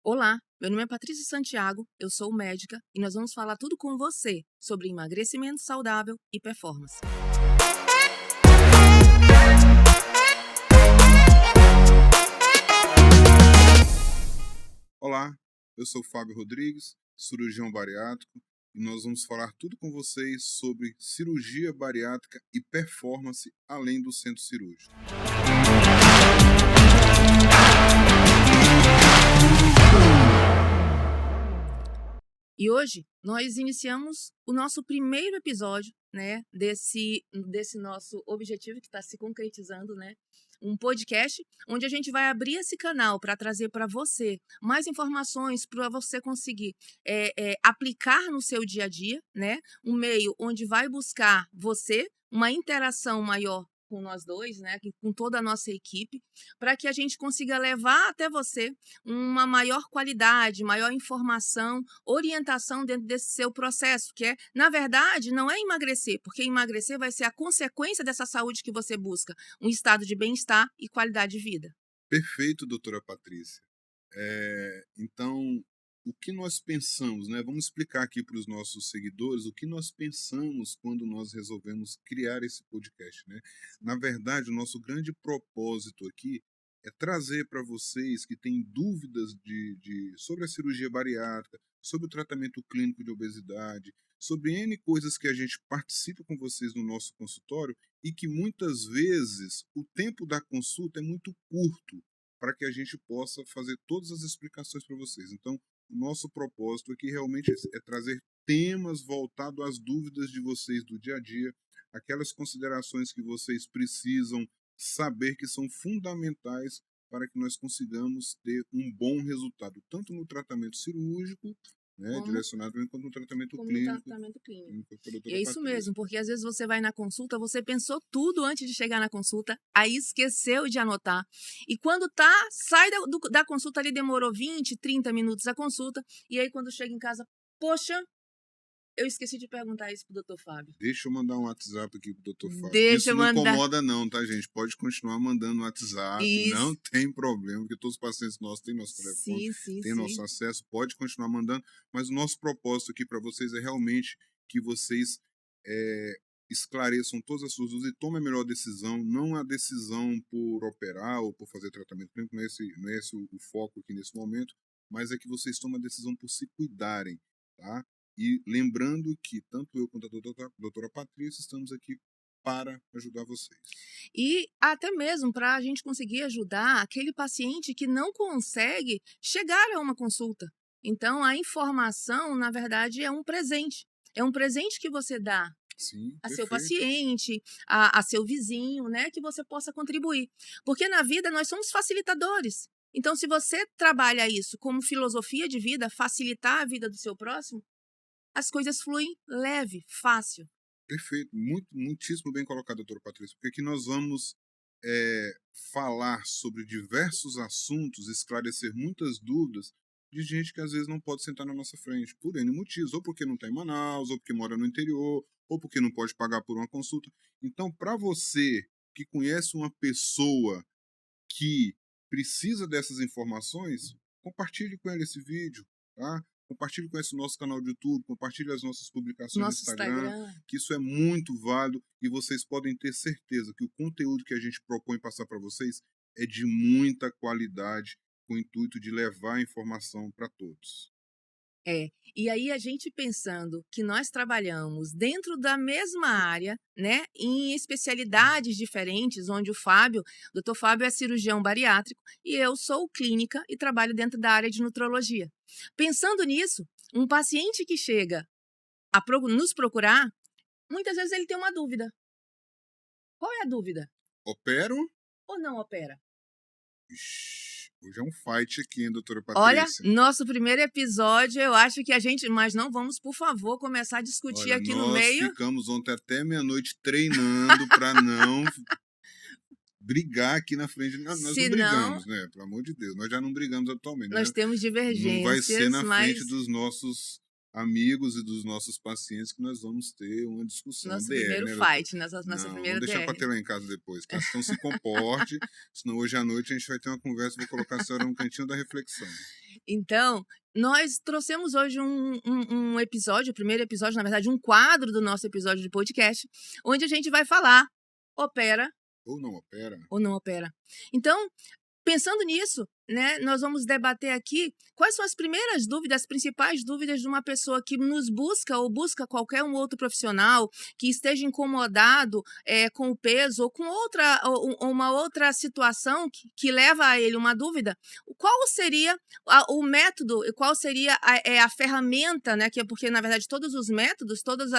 Olá, meu nome é Patrícia Santiago, eu sou médica e nós vamos falar tudo com você sobre emagrecimento saudável e performance. Olá, eu sou Fábio Rodrigues, cirurgião bariátrico, e nós vamos falar tudo com vocês sobre cirurgia bariátrica e performance além do centro cirúrgico. E hoje nós iniciamos o nosso primeiro episódio, desse nosso objetivo que está se concretizando, um podcast onde a gente vai abrir esse canal para trazer para você mais informações para você conseguir aplicar no seu dia a dia, um meio onde vai buscar você uma interação maior com nós dois, com toda a nossa equipe, para que a gente consiga levar até você uma maior qualidade, maior informação, orientação dentro desse seu processo, que na verdade, não é emagrecer, porque emagrecer vai ser a consequência dessa saúde que você busca, um estado de bem-estar e qualidade de vida. Perfeito, doutora Patrícia. Então, o que nós pensamos, Vamos explicar aqui para os nossos seguidores o que nós pensamos quando nós resolvemos criar esse podcast, Na verdade, o nosso grande propósito aqui é trazer para vocês que têm dúvidas sobre a cirurgia bariátrica, sobre o tratamento clínico de obesidade, sobre N coisas que a gente participa com vocês no nosso consultório e que muitas vezes o tempo da consulta é muito curto para que a gente possa fazer todas as explicações para vocês. Então, o nosso propósito aqui realmente é trazer temas voltados às dúvidas de vocês do dia a dia, aquelas considerações que vocês precisam saber que são fundamentais para que nós consigamos ter um bom resultado, tanto no tratamento cirúrgico, direcionado também, quanto no tratamento clínico. É isso mesmo, porque às vezes você vai na consulta, você pensou tudo antes de chegar na consulta, aí esqueceu de anotar. E quando sai da consulta ali, demorou 20, 30 minutos a consulta, e aí quando chega em casa, poxa, eu esqueci de perguntar isso pro Dr. Fábio. Deixa eu mandar um WhatsApp aqui pro Dr. Fábio. Deixa eu mandar. Não incomoda não, tá, gente? Pode continuar mandando WhatsApp, isso. Não tem problema, porque todos os pacientes nossos têm nosso telefone, têm nosso acesso, pode continuar mandando, mas o nosso propósito aqui para vocês é realmente que vocês esclareçam todas as suas dúvidas e tomem a melhor decisão, não a decisão por operar ou por fazer tratamento clínico, não é esse o foco aqui nesse momento, mas é que vocês tomem a decisão por se cuidarem, tá? E lembrando que tanto eu quanto a doutora Patrícia estamos aqui para ajudar vocês. E até mesmo para a gente conseguir ajudar aquele paciente que não consegue chegar a uma consulta. Então, a informação, na verdade, é um presente. É um presente que você dá a seu paciente, a seu vizinho, que você possa contribuir. Porque na vida nós somos facilitadores. Então, se você trabalha isso como filosofia de vida, facilitar a vida do seu próximo, as coisas fluem leve, fácil. Perfeito, muitíssimo bem colocado, doutora Patrícia, porque aqui nós vamos falar sobre diversos assuntos, esclarecer muitas dúvidas de gente que às vezes não pode sentar na nossa frente, por N motivos, ou porque não está em Manaus, ou porque mora no interior, ou porque não pode pagar por uma consulta. Então, para você que conhece uma pessoa que precisa dessas informações, compartilhe com ela esse vídeo, tá? Compartilhe com esse nosso canal de YouTube, compartilhe as nossas publicações no Instagram, que isso é muito válido e vocês podem ter certeza que o conteúdo que a gente propõe passar para vocês é de muita qualidade, com o intuito de levar a informação para todos. E aí a gente pensando que nós trabalhamos dentro da mesma área, em especialidades diferentes, onde o Dr. Fábio é cirurgião bariátrico e eu sou clínica e trabalho dentro da área de nutrologia. Pensando nisso, um paciente que chega a nos procurar, muitas vezes ele tem uma dúvida. Qual é a dúvida? Opero ou não opera? Hoje é um fight aqui, hein, doutora Patrícia? Olha, nosso primeiro episódio, eu acho que mas não vamos, por favor, começar a discutir aqui no meio. Nós ficamos ontem até meia-noite treinando para não brigar aqui na frente. Nós não brigamos, Pelo amor de Deus, nós já não brigamos atualmente. Nós temos divergências. Não vai ser na frente dos nossos amigos e dos nossos pacientes que nós vamos ter uma discussão. Nosso primeiro fight, nossa primeira Vamos deixar para ter lá em casa depois, tá? Então se comporte, senão hoje à noite a gente vai ter uma conversa, vou colocar a senhora no cantinho da reflexão. Então, nós trouxemos hoje um episódio, o primeiro episódio, na verdade, um quadro do nosso episódio de podcast, onde a gente vai falar opera Ou não opera? ou não opera. Então, pensando nisso, né, nós vamos debater aqui quais são as primeiras dúvidas, as principais dúvidas de uma pessoa que nos busca ou busca qualquer um outro profissional que esteja incomodado com o peso ou com ou uma outra situação que leva a ele uma dúvida. Qual seria o método, qual seria a ferramenta, né, porque, na verdade, todos os métodos, todas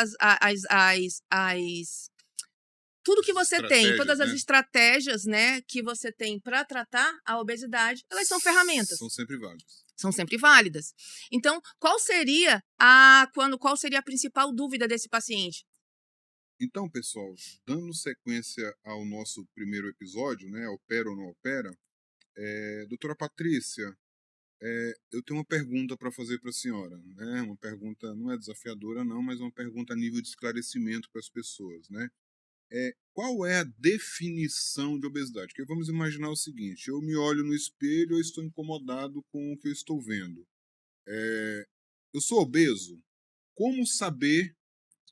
tudo que você tem, todas as estratégias, né, que você tem para tratar a obesidade, elas são ferramentas. São sempre válidas. São sempre válidas. Então, qual seria a principal dúvida desse paciente? Então, pessoal, dando sequência ao nosso primeiro episódio, né, opera ou não opera, doutora Patrícia, eu tenho uma pergunta para fazer para a senhora, né? Uma pergunta, não é desafiadora não, mas uma pergunta a nível de esclarecimento para as pessoas, né? Qual é a definição de obesidade? Porque vamos imaginar o seguinte, eu me olho no espelho, eu estou incomodado com o que eu estou vendo. Eu sou obeso? Como saber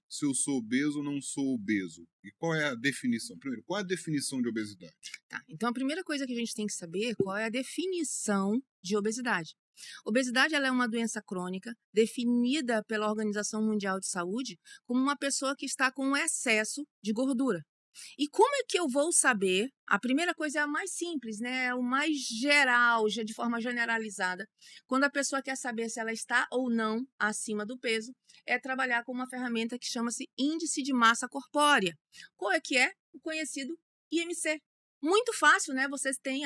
se eu sou obeso ou não sou obeso? E qual é a definição? Primeiro, qual é a definição de obesidade? Tá, então a primeira coisa que a gente tem que saber é qual é a definição de obesidade. Obesidade ela é uma doença crônica definida pela Organização Mundial de Saúde como uma pessoa que está com um excesso de gordura. E como é que eu vou saber? A primeira coisa é a mais simples, né? É o mais geral, já de forma generalizada. Quando a pessoa quer saber se ela está ou não acima do peso, é trabalhar com uma ferramenta que chama-se índice de massa corpórea. Qual é que é? O conhecido IMC. Muito fácil, né?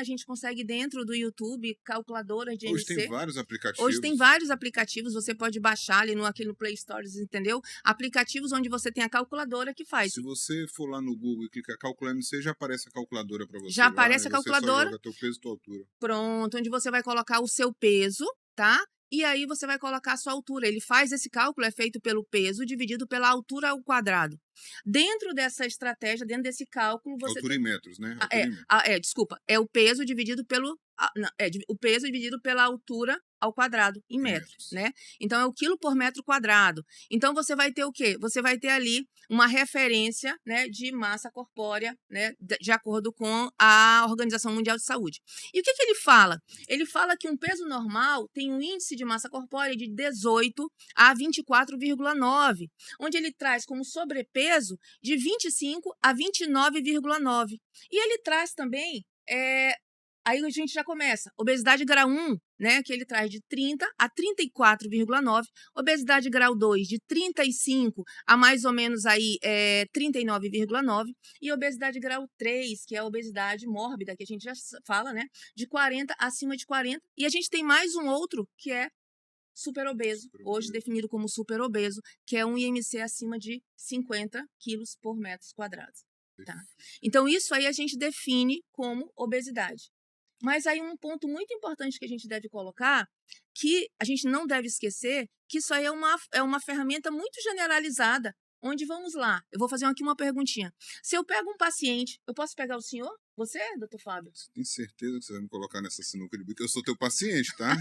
A gente consegue dentro do YouTube calculadoras de Hoje IMC. tem vários aplicativos. Hoje tem vários aplicativos, você pode baixar ali no Play Stores, entendeu? Aplicativos onde você tem a calculadora que faz. Se você for lá no Google e clicar calcular IMC, já aparece a calculadora para você. Já aparece a calculadora. Você só joga teu peso e tua altura. Pronto, onde você vai colocar o seu peso, tá? E aí você vai colocar a sua altura. Ele faz esse cálculo, é feito pelo peso dividido pela altura ao quadrado. Dentro dessa estratégia, dentro desse cálculo, você altura em metros, né? Desculpa, é o peso dividido pelo o peso dividido pela altura ao quadrado em metros, né? Então é o quilo por metro quadrado. Então você vai ter o quê? Você vai ter ali uma referência, né, de massa corpórea, né, de acordo com a Organização Mundial de Saúde. E o que ele fala? Ele fala que um peso normal tem um índice de massa corpórea de 18 a 24,9, onde ele traz como sobrepeso de 25 a 29,9. E ele traz também aí a gente já começa. Obesidade grau 1, né, que ele traz de 30 a 34,9. Obesidade grau 2, de 35 a mais ou menos aí 39,9. E obesidade grau 3, que é a obesidade mórbida, que a gente já fala, né, de 40 acima de 40. E a gente tem mais um outro, que é superobeso, hoje definido como superobeso, que é um IMC acima de 50 quilos por metros quadrados. Tá? Então, isso aí a gente define como obesidade. Mas aí um ponto muito importante que a gente deve colocar, que a gente não deve esquecer, que isso aí é uma ferramenta muito generalizada, onde, vamos lá, eu vou fazer aqui uma perguntinha. Se eu pego um paciente, eu posso pegar o senhor? Você, doutor Fábio? Você tem certeza que você vai me colocar nessa sinuca de bico? Eu sou teu paciente, tá?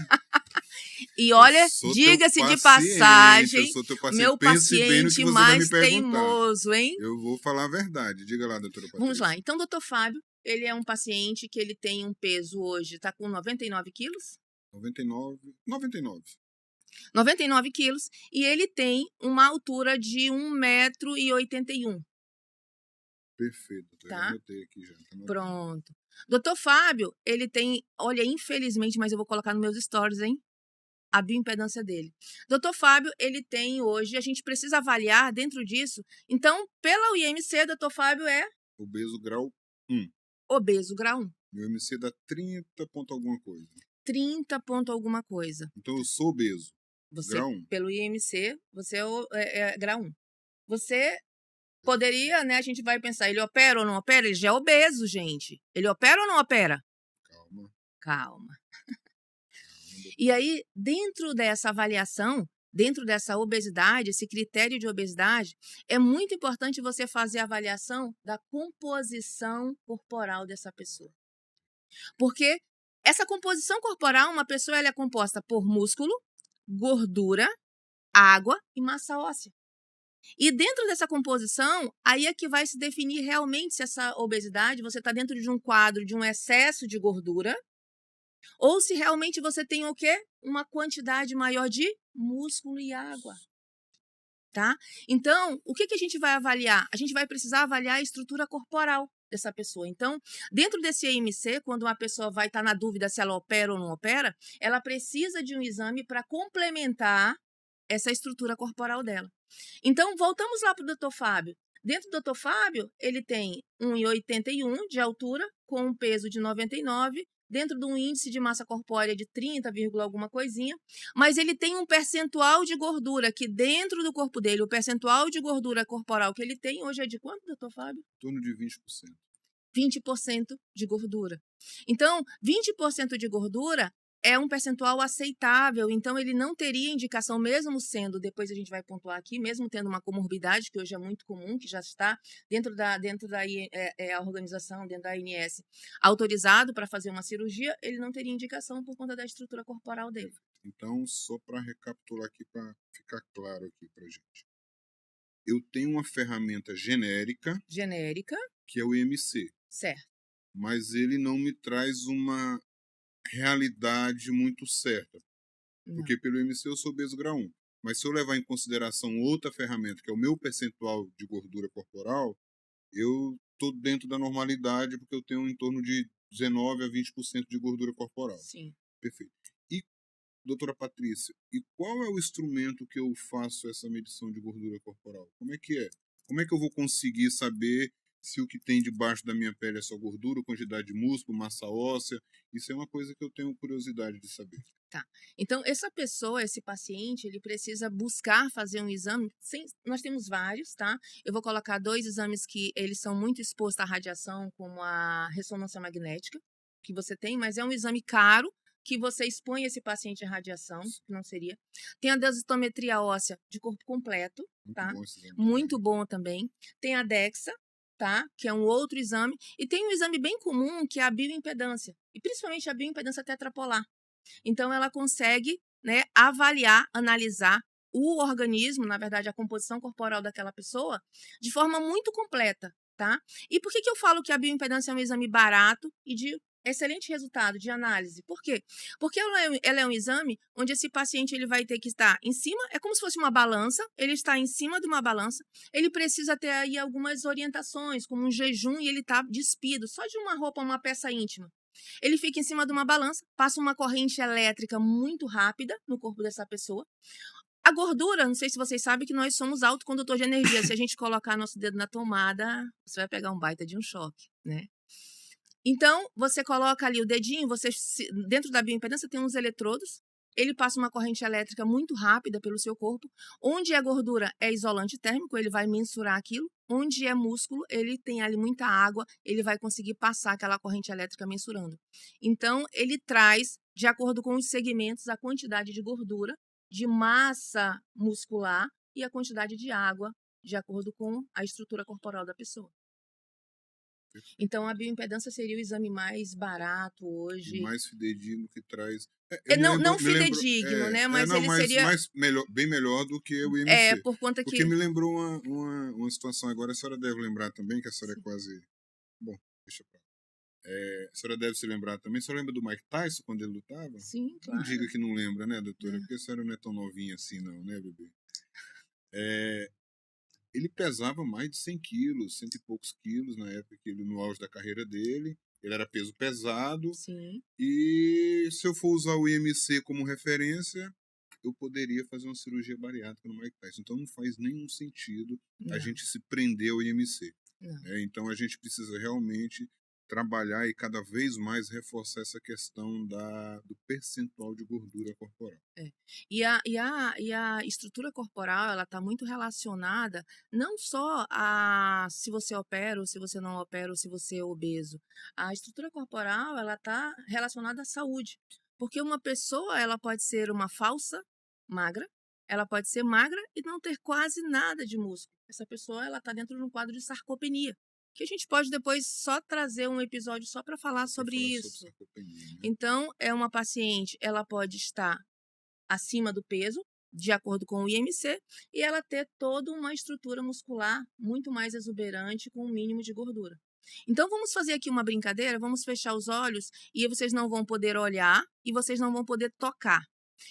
E olha, diga-se de passagem, meu paciente mais teimoso, hein? Eu vou falar a verdade. Diga lá, doutora Patrícia. Vamos lá. Então, doutor Fábio, ele é um paciente que ele tem um peso hoje, está com 99 quilos? 99. 99 quilos. E ele tem uma altura de 1,81 m. Perfeito. Tá? Anotei aqui já. Pronto. Doutor Fábio, ele tem, olha, infelizmente, mas eu vou colocar nos meus stories, hein? A bioimpedância dele. Doutor Fábio, ele tem hoje, a gente precisa avaliar dentro disso. Então, pela IMC, doutor Fábio é? Obeso grau 1. Obeso grau 1. Meu IMC dá 30 ponto alguma coisa. 30 ponto alguma coisa. Então, eu sou obeso. Você, grau 1. Pelo IMC, você é grau 1. Você poderia, né, a gente vai pensar, ele opera ou não opera? Ele já é obeso, gente. Ele opera ou não opera? Calma. E aí, dentro dessa avaliação, dentro dessa obesidade, esse critério de obesidade, é muito importante você fazer a avaliação da composição corporal dessa pessoa. Porque Essa composição corporal, uma pessoa ela é composta por músculo, gordura, água e massa óssea. E dentro dessa composição, aí é que vai se definir realmente se essa obesidade, você está dentro de um quadro de um excesso de gordura, ou se realmente você tem o quê? Uma quantidade maior de músculo e água. Tá? Então, o que a gente vai avaliar? A gente vai precisar avaliar a estrutura corporal dessa pessoa. Então, dentro desse EMC, quando uma pessoa vai estar na dúvida se ela opera ou não opera, ela precisa de um exame para complementar essa estrutura corporal dela. Então, voltamos lá para o doutor Fábio. Dentro do doutor Fábio, ele tem 1,81 de altura, com um peso de 99, dentro de um índice de massa corpórea de 30, alguma coisinha, mas ele tem um percentual de gordura que dentro do corpo dele, o percentual de gordura corporal que ele tem hoje é de quanto, doutor Fábio? Em torno de 20%. 20% de gordura. Então, 20% de gordura é um percentual aceitável, então ele não teria indicação, mesmo sendo, depois a gente vai pontuar aqui, mesmo tendo uma comorbidade, que hoje é muito comum, que já está dentro da a organização, dentro da ANS, autorizado para fazer uma cirurgia, ele não teria indicação por conta da estrutura corporal dele. Então, só para recapitular aqui, para ficar claro aqui para gente. Eu tenho uma ferramenta genérica, que é o IMC. Certo. Mas ele não me traz uma realidade muito certa. Não. Porque pelo IMC eu sou obeso grau 1. Mas se eu levar em consideração outra ferramenta, que é o meu percentual de gordura corporal, eu estou dentro da normalidade, porque eu tenho em torno de 19 a 20% de gordura corporal. Sim. Perfeito. E, doutora Patrícia, e qual é o instrumento que eu faço essa medição de gordura corporal? Como é que é? Como é que eu vou conseguir saber se o que tem debaixo da minha pele é só gordura, quantidade de músculo, massa óssea? Isso é uma coisa que eu tenho curiosidade de saber. Tá. Então, essa pessoa, esse paciente, ele precisa buscar fazer um exame. Nós temos vários, tá? Eu vou colocar 2 exames que eles são muito expostos à radiação, como a ressonância magnética, que você tem, mas é um exame caro, que você expõe esse paciente à radiação, que não seria. Tem a densitometria óssea de corpo completo, tá? Muito bom também. Tem a DEXA, tá? Que é um outro exame. E tem um exame bem comum, que é a bioimpedância. E principalmente a bioimpedância tetrapolar. Então, ela consegue, né, avaliar, analisar o organismo, na verdade, a composição corporal daquela pessoa, de forma muito completa, tá? E por que eu falo que a bioimpedância é um exame barato e de excelente resultado de análise? Por quê? Porque ela é um exame onde esse paciente ele vai ter que estar em cima, é como se fosse uma balança, ele está em cima de uma balança, ele precisa ter aí algumas orientações, como um jejum, e ele está despido, só de uma roupa, uma peça íntima. Ele fica em cima de uma balança, passa uma corrente elétrica muito rápida no corpo dessa pessoa. A gordura, não sei se vocês sabem que nós somos autocondutor de energia. Se a gente colocar nosso dedo na tomada, você vai pegar um baita de um choque, né? Então, você coloca ali o dedinho, dentro da bioimpedância tem uns eletrodos, ele passa uma corrente elétrica muito rápida pelo seu corpo. Onde é gordura, é isolante térmico, ele vai mensurar aquilo. Onde é músculo, ele tem ali muita água, ele vai conseguir passar aquela corrente elétrica mensurando. Então, ele traz, de acordo com os segmentos, a quantidade de gordura, de massa muscular e a quantidade de água, de acordo com a estrutura corporal da pessoa. Então, a bioimpedância seria o exame mais barato hoje. E mais fidedigno, que traz... não fidedigno, né? Mas ele seria... bem melhor do que o IMC. Por conta porque me lembrou uma situação agora, a senhora deve lembrar também, que a senhora é quase... Bom, deixa pra lá. A senhora deve se lembrar também. A senhora lembra do Mike Tyson, quando ele lutava? Sim, claro. Não diga que não lembra, né, doutora? Porque a senhora não é tão novinha assim, não, né, bebê? Ele pesava mais de 100 quilos, 100 e poucos quilos, na época que ele, no auge da carreira dele. Ele era peso pesado. Sim. E se eu for usar o IMC como referência, eu poderia fazer uma cirurgia bariátrica no Mike Tyson. Então não faz nenhum sentido a gente se prender ao IMC. Então a gente precisa realmente trabalhar e cada vez mais reforçar essa questão do percentual de gordura corporal. E a estrutura corporal, ela está muito relacionada não só a se você opera ou se você não opera ou se você é obeso. A estrutura corporal, ela está relacionada à saúde. Porque uma pessoa, ela pode ser uma falsa magra, ela pode ser magra e não ter quase nada de músculo. Essa pessoa, ela está dentro de um quadro de sarcopenia, que a gente pode depois só trazer um episódio só para falar Pra sobre falar sobre isso. sarcopenia, né? Então, é uma paciente, ela pode estar acima do peso, de acordo com o IMC, e ela ter toda uma estrutura muscular muito mais exuberante, com um mínimo de gordura. Então, vamos fazer aqui uma brincadeira, vamos fechar os olhos e vocês não vão poder olhar e vocês não vão poder tocar.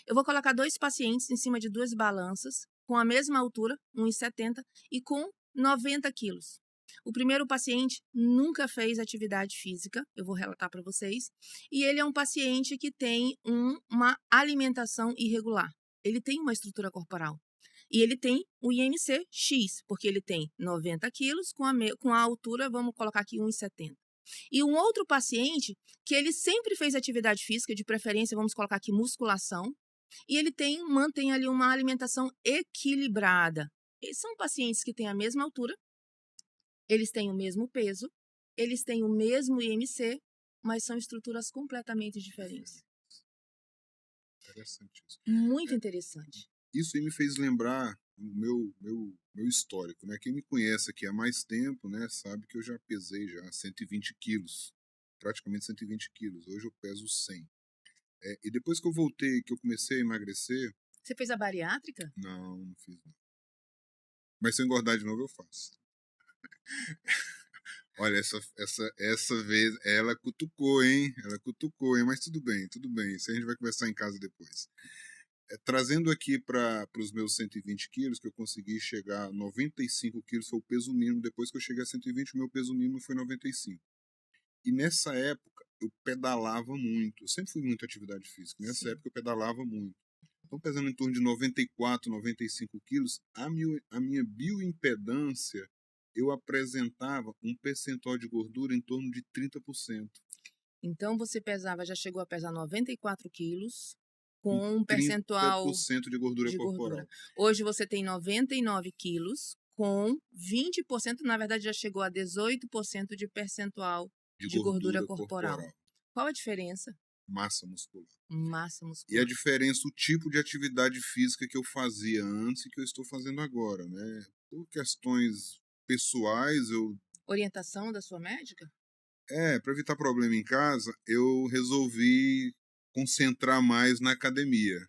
Eu vou colocar 2 pacientes em cima de 2 balanças, com a mesma altura, 1,70, e com 90 quilos. O primeiro paciente nunca fez atividade física, eu vou relatar para vocês, e ele é um paciente que tem uma alimentação irregular. Ele tem uma estrutura corporal. E ele tem o IMC X, porque ele tem 90 quilos com a altura, vamos colocar aqui 1,70. E um outro paciente que ele sempre fez atividade física, de preferência, vamos colocar aqui musculação, e ele mantém ali uma alimentação equilibrada. Eles são pacientes que têm a mesma altura, eles têm o mesmo peso, eles têm o mesmo IMC, mas são estruturas completamente diferentes. Interessante isso. Muito interessante. Isso aí me fez lembrar o meu histórico, né? Quem me conhece aqui há mais tempo, né, sabe que eu já pesei já 120 quilos, praticamente 120 quilos. Hoje eu peso 100. E depois que eu voltei, que eu comecei a emagrecer, Você fez a bariátrica? não fiz não. Mas se eu engordar de novo, eu faço. Olha, essa vez ela cutucou, hein? Ela cutucou, hein? Mas tudo bem, tudo bem. Isso a gente vai conversar em casa depois. Trazendo aqui para os meus 120 quilos, que eu consegui chegar a 95 quilos, foi o peso mínimo. Depois que eu cheguei a 120, o meu peso mínimo foi 95. E nessa época, eu pedalava muito. Eu sempre fui muito atividade física. Nessa Sim. época, eu pedalava muito. Então, pesando em torno de 94, 95 quilos, a minha bioimpedância, eu apresentava um percentual de gordura em torno de 30%. Então você já chegou a pesar 94 quilos, Com com um percentual 30% de gordura de gordura. corporal. Hoje você tem 99 quilos, com 20%, na verdade já chegou a 18% de percentual de gordura corporal. Qual a diferença? Massa muscular. Massa E a muscular. diferença, o tipo de atividade física que eu fazia antes e que eu estou fazendo agora, né? Por questões pessoais, Orientação da sua médica? para evitar problema em casa, eu resolvi concentrar mais na academia.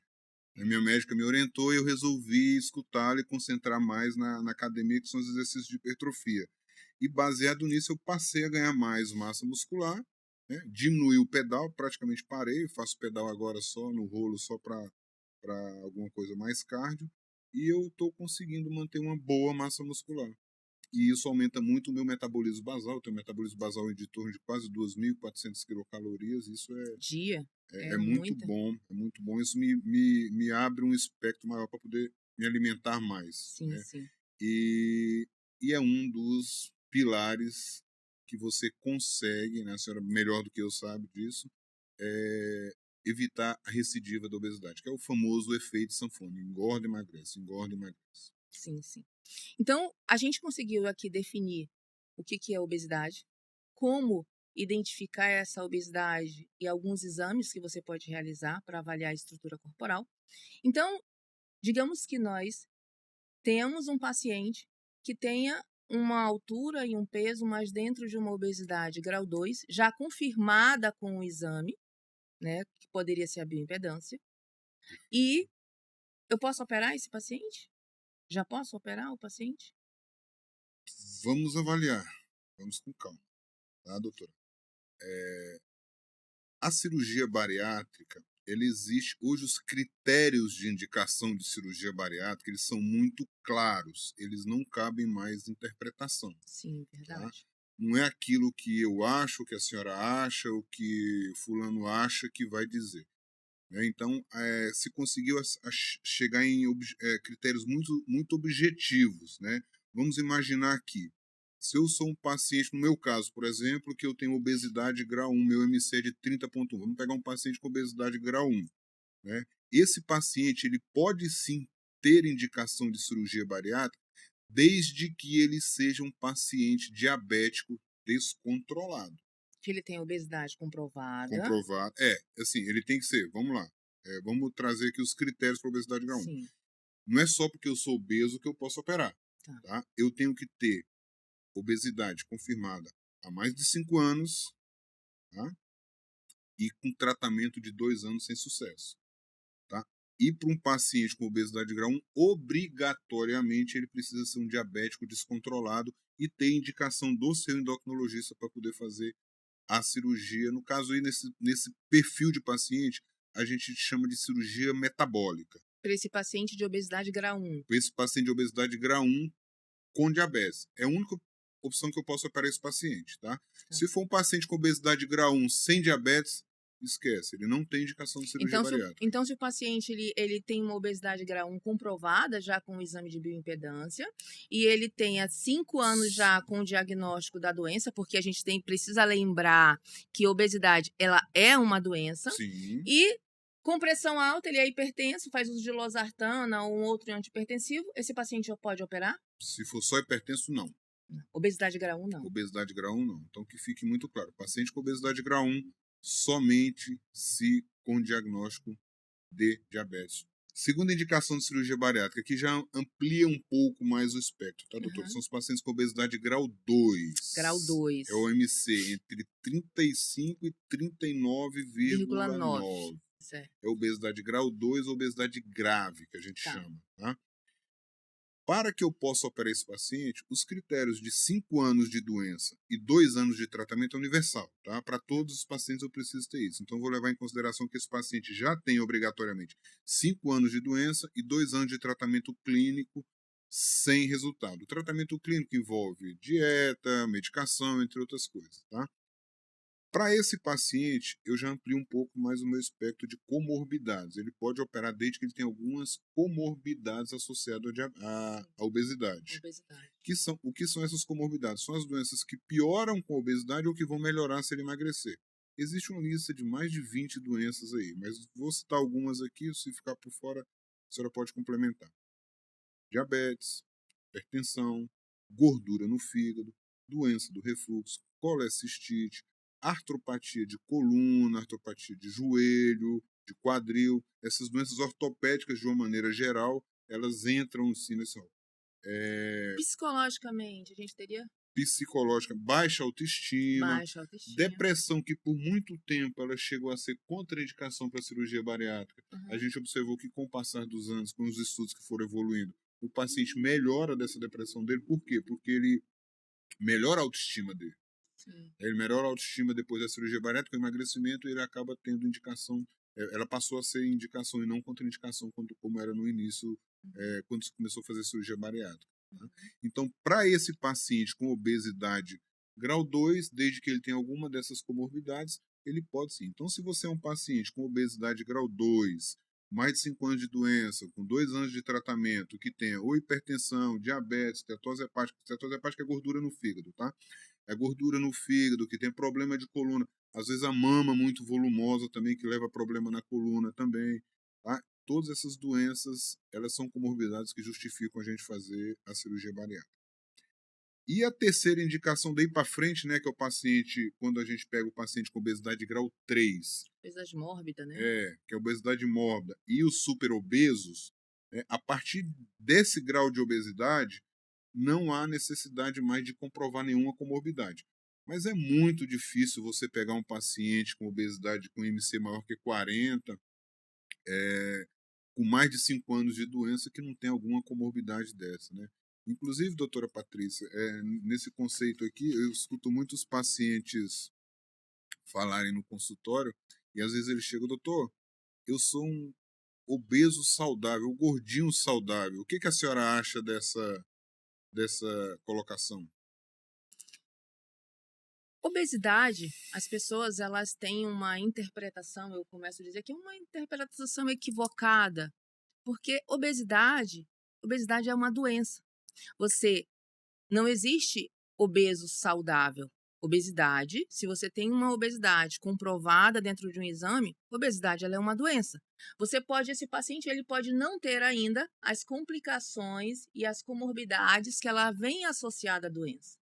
A minha médica me orientou e eu resolvi escutá-la e concentrar mais na academia, que são os exercícios de hipertrofia. E baseado nisso, eu passei a ganhar mais massa muscular, né? Diminui o pedal, praticamente parei, faço pedal agora só no rolo, só para alguma coisa mais cardio, e eu estou conseguindo manter uma boa massa muscular. E isso aumenta muito o meu metabolismo basal. Eu tenho um metabolismo basal de torno de quase 2.400 quilocalorias. Isso Dia. é muito Muita. bom, é muito bom. Isso me abre um espectro maior para poder me alimentar mais. Sim, Né? sim. E é um dos pilares que você consegue, né? A senhora melhor do que eu sabe disso, evitar a recidiva da obesidade, que é o famoso efeito sanfona, engorda e emagrece, engorda e emagrece. Sim, sim. Então, a gente conseguiu aqui definir o que é obesidade, como identificar essa obesidade e alguns exames que você pode realizar para avaliar a estrutura corporal. Então, digamos que nós temos um paciente que tenha uma altura e um peso, mas dentro de uma obesidade grau 2, já confirmada com o exame, né, que poderia ser a bioimpedância. E eu posso operar esse paciente? Já posso operar o paciente? Vamos avaliar, vamos com calma, tá, doutora? A cirurgia bariátrica, ele existe hoje, os critérios de indicação de cirurgia bariátrica, eles são muito claros, eles não cabem mais interpretação. Sim, Tá? verdade. Não é aquilo que eu acho, que a senhora acha, o que fulano acha que vai dizer. Né? Então, se conseguiu chegar em critérios muito, muito objetivos. Né? Vamos imaginar aqui, se eu sou um paciente, no meu caso, por exemplo, que eu tenho obesidade grau 1, meu MC é de 30,1. Vamos pegar um paciente com obesidade grau 1. Né? Esse paciente ele pode sim ter indicação de cirurgia bariátrica, desde que ele seja um paciente diabético descontrolado. Que ele tem obesidade comprovada. Comprovado. Assim, ele tem que ser, vamos lá. Vamos trazer aqui os critérios para obesidade grau 1. Sim. Não é só porque eu sou obeso que eu posso operar. Tá. Tá? Eu tenho que ter obesidade confirmada há mais de 5 anos, tá? E com tratamento de 2 anos sem sucesso, tá? E para um paciente com obesidade grau 1, obrigatoriamente ele precisa ser um diabético descontrolado e ter indicação do seu endocrinologista para poder fazer a cirurgia. No caso aí, nesse perfil de paciente, a gente chama de cirurgia metabólica. Para esse paciente de obesidade grau 1. Para esse paciente de obesidade grau 1 com diabetes. É a única opção que eu posso operar esse paciente, tá? Se for um paciente com obesidade grau 1 sem diabetes, esquece, ele não tem indicação de cirurgia bariátrica. Então, se o paciente ele tem uma obesidade grau 1 comprovada já com o exame de bioimpedância e ele tem há 5 anos já com o diagnóstico da doença, porque a gente precisa lembrar que a obesidade ela é uma doença. Sim. E com pressão alta, ele é hipertenso, faz uso de losartana ou um outro antihipertensivo, esse paciente pode operar? Se for só hipertenso, não. Obesidade grau 1, não. Obesidade grau 1, não. Então, que fique muito claro. Paciente com obesidade grau 1, somente se com diagnóstico de diabetes. Segunda indicação de cirurgia bariátrica, que já amplia um pouco mais o espectro, tá, doutor? São os pacientes com obesidade grau 2. Grau 2. É o MC entre 35 e 39,9. Certo. É obesidade grau 2 ou obesidade grave, que a gente chama, tá? Para que eu possa operar esse paciente, os critérios de 5 anos de doença e 2 anos de tratamento é universal, tá? Para todos os pacientes eu preciso ter isso. Então, eu vou levar em consideração que esse paciente já tem obrigatoriamente 5 anos de doença e 2 anos de tratamento clínico sem resultado. O tratamento clínico envolve dieta, medicação, entre outras coisas, tá? Para esse paciente, eu já amplio um pouco mais o meu espectro de comorbidades. Ele pode operar desde que ele tenha algumas comorbidades associadas à obesidade. O que são essas comorbidades? São as doenças que pioram com a obesidade ou que vão melhorar se ele emagrecer. Existe uma lista de mais de 20 doenças aí, mas vou citar algumas aqui, se ficar por fora, a senhora pode complementar. Diabetes, hipertensão, gordura no fígado, doença do refluxo, colecistite, artropatia de coluna, artropatia de joelho, de quadril, essas doenças ortopédicas de uma maneira geral, elas entram sim nesse rol. Psicologicamente, a gente teria? Psicológica, baixa autoestima, depressão, que por muito tempo ela chegou a ser contraindicação para a cirurgia bariátrica. A gente observou que com o passar dos anos, com os estudos que foram evoluindo, o paciente melhora dessa depressão dele. Por quê? Porque ele melhora a autoestima dele. Sim. Ele melhora a autoestima depois da cirurgia bariátrica, o emagrecimento, ele acaba tendo indicação, ela passou a ser indicação e não contraindicação como era no início, quando se começou a fazer cirurgia bariátrica. Tá? Então, para esse paciente com obesidade grau 2, desde que ele tenha alguma dessas comorbidades, ele pode sim. Então, se você é um paciente com obesidade grau 2, mais de 5 anos de doença, com 2 anos de tratamento, que tenha ou hipertensão, diabetes, steatose hepática é gordura no fígado, tá? É gordura no fígado, que tem problema de coluna, às vezes a mama muito volumosa também, que leva a problema na coluna também, tá? Todas essas doenças, elas são comorbidades que justificam a gente fazer a cirurgia bariátrica. E a terceira indicação daí para frente, né, que é o paciente, quando a gente pega o paciente com obesidade grau 3. Obesidade mórbida, né? Que é a obesidade mórbida e os superobesos, a partir desse grau de obesidade, não há necessidade mais de comprovar nenhuma comorbidade. Mas é muito difícil você pegar um paciente com obesidade com IMC maior que 40, com mais de 5 anos de doença, que não tem alguma comorbidade dessa, né? Inclusive, doutora Patrícia, nesse conceito aqui, eu escuto muitos pacientes falarem no consultório, e às vezes eles chegam, doutor, eu sou um obeso saudável, um gordinho saudável. O que a senhora acha dessa colocação? Obesidade, as pessoas elas têm uma interpretação, eu começo a dizer que é uma interpretação equivocada, porque obesidade é uma doença. Não existe obeso saudável. Obesidade, se você tem uma obesidade comprovada dentro de um exame, obesidade ela é uma doença. Esse paciente ele pode não ter ainda as complicações e as comorbidades que ela vem associada à doença.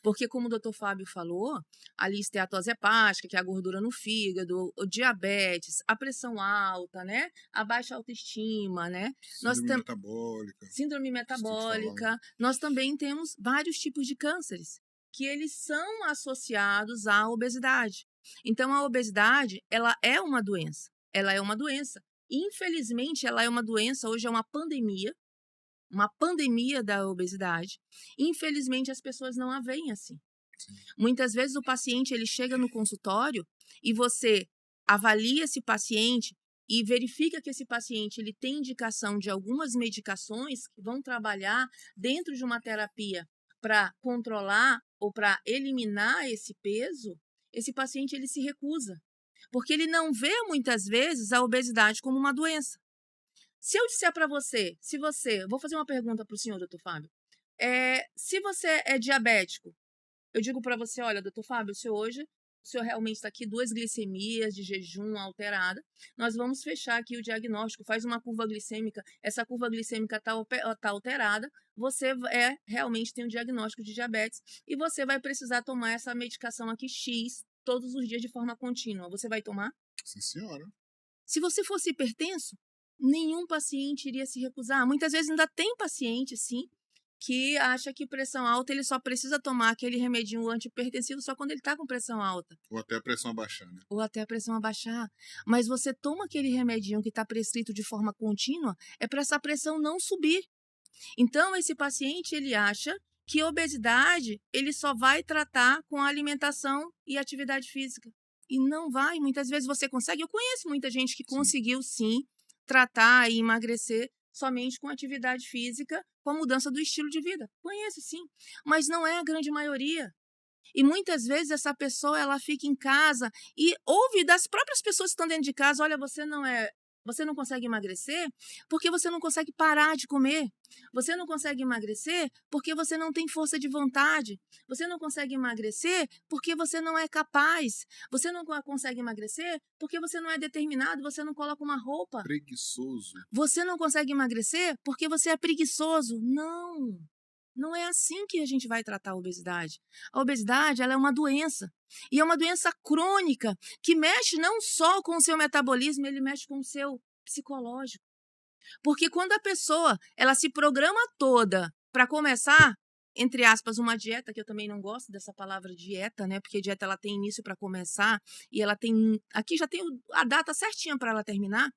Porque, como o doutor Fábio falou, a esteatose hepática, que é a gordura no fígado, o diabetes, a pressão alta, né? A baixa autoestima, né? Nós Síndrome metabólica, síndrome esqueci de falar. metabólica. Nós também temos vários tipos de cânceres que eles são associados à obesidade. Então, a obesidade, ela é uma doença. Ela é uma doença. Infelizmente, ela é uma doença, hoje é uma pandemia da obesidade. Infelizmente, as pessoas não a veem assim. Sim. Muitas vezes o paciente ele chega no consultório e você avalia esse paciente e verifica que esse paciente ele tem indicação de algumas medicações que vão trabalhar dentro de uma terapia para controlar ou para eliminar esse peso, esse paciente ele se recusa, porque ele não vê muitas vezes a obesidade como uma doença. Se eu disser para você, vou fazer uma pergunta para o senhor, doutor Fábio. Se você é diabético, eu digo para você, olha, doutor Fábio, o senhor realmente está aqui 2 glicemias de jejum alterada, nós vamos fechar aqui o diagnóstico, faz uma curva glicêmica, essa curva glicêmica está alterada, você realmente tem um diagnóstico de diabetes e você vai precisar tomar essa medicação aqui X todos os dias de forma contínua. Você vai tomar? Sim, senhora. Se você fosse hipertenso, nenhum paciente iria se recusar. Muitas vezes ainda tem paciente, sim, que acha que pressão alta ele só precisa tomar aquele remedinho antihipertensivo só quando ele está com pressão alta. Ou até a pressão abaixar, né? Ou até a pressão abaixar. Mas você toma aquele remedinho que está prescrito de forma contínua, é para essa pressão não subir. Então, esse paciente, ele acha que obesidade ele só vai tratar com alimentação e atividade física. E não vai. Muitas vezes você consegue. Eu conheço muita gente que conseguiu, sim, tratar e emagrecer somente com atividade física, com a mudança do estilo de vida. Conheço, sim. Mas não é a grande maioria. E muitas vezes essa pessoa ela fica em casa e ouve das próprias pessoas que estão dentro de casa, olha, você não consegue emagrecer porque você não consegue parar de comer. Você não consegue emagrecer porque você não tem força de vontade. Você não consegue emagrecer porque você não é capaz. Você não consegue emagrecer porque você não é determinado, você não coloca uma roupa. Preguiçoso. Você não consegue emagrecer porque você é preguiçoso. Não. Não é assim que a gente vai tratar a obesidade. A obesidade ela é uma doença. E é uma doença crônica que mexe não só com o seu metabolismo, ele mexe com o seu psicológico. Porque quando a pessoa ela se programa toda para começar, entre aspas, uma dieta, que eu também não gosto dessa palavra dieta, né? Porque dieta ela tem início para começar e ela tem. Aqui já tem a data certinha para ela terminar.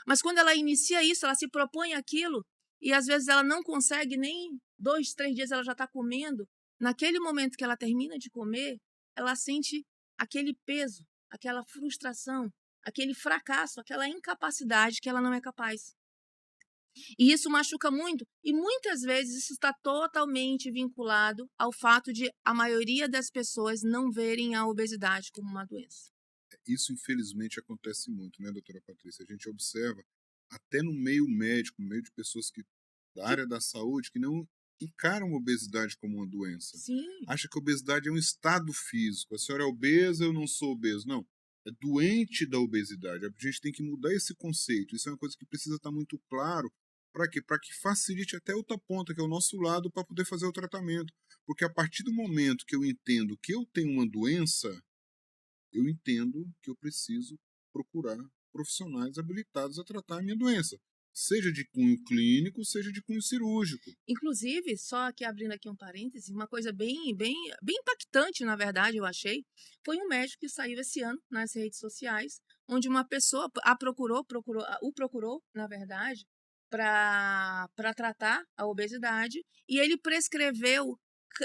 Mas quando ela inicia isso, ela se propõe aquilo e às vezes ela não consegue nem 2, 3 dias ela já está comendo. Naquele momento que ela termina de comer, ela sente aquele peso, aquela frustração, aquele fracasso, aquela incapacidade que ela não é capaz. E isso machuca muito. E muitas vezes isso está totalmente vinculado ao fato de a maioria das pessoas não verem a obesidade como uma doença. Isso, infelizmente, acontece muito, né, doutora Patrícia? A gente observa, até no meio médico, no meio de pessoas da área da saúde, que não encaram a obesidade como uma doença. Sim. Acha que a obesidade é um estado físico. A senhora é obesa, eu não sou obeso. Não, é doente da obesidade. A gente tem que mudar esse conceito. Isso é uma coisa que precisa estar muito claro. Para quê? Para que facilite até outra ponta, que é o nosso lado, para poder fazer o tratamento. Porque a partir do momento que eu entendo que eu tenho uma doença, eu entendo que eu preciso procurar profissionais habilitados a tratar a minha doença, seja de cunho clínico, seja de cunho cirúrgico. Inclusive, só aqui abrindo aqui um parêntese, uma coisa bem impactante, na verdade, eu achei, foi um médico que saiu esse ano nas redes sociais, onde uma pessoa o procurou, na verdade, para tratar a obesidade, e ele prescreveu,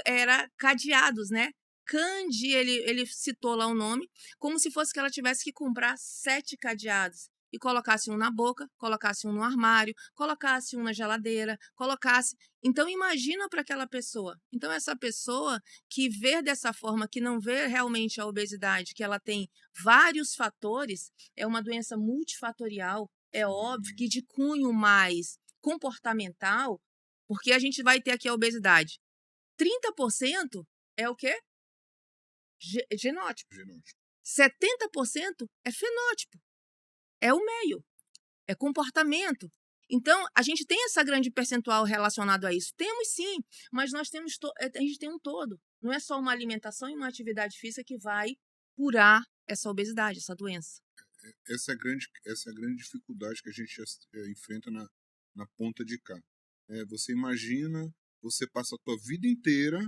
era cadeados, né? Candy, ele citou lá o nome, como se fosse que ela tivesse que comprar 7 cadeados e colocasse um na boca, colocasse um no armário, colocasse um na geladeira, colocasse. Então imagina para aquela pessoa. Então essa pessoa que vê dessa forma, que não vê realmente a obesidade, que ela tem vários fatores, é uma doença multifatorial, é óbvio que de cunho mais comportamental, porque a gente vai ter aqui a obesidade. 30% é o quê? Genótipo. 70% é fenótipo. É o meio, é comportamento. Então, a gente tem essa grande percentual relacionado a isso. Temos sim, mas nós temos a gente tem um todo. Não é só uma alimentação e uma atividade física que vai curar essa obesidade, essa doença. Essa é a grande dificuldade que a gente enfrenta na ponta de cá. Você imagina, você passa a tua vida inteira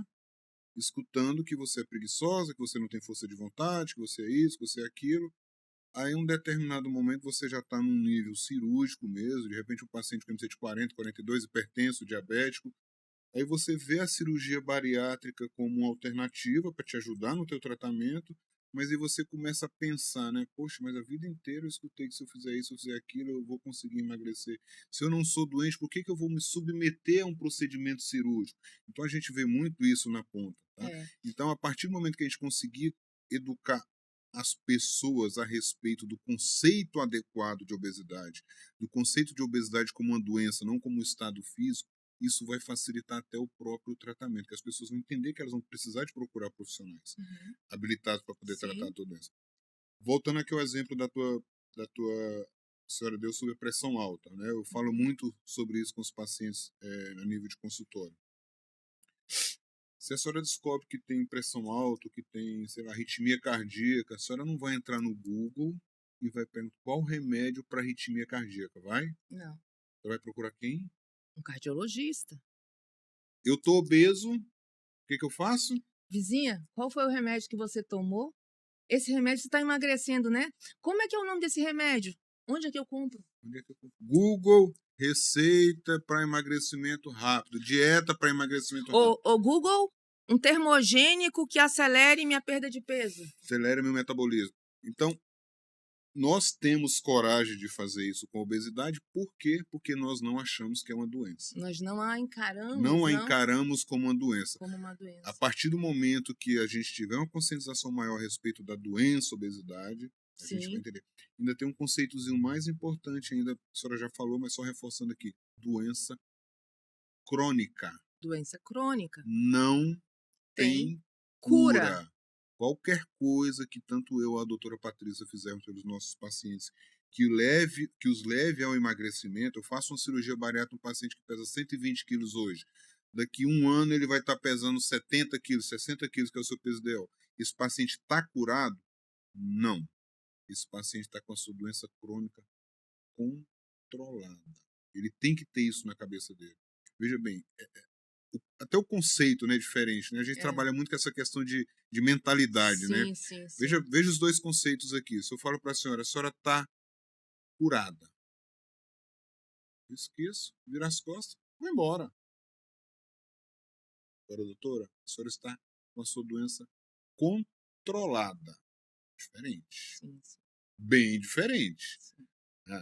escutando que você é preguiçosa, que você não tem força de vontade, que você é isso, que você é aquilo. Aí, em um determinado momento, você já está num nível cirúrgico mesmo, de repente um paciente com MC de 40, 42, hipertenso, diabético. Aí você vê a cirurgia bariátrica como uma alternativa para te ajudar no teu tratamento, mas aí você começa a pensar, né? Poxa, mas a vida inteira eu escutei que se eu fizer isso, se eu fizer aquilo, eu vou conseguir emagrecer. Se eu não sou doente, por que eu vou me submeter a um procedimento cirúrgico? Então a gente vê muito isso na ponta, tá? É. Então, a partir do momento que a gente conseguir educar as pessoas a respeito do conceito adequado de obesidade, do conceito de obesidade como uma doença, não como um estado físico, isso vai facilitar até o próprio tratamento, que as pessoas vão entender que elas vão precisar de procurar profissionais habilitados para poder tratar a tua doença. Voltando aqui ao exemplo da tua senhora deu sobre a pressão alta, né? Eu falo muito sobre isso com os pacientes a nível de consultório. Se a senhora descobre que tem pressão alta, que tem, sei lá, arritmia cardíaca, a senhora não vai entrar no Google e vai perguntar qual remédio para arritmia cardíaca, vai? Não. Você vai procurar quem? Um cardiologista. Eu tô obeso, o que eu faço? Vizinha, qual foi o remédio que você tomou? Esse remédio está emagrecendo, né? Como é que é o nome desse remédio? Onde é que eu compro? Google, receita para emagrecimento rápido, dieta para emagrecimento rápido. O Google, um termogênico que acelere minha perda de peso. Acelera meu metabolismo. Então, nós temos coragem de fazer isso com a obesidade, por quê? Porque nós não achamos que é uma doença. Nós não a encaramos, Não a encaramos como uma doença. como uma doença. A partir do momento que a gente tiver uma conscientização maior a respeito da doença, obesidade, a gente vai entender. Ainda tem um conceitozinho mais importante ainda, a senhora já falou, mas só reforçando aqui. Doença crônica. Doença crônica. Não tem cura. Qualquer coisa que tanto eu ou a doutora Patrícia fizermos pelos nossos pacientes que os leve ao emagrecimento, eu faço uma cirurgia bariátrica um paciente que pesa 120 quilos hoje. Daqui um ano ele vai estar pesando 70 quilos, 60 quilos, que é o seu peso ideal. Esse paciente está curado? Não. Esse paciente está com a sua doença crônica controlada. Ele tem que ter isso na cabeça dele. Veja bem, até o conceito, né, é diferente. Né? A gente trabalha muito com essa questão de mentalidade. Né? Sim. Veja os dois conceitos aqui. Se eu falo para a senhora está curada. Esqueço, vira as costas, vai embora. Agora, doutora, a senhora está com a sua doença controlada. Diferente. Sim. Bem diferente.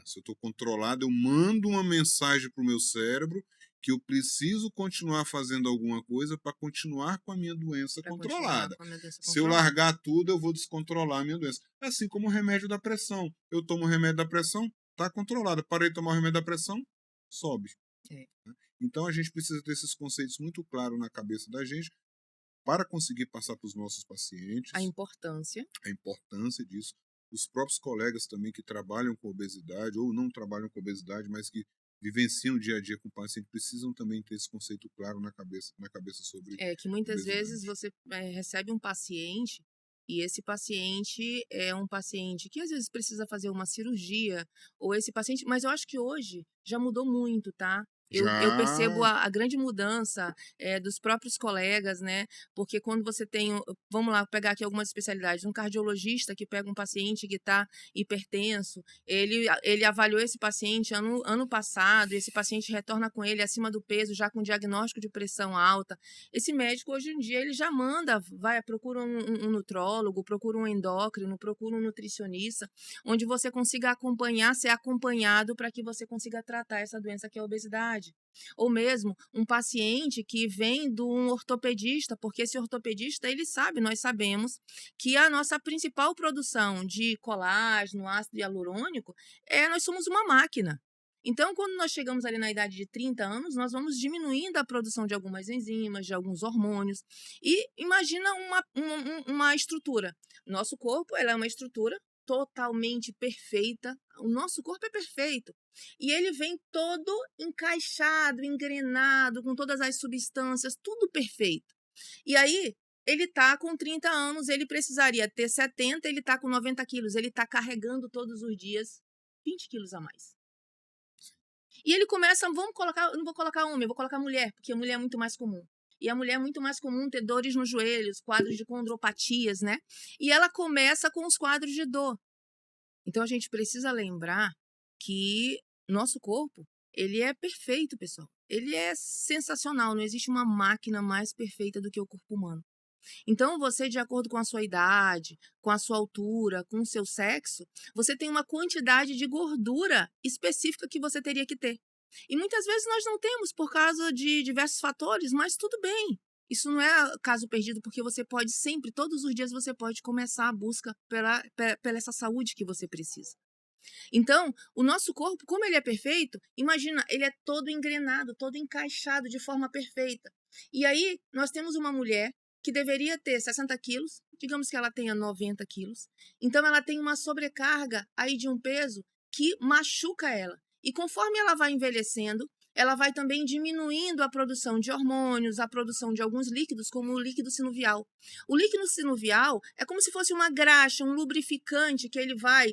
Se eu estou controlado, eu mando uma mensagem para o meu cérebro que eu preciso continuar fazendo alguma coisa para continuar com a minha doença controlada. Se eu largar tudo, eu vou descontrolar a minha doença. Assim como o remédio da pressão. Eu tomo o remédio da pressão, está controlado. Parei de tomar o remédio da pressão, sobe. Então a gente precisa ter esses conceitos muito claros na cabeça da gente para conseguir passar para os nossos pacientes a importância disso. Os próprios colegas também que trabalham com obesidade ou não trabalham com obesidade, mas que vivenciam o dia a dia com o paciente, precisam também ter esse conceito claro na cabeça sobre que muitas obesidade. vezes você recebe um paciente e esse paciente é um paciente que às vezes precisa fazer uma cirurgia, ou esse paciente, mas eu acho que hoje já mudou muito, tá? Eu percebo a grande mudança dos próprios colegas, né? Porque quando você tem, vamos lá, pegar aqui algumas especialidades, um cardiologista que pega um paciente que está hipertenso, ele avaliou esse paciente ano passado, e esse paciente retorna com ele acima do peso, já com diagnóstico de pressão alta. Esse médico, hoje em dia, ele já manda, procura um nutrólogo, procura um endócrino, procura um nutricionista, onde você consiga ser acompanhado para que você consiga tratar essa doença que é a obesidade. Ou mesmo um paciente que vem de um ortopedista, porque esse ortopedista, ele sabe, nós sabemos, que a nossa principal produção de colágeno, ácido hialurônico, nós somos uma máquina. Então, quando nós chegamos ali na idade de 30 anos, nós vamos diminuindo a produção de algumas enzimas, de alguns hormônios. E imagina uma estrutura. Nosso corpo é uma estrutura totalmente perfeita. O nosso corpo é perfeito. E ele vem todo encaixado, engrenado, com todas as substâncias, tudo perfeito. E aí, ele está com 30 anos, ele precisaria ter 70, ele está com 90 quilos. Ele está carregando todos os dias 20 quilos a mais. E ele começa, vamos colocar, eu não vou colocar homem, eu vou colocar mulher, porque a mulher é muito mais comum. E a mulher é muito mais comum ter dores nos joelhos, quadros de condropatias, né? E ela começa com os quadros de dor. Então, a gente precisa lembrar que nosso corpo, ele é perfeito, pessoal. Ele é sensacional, não existe uma máquina mais perfeita do que o corpo humano. Então, você, de acordo com a sua idade, com a sua altura, com o seu sexo, você tem uma quantidade de gordura específica que você teria que ter. E muitas vezes nós não temos por causa de diversos fatores, mas tudo bem. Isso não é caso perdido, porque você pode sempre, todos os dias, você pode começar a busca pela essa saúde que você precisa. Então, o nosso corpo, como ele é perfeito, imagina, ele é todo engrenado, todo encaixado de forma perfeita. E aí, nós temos uma mulher que deveria ter 60 quilos, digamos que ela tenha 90 quilos. Então, ela tem uma sobrecarga aí de um peso que machuca ela. E conforme ela vai envelhecendo, ela vai também diminuindo a produção de hormônios, a produção de alguns líquidos, como o líquido sinovial. O líquido sinovial é como se fosse uma graxa, um lubrificante que ele vai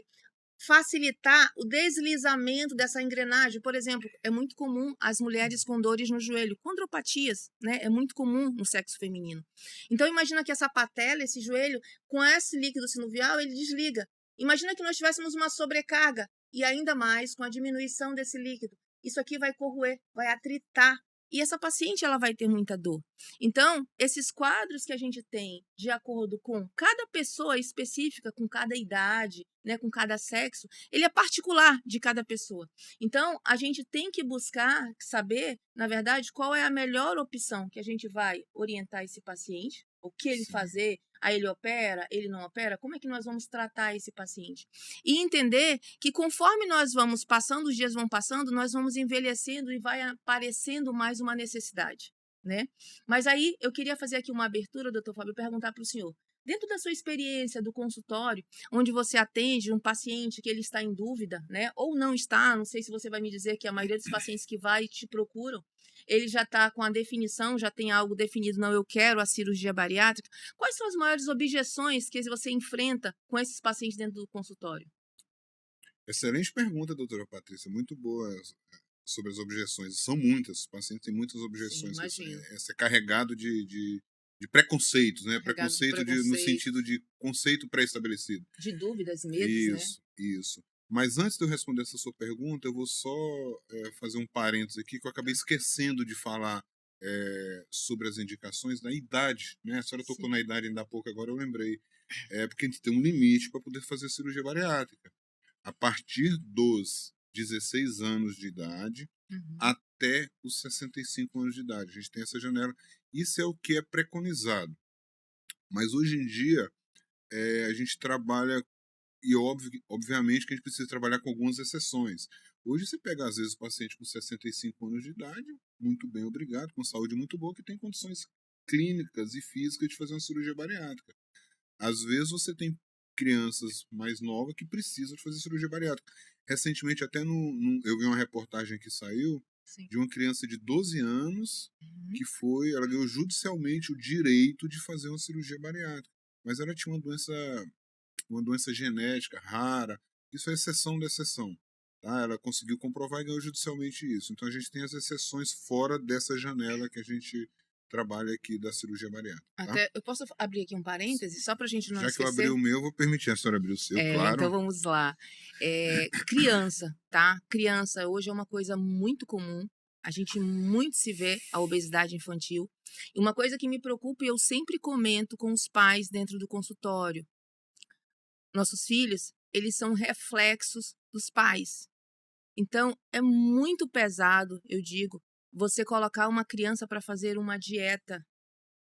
facilitar o deslizamento dessa engrenagem. Por exemplo, é muito comum as mulheres com dores no joelho, condropatias, né? É muito comum no sexo feminino. Então, imagina que essa patela, esse joelho, com esse líquido sinovial, ele desliga. Imagina que nós tivéssemos uma sobrecarga e ainda mais com a diminuição desse líquido. Isso aqui vai corroer, vai atritar. E essa paciente, ela vai ter muita dor. Então, esses quadros que a gente tem de acordo com cada pessoa específica, com cada idade, né, com cada sexo, ele é particular de cada pessoa. Então, a gente tem que buscar saber, na verdade, qual é a melhor opção que a gente vai orientar esse paciente, o que ele Sim. fazer, aí ele opera, ele não opera, como é que nós vamos tratar esse paciente? E entender que conforme nós vamos passando, os dias vão passando, nós vamos envelhecendo e vai aparecendo mais uma necessidade, né? Mas aí eu queria fazer aqui uma abertura, doutor Fábio, perguntar para o senhor. Dentro da sua experiência do consultório, onde você atende um paciente que ele está em dúvida, né? Ou não está, não sei se você vai me dizer que a maioria dos pacientes que vai e te procuram, ele já está com a definição, já tem algo definido, não, eu quero a cirurgia bariátrica. Quais são as maiores objeções que você enfrenta com esses pacientes dentro do consultório? Excelente pergunta, doutora Patrícia. Muito boa sobre as objeções. São muitas. Os pacientes têm muitas Sim, objeções. imagino. Essa é carregado de preconceitos, né? Carregado de Preconceito no preconceito, sentido de conceito pré-estabelecido. de dúvidas, medos, né? Isso. Mas antes de eu responder essa sua pergunta, eu vou só fazer um parênteses aqui, que eu acabei esquecendo de falar sobre as indicações da idade, né? A senhora tocou Sim. na idade ainda há pouco, agora eu lembrei. Porque a gente tem um limite para poder fazer cirurgia bariátrica. A partir dos 16 anos de idade Uhum. até os 65 anos de idade. A gente tem essa janela. Isso é o que é preconizado. Mas hoje em dia, a gente trabalha, e obviamente que a gente precisa trabalhar com algumas exceções. Hoje você pega, às vezes, paciente com 65 anos de idade, muito bem, obrigado, com saúde muito boa, que tem condições clínicas e físicas de fazer uma cirurgia bariátrica. Às vezes você tem crianças mais novas que precisam de fazer cirurgia bariátrica. Recentemente, até eu vi uma reportagem que saiu Sim. de uma criança de 12 anos Uhum. que ela ganhou judicialmente o direito de fazer uma cirurgia bariátrica. Mas ela tinha uma doença genética rara. Isso é exceção da exceção. Tá? Ela conseguiu comprovar e ganhou judicialmente isso. Então a gente tem as exceções fora dessa janela que a gente trabalha aqui da cirurgia bariátrica. Tá? Até, eu posso abrir aqui um parêntese, só para a gente não Já que eu abri esquecer? o meu, eu vou permitir a senhora abrir o seu, Então claro. vamos lá. Criança, tá? Criança hoje é uma coisa muito comum. A gente muito se vê a obesidade infantil. E uma coisa que me preocupa, e eu sempre comento com os pais dentro do consultório. Nossos filhos, eles são reflexos dos pais. Então, é muito pesado, eu digo, você colocar uma criança para fazer uma dieta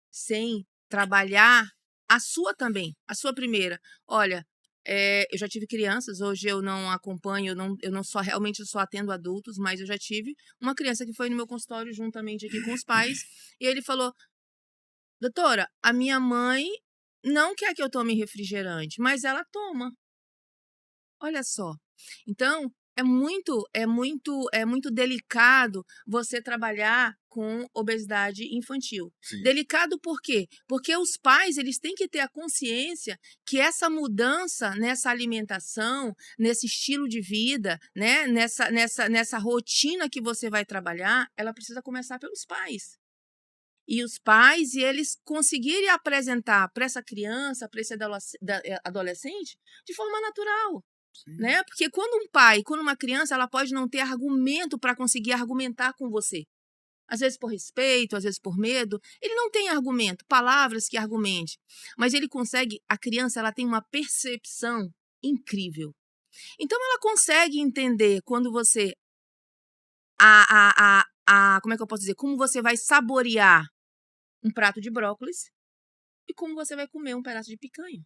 sem trabalhar a sua também, a sua primeira. Olha, eu já tive crianças, hoje eu não acompanho, eu não só realmente só atendo adultos, mas eu já tive uma criança que foi no meu consultório juntamente aqui com os pais, e ele falou: doutora, a minha mãe não quer que eu tome refrigerante, mas ela toma. Olha só. Então, é muito delicado você trabalhar com obesidade infantil. Sim, Delicado por quê? Porque os pais, eles têm que ter a consciência que essa mudança nessa alimentação, nesse estilo de vida, né, nessa rotina que você vai trabalhar, ela precisa começar pelos pais. E os pais, e eles conseguirem apresentar para essa criança, para esse adolescente, de forma natural. sim, Né? Porque quando uma criança, ela pode não ter argumento para conseguir argumentar com você. Às vezes por respeito, às vezes por medo, ele não tem argumento, palavras que argumente, mas ele consegue, a criança, ela tem uma percepção incrível. Então ela consegue entender quando você como é que eu posso dizer? Como você vai saborear um prato de brócolis e como você vai comer um pedaço de picanha.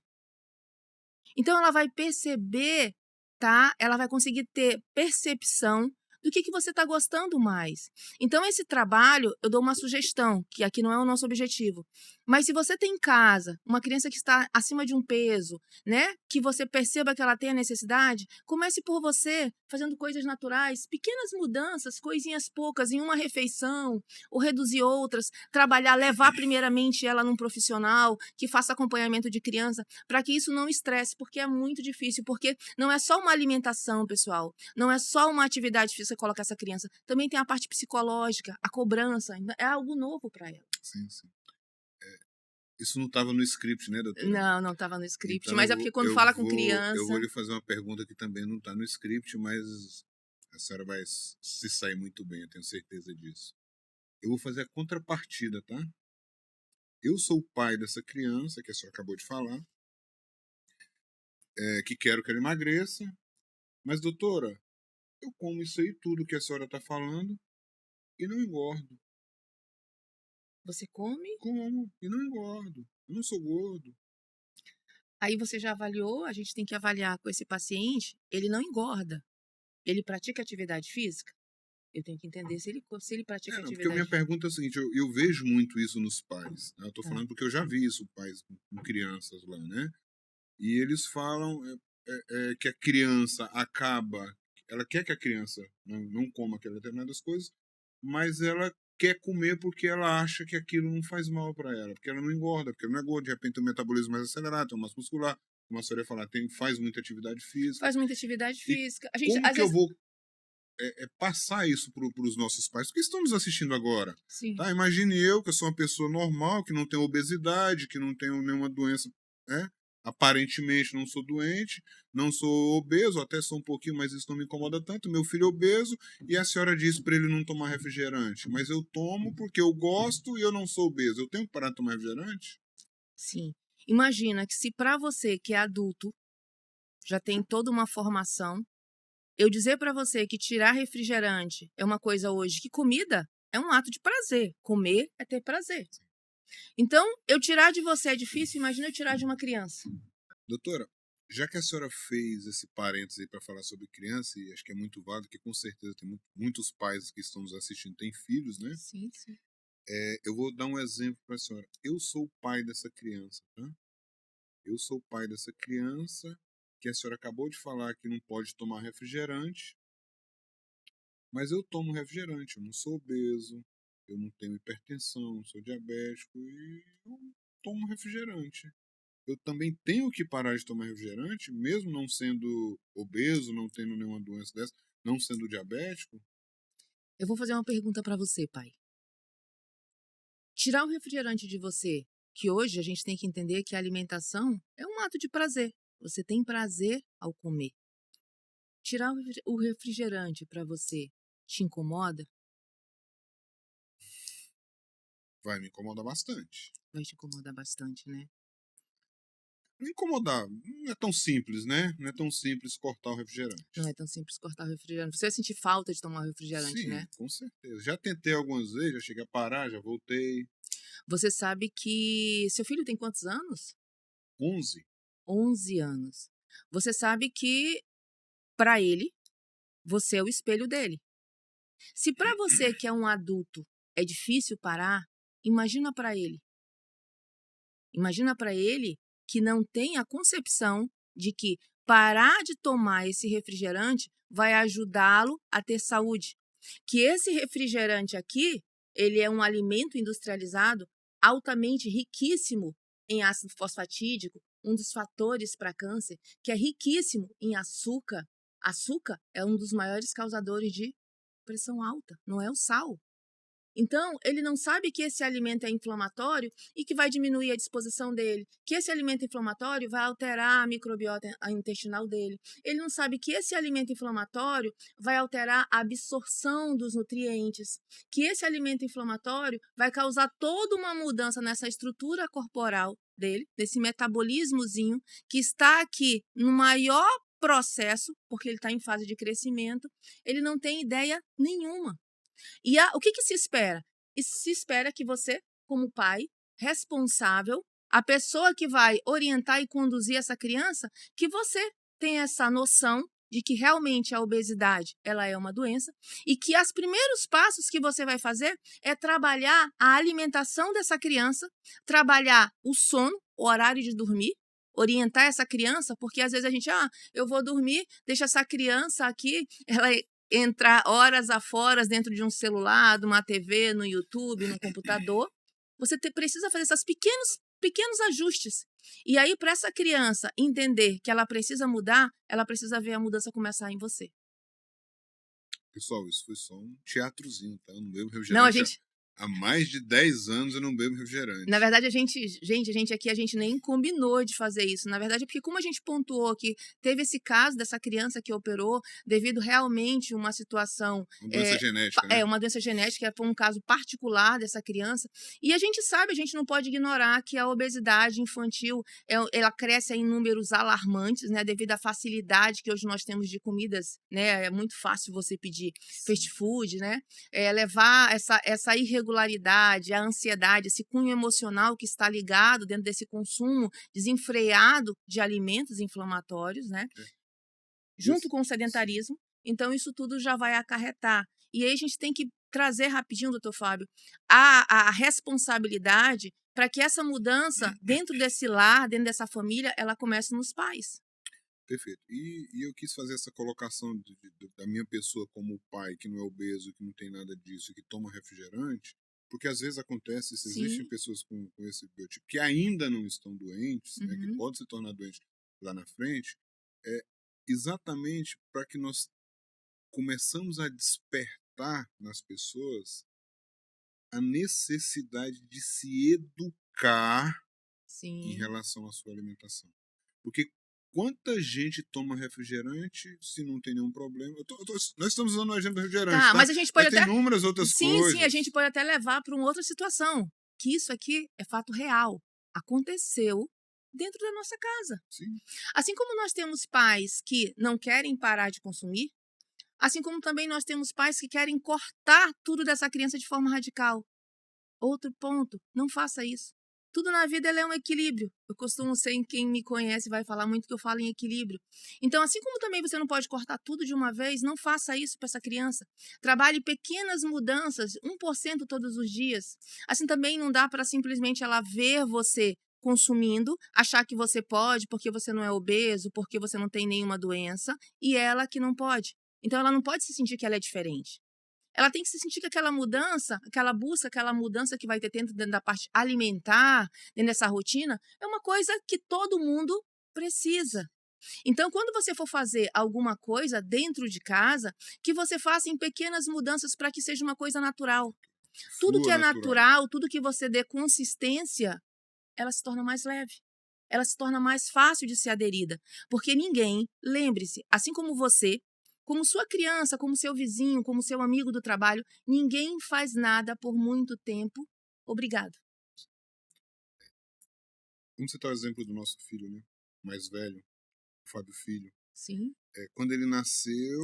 Então ela vai perceber, tá? Ela vai conseguir ter percepção do que você está gostando mais. Então esse trabalho, eu dou uma sugestão, que aqui não é o nosso objetivo. Mas se você tem em casa uma criança que está acima de um peso, né? Que você perceba que ela tem a necessidade, comece por você, fazendo coisas naturais, pequenas mudanças, coisinhas poucas em uma refeição, ou reduzir outras, trabalhar, levar primeiramente ela num profissional que faça acompanhamento de criança, para que isso não estresse, porque é muito difícil, porque não é só uma alimentação, pessoal, não é só uma atividade física colocar essa criança, também tem a parte psicológica, a cobrança, é algo novo para ela. sim, sim. Isso não estava no script, né, doutora? Não estava no script, Então mas é porque quando fala com eu vou criança... lhe fazer uma pergunta que também não está no script, mas a senhora vai se sair muito bem, eu tenho certeza disso. Eu vou fazer a contrapartida, tá? Eu sou o pai dessa criança, que a senhora acabou de falar, que quero que ela emagreça, mas, doutora, eu como isso aí tudo que a senhora está falando e não engordo. Você come, Como e não engordo. Eu não sou gordo. aí você já avaliou, a gente tem que avaliar com esse paciente, ele não engorda, ele pratica atividade física? Eu tenho que entender se ele pratica Não, porque a minha atividade... pergunta é a seguinte, eu vejo muito isso nos pais, né? Eu tô Tá. falando porque eu já vi isso, pais com crianças lá, né? E eles falam que a criança acaba, ela quer que a criança não coma aquelas determinadas coisas, mas ela quer comer porque ela acha que aquilo não faz mal para ela, porque ela não engorda, porque ela não é gorda, de repente tem um metabolismo mais acelerado, tem uma massa muscular, como a senhora ia falar, faz muita atividade física. Faz muita atividade E física. A gente, como às que eu vezes... vou passar isso para os nossos pais que estão nos assistindo agora? Sim. Tá? Imagine eu, que eu sou uma pessoa normal, que não tenho obesidade, que não tenho nenhuma doença, né? Aparentemente não sou doente, não sou obeso, até sou um pouquinho, mas isso não me incomoda tanto. Meu filho é obeso e a senhora diz para ele não tomar refrigerante, mas eu tomo porque eu gosto e eu não sou obeso. Eu tenho que parar de tomar refrigerante? Sim. Imagina que se para você que é adulto, já tem toda uma formação, eu dizer para você que tirar refrigerante é uma coisa hoje, que comida é um ato de prazer. Comer é ter prazer. Então, eu tirar de você é difícil, imagina eu tirar de uma criança. Doutora, já que a senhora fez esse parênteses aí para falar sobre criança, e acho que é muito válido, que com certeza tem muitos pais que estão nos assistindo têm filhos, né? Sim, sim. Eu vou dar um exemplo para a senhora. Eu sou o pai dessa criança, tá? Eu sou o pai dessa criança, que a senhora acabou de falar que não pode tomar refrigerante, mas eu tomo refrigerante, eu não sou obeso, eu não tenho hipertensão, não sou diabético e eu tomo refrigerante. Eu também tenho que parar de tomar refrigerante, mesmo não sendo obeso, não tendo nenhuma doença dessa, não sendo diabético? Eu vou fazer uma pergunta para você, pai. Tirar o refrigerante de você, que hoje a gente tem que entender que a alimentação é um ato de prazer. Você tem prazer ao comer. Tirar o refrigerante para você te incomoda? Vai me incomodar bastante. Vai te incomodar bastante, né? Me incomodar, não é tão simples, né? Não é tão simples cortar o refrigerante. Não é tão simples cortar o refrigerante. Você vai sentir falta de tomar o refrigerante, Sim, né? com certeza. Já tentei algumas vezes, já cheguei a parar, já voltei. Você sabe que seu filho tem quantos anos? 11? 11 anos. Você sabe que, para ele, você é o espelho dele. Se para você, que é um adulto, é difícil parar, imagina para ele. Imagina para ele que não tem a concepção de que parar de tomar esse refrigerante vai ajudá-lo a ter saúde. Que esse refrigerante aqui, ele é um alimento industrializado altamente riquíssimo em ácido fosfatídico, um dos fatores para câncer, que é riquíssimo em açúcar. Açúcar é um dos maiores causadores de pressão alta, não é o sal. Então, ele não sabe que esse alimento é inflamatório e que vai diminuir a disposição dele, que esse alimento inflamatório vai alterar a microbiota intestinal dele. Ele não sabe que esse alimento inflamatório vai alterar a absorção dos nutrientes, que esse alimento inflamatório vai causar toda uma mudança nessa estrutura corporal dele, desse metabolismozinho que está aqui no maior processo, porque ele está em fase de crescimento, ele não tem ideia nenhuma. E o que se espera? Se espera que você, como pai responsável, a pessoa que vai orientar e conduzir essa criança, que você tenha essa noção de que realmente a obesidade ela é uma doença e que os primeiros passos que você vai fazer é trabalhar a alimentação dessa criança, trabalhar o sono, o horário de dormir, orientar essa criança, porque às vezes a gente, eu vou dormir, deixa essa criança aqui, ela entrar horas afora dentro de um celular, de uma TV, no YouTube, no computador. Você precisa fazer esses pequenos ajustes. E aí, para essa criança entender que ela precisa mudar, ela precisa ver a mudança começar em você. Pessoal, isso foi só um teatrozinho, tá? Eu não bebo refrigerante. Não, a gente... Há mais de 10 anos eu não bebo refrigerante. Na verdade, a gente aqui, a gente nem combinou de fazer isso. Na verdade, porque como a gente pontuou que teve esse caso dessa criança que operou devido realmente a uma situação... Uma doença genética, né? Uma doença genética, foi um caso particular dessa criança. E a gente sabe, a gente não pode ignorar que a obesidade infantil, ela cresce em números alarmantes, né? Devido à facilidade que hoje nós temos de comidas, né? É muito fácil você pedir fast food, né? Levar essa irregularidade, a ansiedade, esse cunho emocional que está ligado dentro desse consumo desenfreado de alimentos inflamatórios, né? Junto com o sedentarismo. Então, isso tudo já vai acarretar. E aí a gente tem que trazer rapidinho, doutor Fábio, a responsabilidade para que essa mudança dentro desse lar, dentro dessa família, ela comece nos pais. Perfeito. E eu quis fazer essa colocação da minha pessoa como pai, que não é obeso, que não tem nada disso, que toma refrigerante, porque às vezes acontece, se existem pessoas com esse biotipo que ainda não estão doentes, né, que podem se tornar doentes lá na frente, é exatamente para que nós começamos a despertar nas pessoas a necessidade de se educar em relação à sua alimentação. Porque quanta gente toma refrigerante se não tem nenhum problema? Nós estamos usando o exemplo do refrigerante, tá? Mas a gente pode tem inúmeras outras coisas. Sim, a gente pode até levar para uma outra situação, que isso aqui é fato real. Aconteceu dentro da nossa casa. Sim. Assim como nós temos pais que não querem parar de consumir, assim como também nós temos pais que querem cortar tudo dessa criança de forma radical. Outro ponto, não faça isso. Tudo na vida é um equilíbrio. Eu costumo ser, quem me conhece vai falar muito que eu falo em equilíbrio. Então, assim como também você não pode cortar tudo de uma vez, não faça isso para essa criança. Trabalhe pequenas mudanças, 1% todos os dias. Assim também não dá para simplesmente ela ver você consumindo, achar que você pode porque você não é obeso, porque você não tem nenhuma doença, e ela que não pode. Então, ela não pode se sentir que ela é diferente. Ela tem que se sentir que aquela mudança, aquela busca, aquela mudança que vai ter dentro da parte alimentar, dentro dessa rotina, é uma coisa que todo mundo precisa. Então, quando você for fazer alguma coisa dentro de casa, que você faça em pequenas mudanças para que seja uma coisa natural. Tudo que é natural, tudo que você dê consistência, ela se torna mais leve. Ela se torna mais fácil de ser aderida. Porque ninguém, lembre-se, assim como você, como sua criança, como seu vizinho, como seu amigo do trabalho, ninguém faz nada por muito tempo. Obrigado. Vamos citar o exemplo do nosso filho, né? Mais velho, o Fábio Filho. Sim. Quando ele nasceu,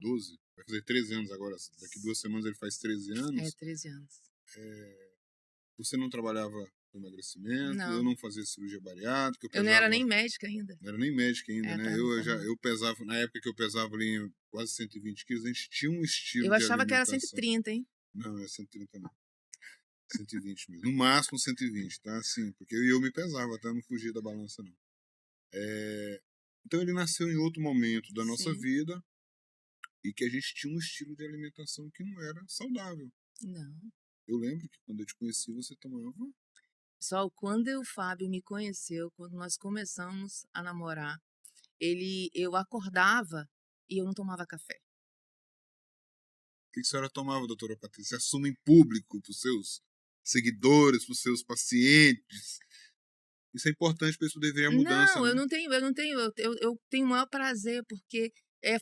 12, vai fazer 13 anos agora. Daqui 2 semanas ele faz 13 anos. 13 anos. Você não trabalhava com emagrecimento, não. Eu não fazia cirurgia bariátrica. Eu não era nem médica ainda. Não era nem médica ainda, né? Eu pesava, na época que eu pesava ali em quase 120 quilos, a gente tinha um estilo de alimentação. Eu achava que era 130, hein? Não, é 130 não. 120 mesmo. No máximo 120, tá? Assim, porque eu me pesava, tá? Eu não fugia da balança, não. Então ele nasceu em outro momento da nossa Sim. vida e que a gente tinha um estilo de alimentação que não era saudável. Não. Eu lembro que quando eu te conheci, você tomava Só quando o Fábio me conheceu, quando nós começamos a namorar, eu acordava e eu não tomava café. o que a senhora tomava, doutora Patrícia? Assuma em público para os seus seguidores, para os seus pacientes. Isso é importante para isso poder ver a mudança, Não, né? eu tenho o maior prazer, porque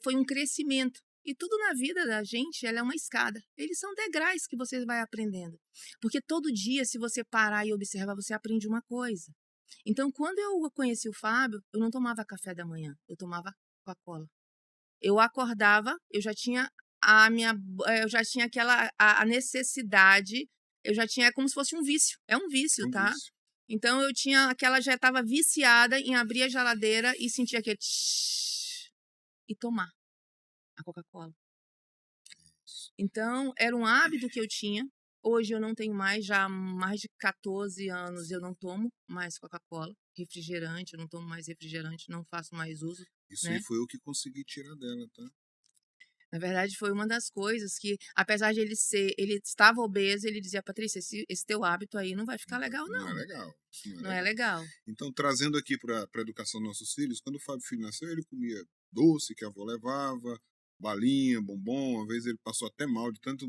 foi um crescimento. E tudo na vida da gente, ela é uma escada. Eles são degraus que você vai aprendendo. Porque todo dia, se você parar e observar, você aprende uma coisa. Então, quando eu conheci o Fábio, eu não tomava café da manhã, eu tomava Coca-Cola. Eu acordava, eu já tinha aquela a necessidade, eu já tinha, é como se fosse um vício. É um É vício, um tá? vício. Então eu tinha aquela, já estava viciada em abrir a geladeira e sentir aquele tsh, e tomar a Coca-Cola. Então era um hábito que eu tinha. Hoje eu não tenho mais, já há mais de 14 anos eu não tomo mais Coca-Cola, refrigerante, eu não tomo mais refrigerante, não faço mais uso, Isso aí né? foi eu que consegui tirar dela, tá? Na verdade, foi uma das coisas que, apesar de ele estava obeso, ele dizia: Patrícia, esse teu hábito aí não vai ficar legal, Não é não. legal. Isso não é Não é legal. legal. Então, trazendo aqui para a educação dos nossos filhos, quando o Fábio Filho nasceu, ele comia doce que a avó levava, balinha, bombom. Às vezes ele passou até mal de tanto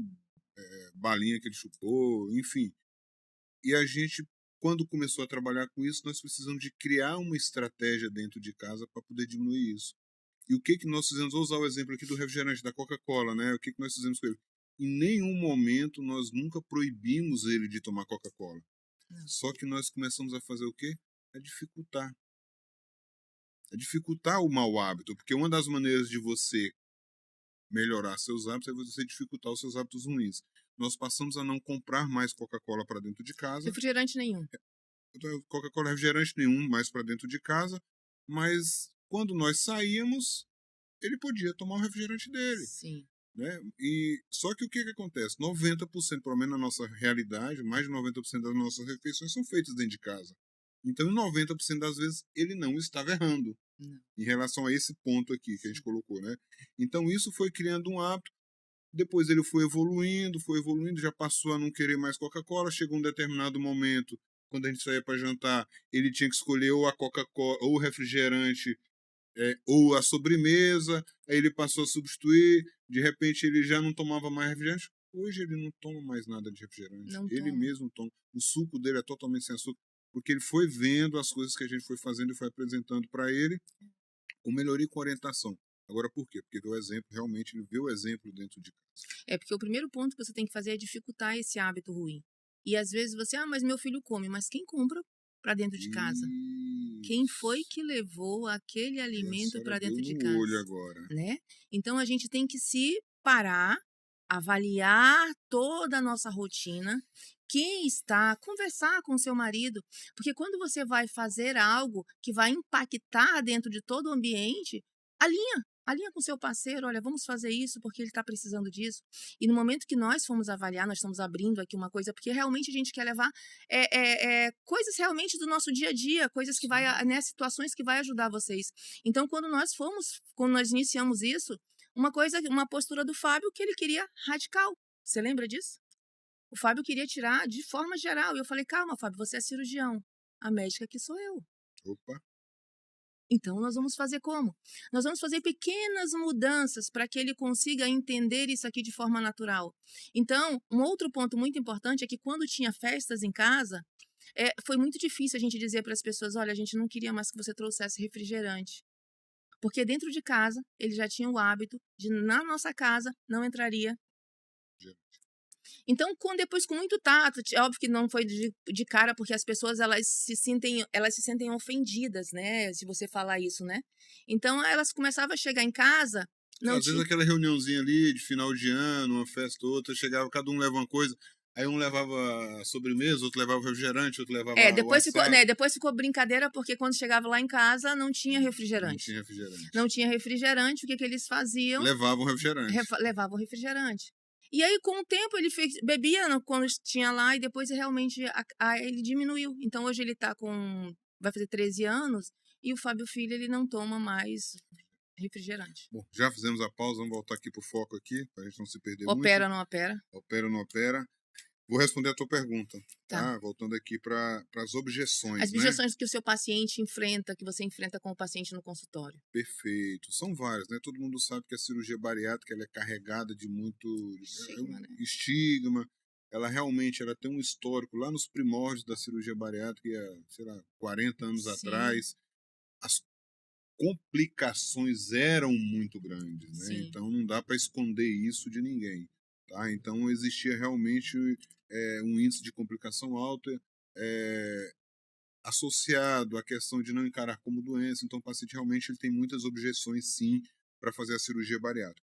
balinha que ele chupou, enfim. E a gente, quando começou a trabalhar com isso, nós precisamos de criar uma estratégia dentro de casa para poder diminuir isso. E o que nós fizemos? Vou usar o exemplo aqui do refrigerante, da Coca-Cola, né? O que nós fizemos com ele? Em nenhum momento nós nunca proibimos ele de tomar Coca-Cola. Não. Só que nós começamos a fazer o quê? A dificultar. A dificultar o mau hábito. Porque uma das maneiras de você melhorar seus hábitos é você dificultar os seus hábitos ruins. Nós passamos a não comprar mais Coca-Cola para dentro de casa. Refrigerante nenhum. Coca-Cola refrigerante nenhum mais para dentro de casa. Mas quando nós saíamos, ele podia tomar o refrigerante dele. Sim. Né? E só que o que acontece? 90%, pelo menos na nossa realidade, mais de 90% das nossas refeições são feitas dentro de casa. Então, em 90% das vezes, ele não estava errando Não. em relação a esse ponto aqui que a gente colocou, né? Então, isso foi criando um hábito. Depois ele foi evoluindo, já passou a não querer mais Coca-Cola. Chegou um determinado momento, quando a gente saía para jantar, ele tinha que escolher ou a Coca-Cola ou o refrigerante ou a sobremesa, aí ele passou a substituir, de repente ele já não tomava mais refrigerante. Hoje ele não toma mais nada de refrigerante. Não Ele toma. mesmo toma. O suco dele é totalmente sem açúcar, porque ele foi vendo as coisas que a gente foi fazendo e foi apresentando para ele, com melhoria e com orientação. Agora, por quê? Porque deu exemplo, realmente ele viu o exemplo dentro de casa. É porque o primeiro ponto que você tem que fazer é dificultar esse hábito ruim. E às vezes você, mas meu filho come, mas quem compra para dentro de casa? Quem foi Isso. que levou aquele E a alimento senhora para deu dentro de no olho casa, agora. né? Então a gente tem que se parar, avaliar toda a nossa rotina, conversar com seu marido, porque quando você vai fazer algo que vai impactar dentro de todo o ambiente, alinha com seu parceiro, olha, vamos fazer isso porque ele está precisando disso. E no momento que nós fomos avaliar, nós estamos abrindo aqui uma coisa, porque realmente a gente quer levar coisas realmente do nosso dia a dia, coisas que né, situações que vai ajudar vocês. Então, quando nós iniciamos isso, uma postura do Fábio que ele queria radical. Você lembra disso? O Fábio queria tirar de forma geral. E eu falei, calma, Fábio, você é cirurgião. A médica aqui sou eu. Opa. Então, nós vamos fazer como? Nós vamos fazer pequenas mudanças para que ele consiga entender isso aqui de forma natural. Então, um outro ponto muito importante é que quando tinha festas em casa, foi muito difícil a gente dizer para as pessoas, olha, a gente não queria mais que você trouxesse refrigerante. Porque dentro de casa, ele já tinha o hábito de, na nossa casa, não entraria. Então, depois com muito tato, é óbvio que não foi de cara, porque as pessoas elas se sentem ofendidas, né? Se você falar isso, né? Então, elas começavam a chegar em casa, não Às vezes tinha. aquela reuniãozinha ali de final de ano, uma festa ou outra, chegava, cada um leva uma coisa, aí um levava sobremesa, outro levava refrigerante, outro levava o assado. Depois ficou brincadeira, porque quando chegava lá em casa, não tinha Não refrigerante. tinha refrigerante. Não tinha refrigerante, o que eles faziam? Levavam refrigerante. Levavam refrigerante. E aí, com o tempo, ele bebia quando tinha lá e depois realmente ele diminuiu. Então, hoje ele vai fazer 13 anos e o Fábio Filho, ele não toma mais refrigerante. Bom, já fizemos a pausa, vamos voltar aqui pro foco aqui, para a gente não se perder muito. Opera, não opera? Opera ou não opera? Vou responder a tua pergunta, Tá. tá? Voltando aqui para as objeções, As né? objeções que o seu paciente enfrenta, que você enfrenta com o paciente no consultório. Perfeito. São várias, né? Todo mundo sabe que a cirurgia bariátrica ela é carregada de muito Estigma, né? estigma. Ela realmente ela tem um histórico lá nos primórdios da cirurgia bariátrica, sei lá, 40 anos Sim, atrás. As complicações eram muito grandes, né? sim. Então não dá para esconder isso de ninguém, tá? Então existia realmente um índice de complicação alto, associado à questão de não encarar como doença. Então o paciente realmente ele tem muitas objeções, sim, para fazer a cirurgia bariátrica.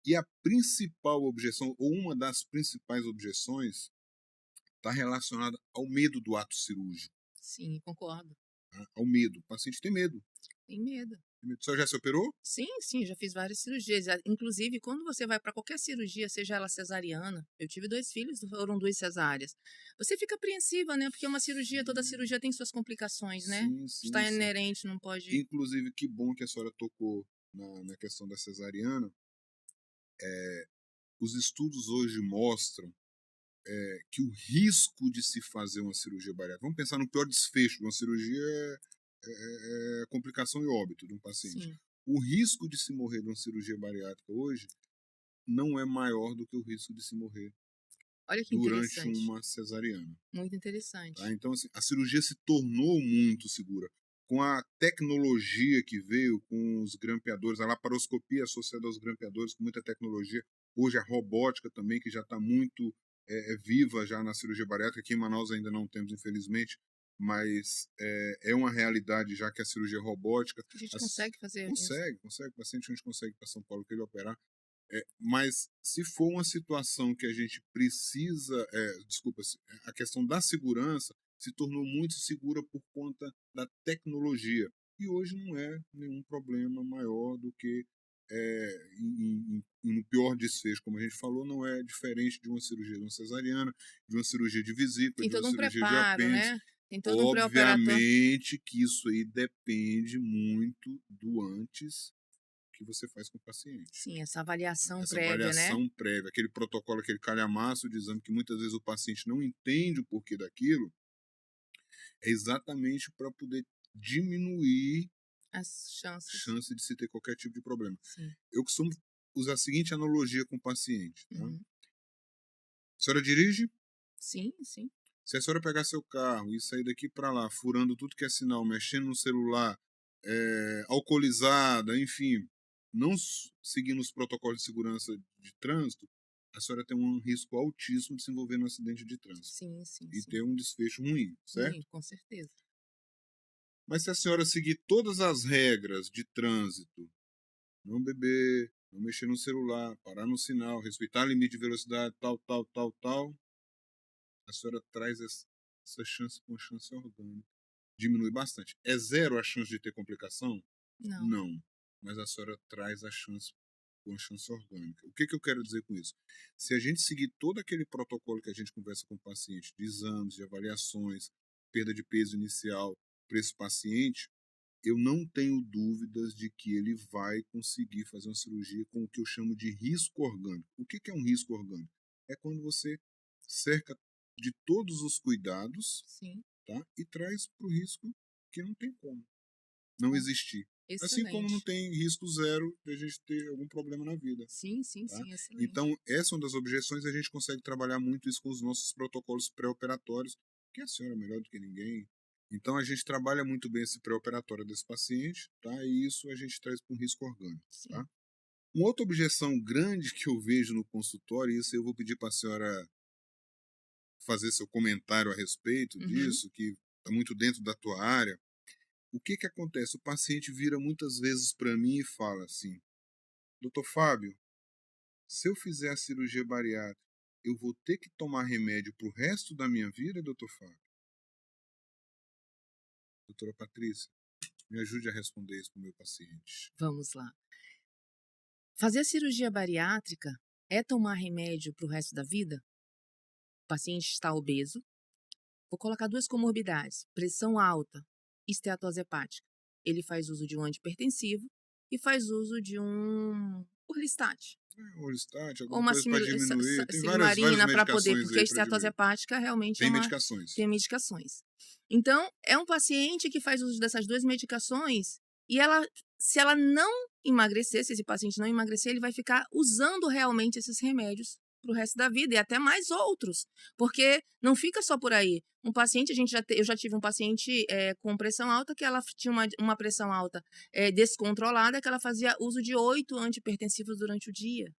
E a principal objeção, ou uma das principais objeções, está relacionada ao medo do ato cirúrgico, Sim, concordo. tá? Ao medo. O paciente tem medo. Tem medo. Tem medo. O senhor já se operou? Sim, sim, já fiz várias cirurgias. Inclusive, quando você vai para qualquer cirurgia, seja ela cesariana, eu tive 2 filhos, foram 2 cesáreas. Você fica apreensiva, né? Porque uma cirurgia, toda cirurgia tem suas complicações, né? Sim, sim, Está sim. inerente, não pode. Inclusive, que bom que a senhora tocou na questão da cesariana. Os estudos hoje mostram que o risco de se fazer uma cirurgia bariátrica, vamos pensar no pior desfecho de uma cirurgia, complicação e óbito de um paciente. Sim. O risco de se morrer de uma cirurgia bariátrica hoje não é maior do que o risco de se morrer Olha que durante interessante. uma cesariana. Muito interessante. Tá? Então, assim, a cirurgia se tornou muito segura. Com a tecnologia que veio, com os grampeadores, a laparoscopia associada aos grampeadores, com muita tecnologia. Hoje a robótica também, que já está muito viva já na cirurgia bariátrica. Aqui em Manaus ainda não temos, infelizmente, mas é uma realidade já que a cirurgia robótica... A gente consegue fazer isso. Consegue. O paciente a gente consegue para São Paulo que ele operar. Mas se for uma situação que a gente precisa, a questão da segurança se tornou muito segura por conta da tecnologia. E hoje não é nenhum problema maior do que no pior desfecho, como a gente falou, não é diferente de uma cirurgia de uma cesariana, de uma cirurgia de vesícula, Tem de uma todo um cirurgia de preparo, apêndice. né? Tem todo um pré-operatório. Obviamente que isso aí depende muito do antes que você faz com o paciente. Sim, essa avaliação Essa prévia, né? avaliação prévia, aquele protocolo, aquele calhamaço de exame que muitas vezes o paciente não entende o porquê daquilo, é exatamente para poder diminuir As a chances. chance de se ter qualquer tipo de problema. Sim. Eu costumo usar a seguinte analogia com o paciente. Tá? Uhum. A senhora dirige? Sim, sim. Se a senhora pegar seu carro e sair daqui para lá, furando tudo que é sinal, mexendo no celular, alcoolizada, enfim, não seguindo os protocolos de segurança de trânsito, a senhora tem um risco altíssimo de se envolver no acidente de trânsito Sim, sim, e sim. ter um desfecho ruim, certo? Sim, com certeza. Mas se a senhora seguir todas as regras de trânsito, não beber, não mexer no celular, parar no sinal, respeitar o limite de velocidade, tal, a senhora traz essa chance com uma chance orgânica. Diminui bastante. É zero a chance de ter complicação? Não. Não. Mas a senhora traz a chance com a chance orgânica. O que eu quero dizer com isso? Se a gente seguir todo aquele protocolo que a gente conversa com o paciente, de exames, de avaliações, perda de peso inicial para esse paciente, eu não tenho dúvidas de que ele vai conseguir fazer uma cirurgia com o que eu chamo de risco orgânico. O que é um risco orgânico? É quando você cerca de todos os cuidados, Sim. tá? E traz para o risco que não tem como não existir. Assim como não Excelente. tem risco zero de a gente ter algum problema na vida. Sim, sim, Tá? sim, excelente. Então, essa é uma das objeções, a gente consegue trabalhar muito isso com os nossos protocolos pré-operatórios, que a senhora é melhor do que ninguém. Então, a gente trabalha muito bem esse pré-operatório desse paciente, tá? E isso a gente traz para um risco orgânico. Sim. Tá? Uma outra objeção grande que eu vejo no consultório, e isso eu vou pedir para a senhora fazer seu comentário a respeito disso, que está muito dentro da tua área. O que acontece? O paciente vira muitas vezes para mim e fala assim: Doutor Fábio, se eu fizer a cirurgia bariátrica, eu vou ter que tomar remédio para o resto da minha vida, doutor Fábio? Doutora Patrícia, me ajude a responder isso para o meu paciente. Vamos lá. Fazer a cirurgia bariátrica é tomar remédio para o resto da vida? O paciente está obeso. Vou colocar 2 comorbidades: pressão alta e esteatose hepática. ele faz uso de um antipertensivo e faz uso de um orlistat Orlistat, ou alguma uma coisa para diminuir. Tem várias Sigmarina para poder, medicações porque a aí para esteatose diminuir. hepática realmente Tem medicações. tem medicações. Então, é um paciente que faz uso dessas 2 medicações e se ela não emagrecer, se esse paciente não emagrecer, ele vai ficar usando realmente esses remédios para o resto da vida e até mais outros, porque não fica só por aí. Um paciente, eu já tive um paciente com pressão alta que ela tinha uma pressão alta descontrolada, que ela fazia uso de 8 antipertensivos durante o dia.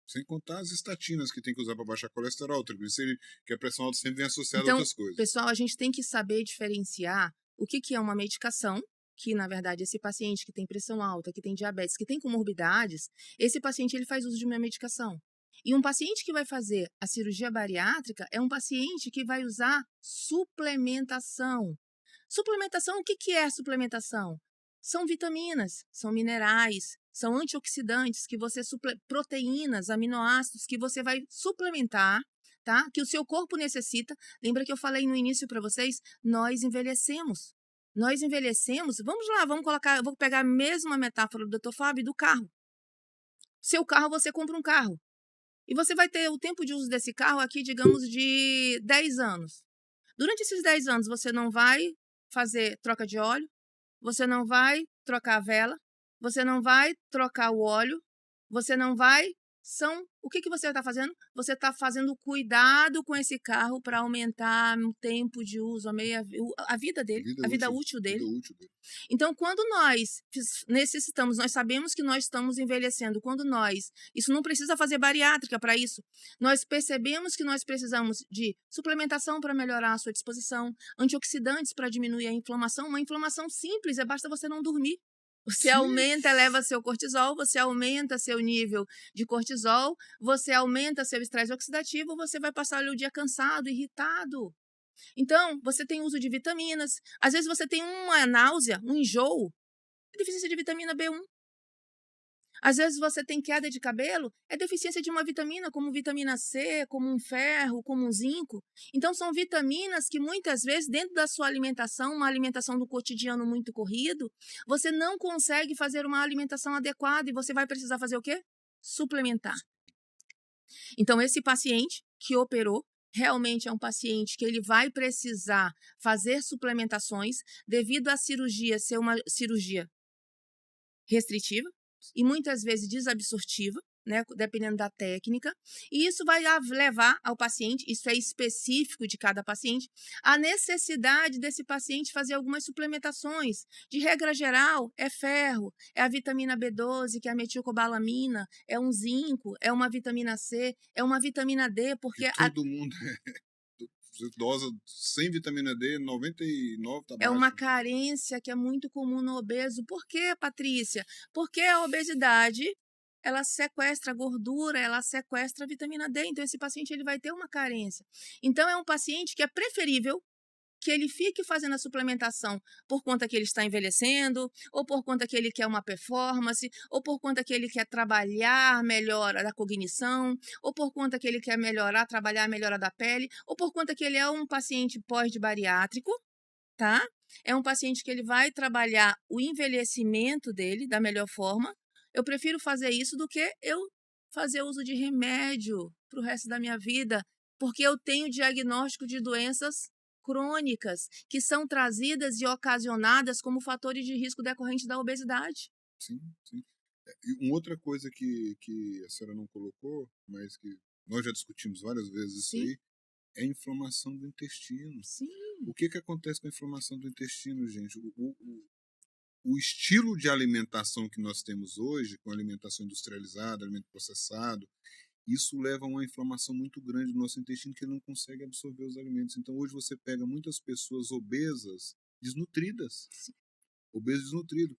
Sem contar as estatinas que tem que usar para baixar colesterol, triglicérido, que a pressão alta sempre vem associada a Então, outras coisas. pessoal, a gente tem que saber diferenciar o que é uma medicação, que na verdade esse paciente que tem pressão alta, que tem diabetes, que tem comorbidades, esse paciente ele faz uso de uma medicação. E um paciente que vai fazer a cirurgia bariátrica é um paciente que vai usar suplementação. Suplementação, o que é suplementação? São vitaminas, são minerais, são antioxidantes que proteínas, aminoácidos que você vai suplementar, tá? Que o seu corpo necessita. Lembra que eu falei no início para vocês? Nós envelhecemos. Nós envelhecemos. Vamos lá, eu vou pegar a mesma metáfora do Dr. Fábio do carro. Seu carro, você compra um carro. E você vai ter o tempo de uso desse carro aqui, digamos, de 10 anos. Durante esses 10 anos, você não vai fazer troca de óleo, você não vai trocar a vela, você não vai trocar o óleo, você não vai. O que você está fazendo? Você está fazendo cuidado com esse carro para aumentar o tempo de uso, a vida dele, a vida útil dele. Então, quando nós nós sabemos que nós estamos envelhecendo, isso não precisa fazer bariátrica para isso, nós percebemos que nós precisamos de suplementação para melhorar a sua disposição, antioxidantes para diminuir a inflamação, uma inflamação simples, basta você não dormir. Você eleva seu cortisol, você aumenta seu nível de cortisol, você aumenta seu estresse oxidativo, você vai passar o dia cansado, irritado. Então, você tem uso de vitaminas. Às vezes você tem uma náusea, um enjoo, é deficiência de vitamina B1. Às vezes você tem queda de cabelo, é deficiência de uma vitamina, como vitamina C, como um ferro, como um zinco. Então, são vitaminas que muitas vezes, dentro da sua alimentação, uma alimentação do cotidiano muito corrido, você não consegue fazer uma alimentação adequada e você vai precisar fazer o quê? Suplementar. Então, esse paciente que operou, realmente é um paciente que ele vai precisar fazer suplementações devido à cirurgia ser uma cirurgia restritiva e muitas vezes desabsortiva, né, dependendo da técnica, e isso vai levar ao paciente, isso é específico de cada paciente, a necessidade desse paciente fazer algumas suplementações. De regra geral, é ferro, é a vitamina B12, que é a metilcobalamina, é um zinco, é uma vitamina C, é uma vitamina D, porque todo mundo idosa sem vitamina D, 99 tá baixo. É uma carência que é muito comum no obeso. Por quê, Patrícia? Porque a obesidade, ela sequestra a gordura, ela sequestra a vitamina D. Então, esse paciente ele vai ter uma carência. Então, é um paciente que é preferível que ele fique fazendo a suplementação por conta que ele está envelhecendo, ou por conta que ele quer uma performance, ou por conta que ele quer trabalhar melhor a cognição, ou por conta que ele quer trabalhar a melhora da pele, ou por conta que ele é um paciente pós-bariátrico, tá? É um paciente que ele vai trabalhar o envelhecimento dele da melhor forma. Eu prefiro fazer isso do que eu fazer uso de remédio para o resto da minha vida, porque eu tenho diagnóstico de doenças crônicas que são trazidas e ocasionadas como fatores de risco decorrentes da obesidade. Sim. E uma outra coisa que a senhora não colocou, mas que nós já discutimos várias vezes isso aí, é a inflamação do intestino. Sim. O que acontece com a inflamação do intestino, gente? O estilo de alimentação que nós temos hoje, com alimentação industrializada, alimento processado, isso leva a uma inflamação muito grande do nosso intestino que ele não consegue absorver os alimentos. Então, hoje você pega muitas pessoas obesas, desnutridas. Sim. Obeso desnutrido.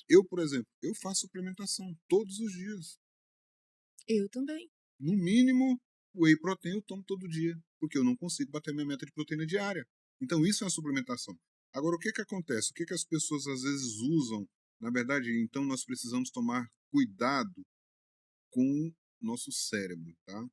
Eu, por exemplo, eu faço suplementação todos os dias. Eu também. No mínimo, whey protein eu tomo todo dia, porque eu não consigo bater minha meta de proteína diária. Então, isso é uma suplementação. Agora, o que acontece? O que as pessoas às vezes usam? Na verdade, então, nós precisamos tomar cuidado com nosso cérebro, tá?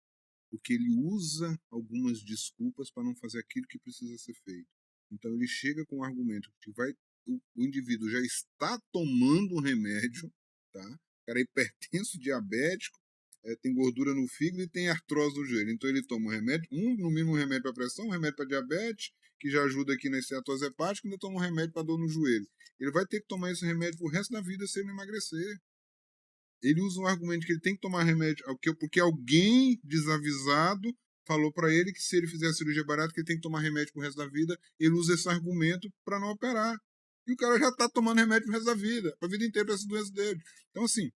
Porque ele usa algumas desculpas para não fazer aquilo que precisa ser feito. Então ele chega com um argumento que vai o indivíduo já está tomando um remédio, tá? O cara é hipertenso, diabético, tem gordura no fígado e tem artrose no joelho. Então ele toma um remédio, no mínimo um remédio para pressão, um remédio para diabetes, que já ajuda aqui na esteatose hepática, e ainda toma um remédio para dor no joelho. Ele vai ter que tomar esse remédio pro resto da vida se ele não emagrecer. Ele usa um argumento que ele tem que tomar remédio porque alguém desavisado falou para ele que se ele fizer a cirurgia bariátrica ele tem que tomar remédio pro resto da vida. Ele usa esse argumento para não operar. E o cara já está tomando remédio pro resto da vida, a vida inteira para essa doença dele. Então, assim,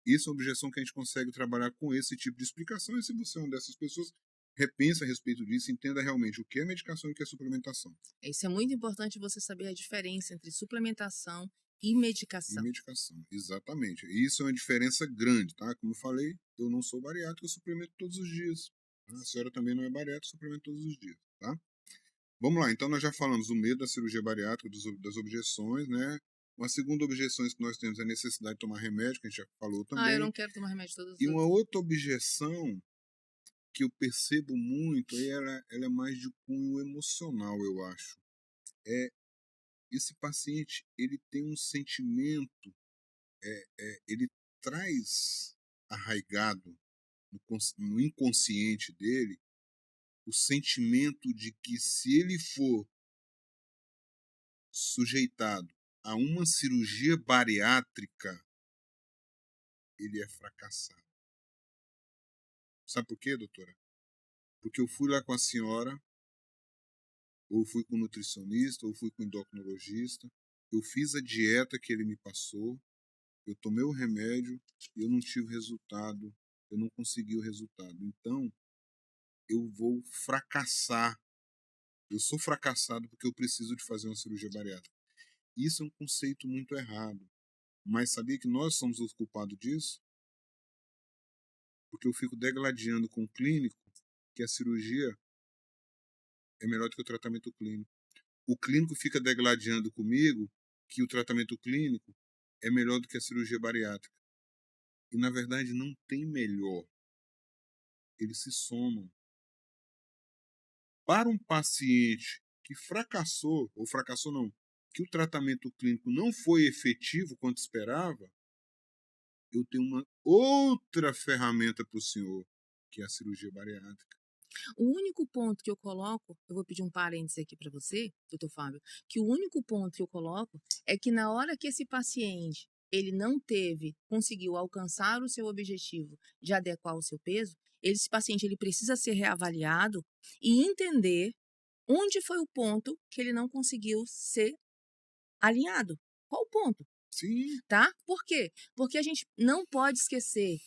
isso é uma objeção que a gente consegue trabalhar com esse tipo de explicação. E se você é uma dessas pessoas, repensa a respeito disso, entenda realmente o que é medicação e o que é suplementação. Isso é muito importante você saber a diferença entre suplementação e E medicação. medicação, exatamente. E isso é uma diferença grande, tá? Como eu falei, eu não sou bariátrico, eu suplemento todos os dias. Tá? A senhora também não é bariátrica, eu suplemento todos os dias, tá? Vamos lá, então nós já falamos do medo da cirurgia bariátrica, das objeções, né? Uma segunda objeção que nós temos é a necessidade de tomar remédio, que a gente já falou Eu também. não quero tomar remédio todos os E dias. uma outra objeção que eu percebo muito, aí ela é mais de cunho emocional, eu acho. Esse paciente, ele tem um sentimento, ele traz arraigado no inconsciente dele o sentimento de que se ele for sujeitado a uma cirurgia bariátrica, ele é fracassado. Sabe por quê, doutora? Porque eu fui lá com a senhora, ou fui com o nutricionista, ou fui com o endocrinologista, eu fiz a dieta que ele me passou, eu tomei o remédio e eu não tive resultado, eu não consegui o resultado. Então, eu vou fracassar. Eu sou fracassado porque eu preciso de fazer uma cirurgia bariátrica. Isso é um conceito muito errado. Mas sabia que nós somos os culpados disso? Porque eu fico degladiando com o clínico que a cirurgia é melhor do que o tratamento clínico. O clínico fica degladiando comigo que o tratamento clínico é melhor do que a cirurgia bariátrica. E, na verdade, não tem melhor. Eles se somam. Para um paciente que fracassou, ou fracassou não, que o tratamento clínico não foi efetivo quanto esperava, eu tenho uma outra ferramenta para o senhor, que é a cirurgia bariátrica. O único ponto que eu coloco, eu vou pedir um parênteses aqui para você, doutor Fábio, que o único ponto que eu coloco é que na hora que esse paciente ele não conseguiu alcançar o seu objetivo de adequar o seu peso, esse paciente ele precisa ser reavaliado e entender onde foi o ponto que ele não conseguiu ser alinhado. Qual o ponto? Sim. Tá? Por quê? Porque a gente não pode esquecer,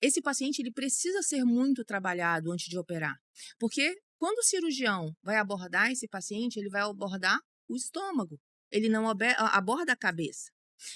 esse paciente ele precisa ser muito trabalhado antes de operar. Porque quando o cirurgião vai abordar esse paciente, ele vai abordar o estômago, ele não aborda a cabeça.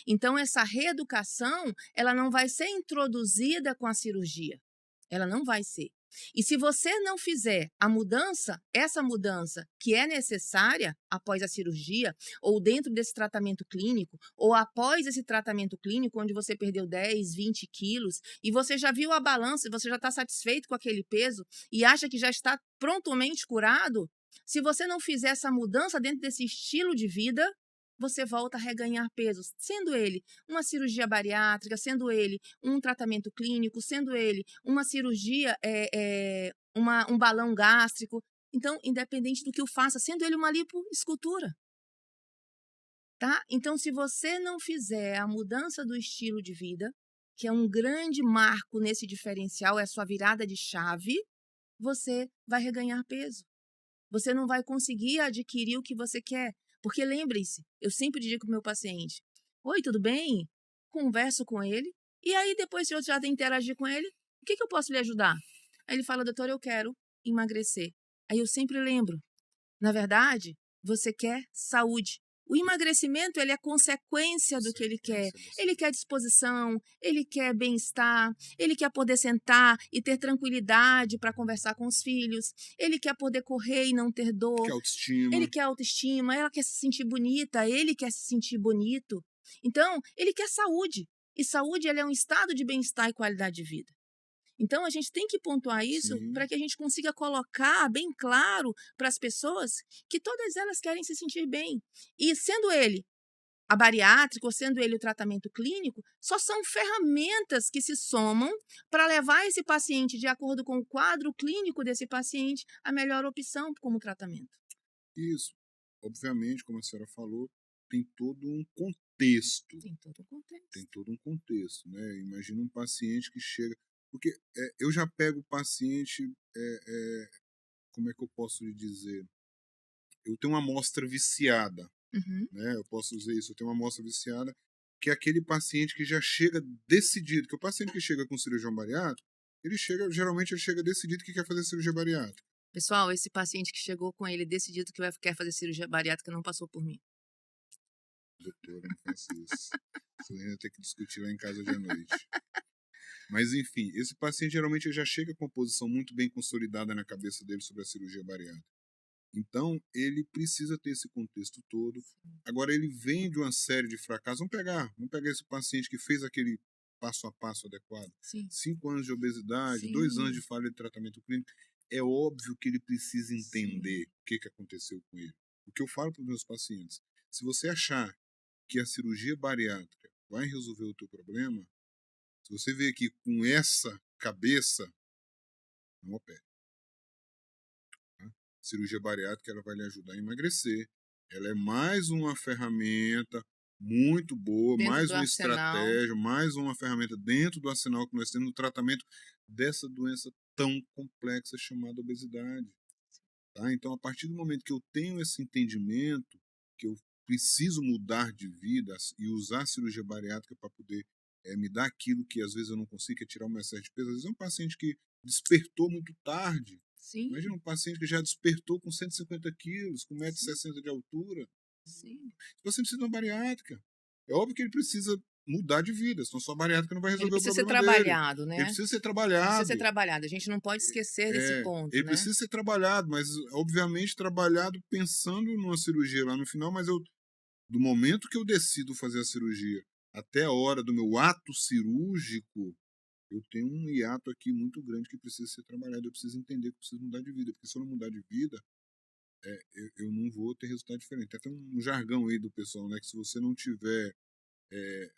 Então, essa reeducação, ela não vai ser introduzida com a cirurgia. Ela não vai ser. E se você não fizer a mudança, essa mudança que é necessária após a cirurgia, ou dentro desse tratamento clínico, ou após esse tratamento clínico, onde você perdeu 10, 20 quilos, e você já viu a balança, você já está satisfeito com aquele peso e acha que já está prontamente curado, se você não fizer essa mudança dentro desse estilo de vida, você volta a reganhar peso, sendo ele uma cirurgia bariátrica, sendo ele um tratamento clínico, sendo ele uma cirurgia, um balão gástrico. Então, independente do que eu faça, sendo ele uma lipoescultura. Tá? Então, se você não fizer a mudança do estilo de vida, que é um grande marco nesse diferencial, é a sua virada de chave, você vai reganhar peso. Você não vai conseguir adquirir o que você quer. Porque lembrem-se, eu sempre digo para o meu paciente, oi, tudo bem? Converso com ele, e aí depois se eu já interagir com ele, o que eu posso lhe ajudar? Aí ele fala, doutor, eu quero emagrecer. Aí eu sempre lembro, na verdade, você quer saúde. O emagrecimento, ele é consequência do que ele quer. Ele quer disposição, ele quer bem-estar, ele quer poder sentar e ter tranquilidade para conversar com os filhos, ele quer poder correr e não ter dor. Que autoestima. Ele quer autoestima, ela quer se sentir bonita, ele quer se sentir bonito. Então, ele quer saúde. E saúde, ela é um estado de bem-estar e qualidade de vida. Então, a gente tem que pontuar isso para que a gente consiga colocar bem claro para as pessoas que todas elas querem se sentir bem. E sendo ele a bariátrica, ou sendo ele o tratamento clínico, só são ferramentas que se somam para levar esse paciente, de acordo com o quadro clínico desse paciente, a melhor opção como tratamento. Isso, obviamente, como a senhora falou, tem todo um contexto. Tem todo o Tem contexto. todo um contexto, né? Imagina um paciente que chega. Porque eu já pego o paciente, como é que eu posso lhe dizer? Eu tenho uma amostra viciada, Uhum. né? Eu posso dizer isso, eu tenho uma amostra viciada, que é aquele paciente que já chega decidido, que o paciente que chega com cirurgião bariátrico, geralmente ele chega decidido que quer fazer cirurgia bariátrica. Pessoal, esse paciente que chegou com ele decidido que quer fazer cirurgia bariátrica não passou por mim. Doutora, não faça isso. Você ainda tem que discutir lá em casa hoje à noite. Mas, enfim, esse paciente geralmente ele já chega com uma posição muito bem consolidada na cabeça dele sobre a cirurgia bariátrica. Então, ele precisa ter esse contexto todo. Agora, ele vem de uma série de fracassos. Vamos pegar esse paciente que fez aquele passo a passo adequado. Sim. 5 anos de obesidade, Sim. 2 anos de falha de tratamento clínico. É óbvio que ele precisa entender Sim. o que aconteceu com ele. O que eu falo para os meus pacientes, se você achar que a cirurgia bariátrica vai resolver o teu problema, se você vê aqui com essa cabeça, não opere. Tá? Cirurgia bariátrica ela vai lhe ajudar a emagrecer. Ela é mais uma ferramenta muito boa, Dentro mais do uma arsenal. estratégia, mais uma ferramenta dentro do arsenal que nós temos no tratamento dessa doença tão complexa chamada obesidade. Tá? Então, a partir do momento que eu tenho esse entendimento, que eu preciso mudar de vida e usar a cirurgia bariátrica para poder me dar aquilo que às vezes eu não consigo, que é tirar o meu excesso de peso. Às vezes é um paciente que despertou muito tarde. Sim. Imagina um paciente que já despertou com 150 quilos, com Sim. 1,60 m de altura. Sim. Esse paciente precisa de uma bariátrica. É óbvio que ele precisa mudar de vida, senão só a bariátrica não vai Ele resolver o precisa ser problema dele. trabalhado, Ele né? precisa ser Precisa ser trabalhado. trabalhado. A gente não pode esquecer desse ponto, Ele né? precisa ser trabalhado, mas obviamente trabalhado pensando numa cirurgia lá no final, mas do momento que eu decido fazer a cirurgia até a hora do meu ato cirúrgico, eu tenho um hiato aqui muito grande que precisa ser trabalhado. Eu preciso entender que eu preciso mudar de vida, porque se eu não mudar de vida, eu não vou ter resultado diferente. Tem até um jargão aí do pessoal, né? Que se você não tiver,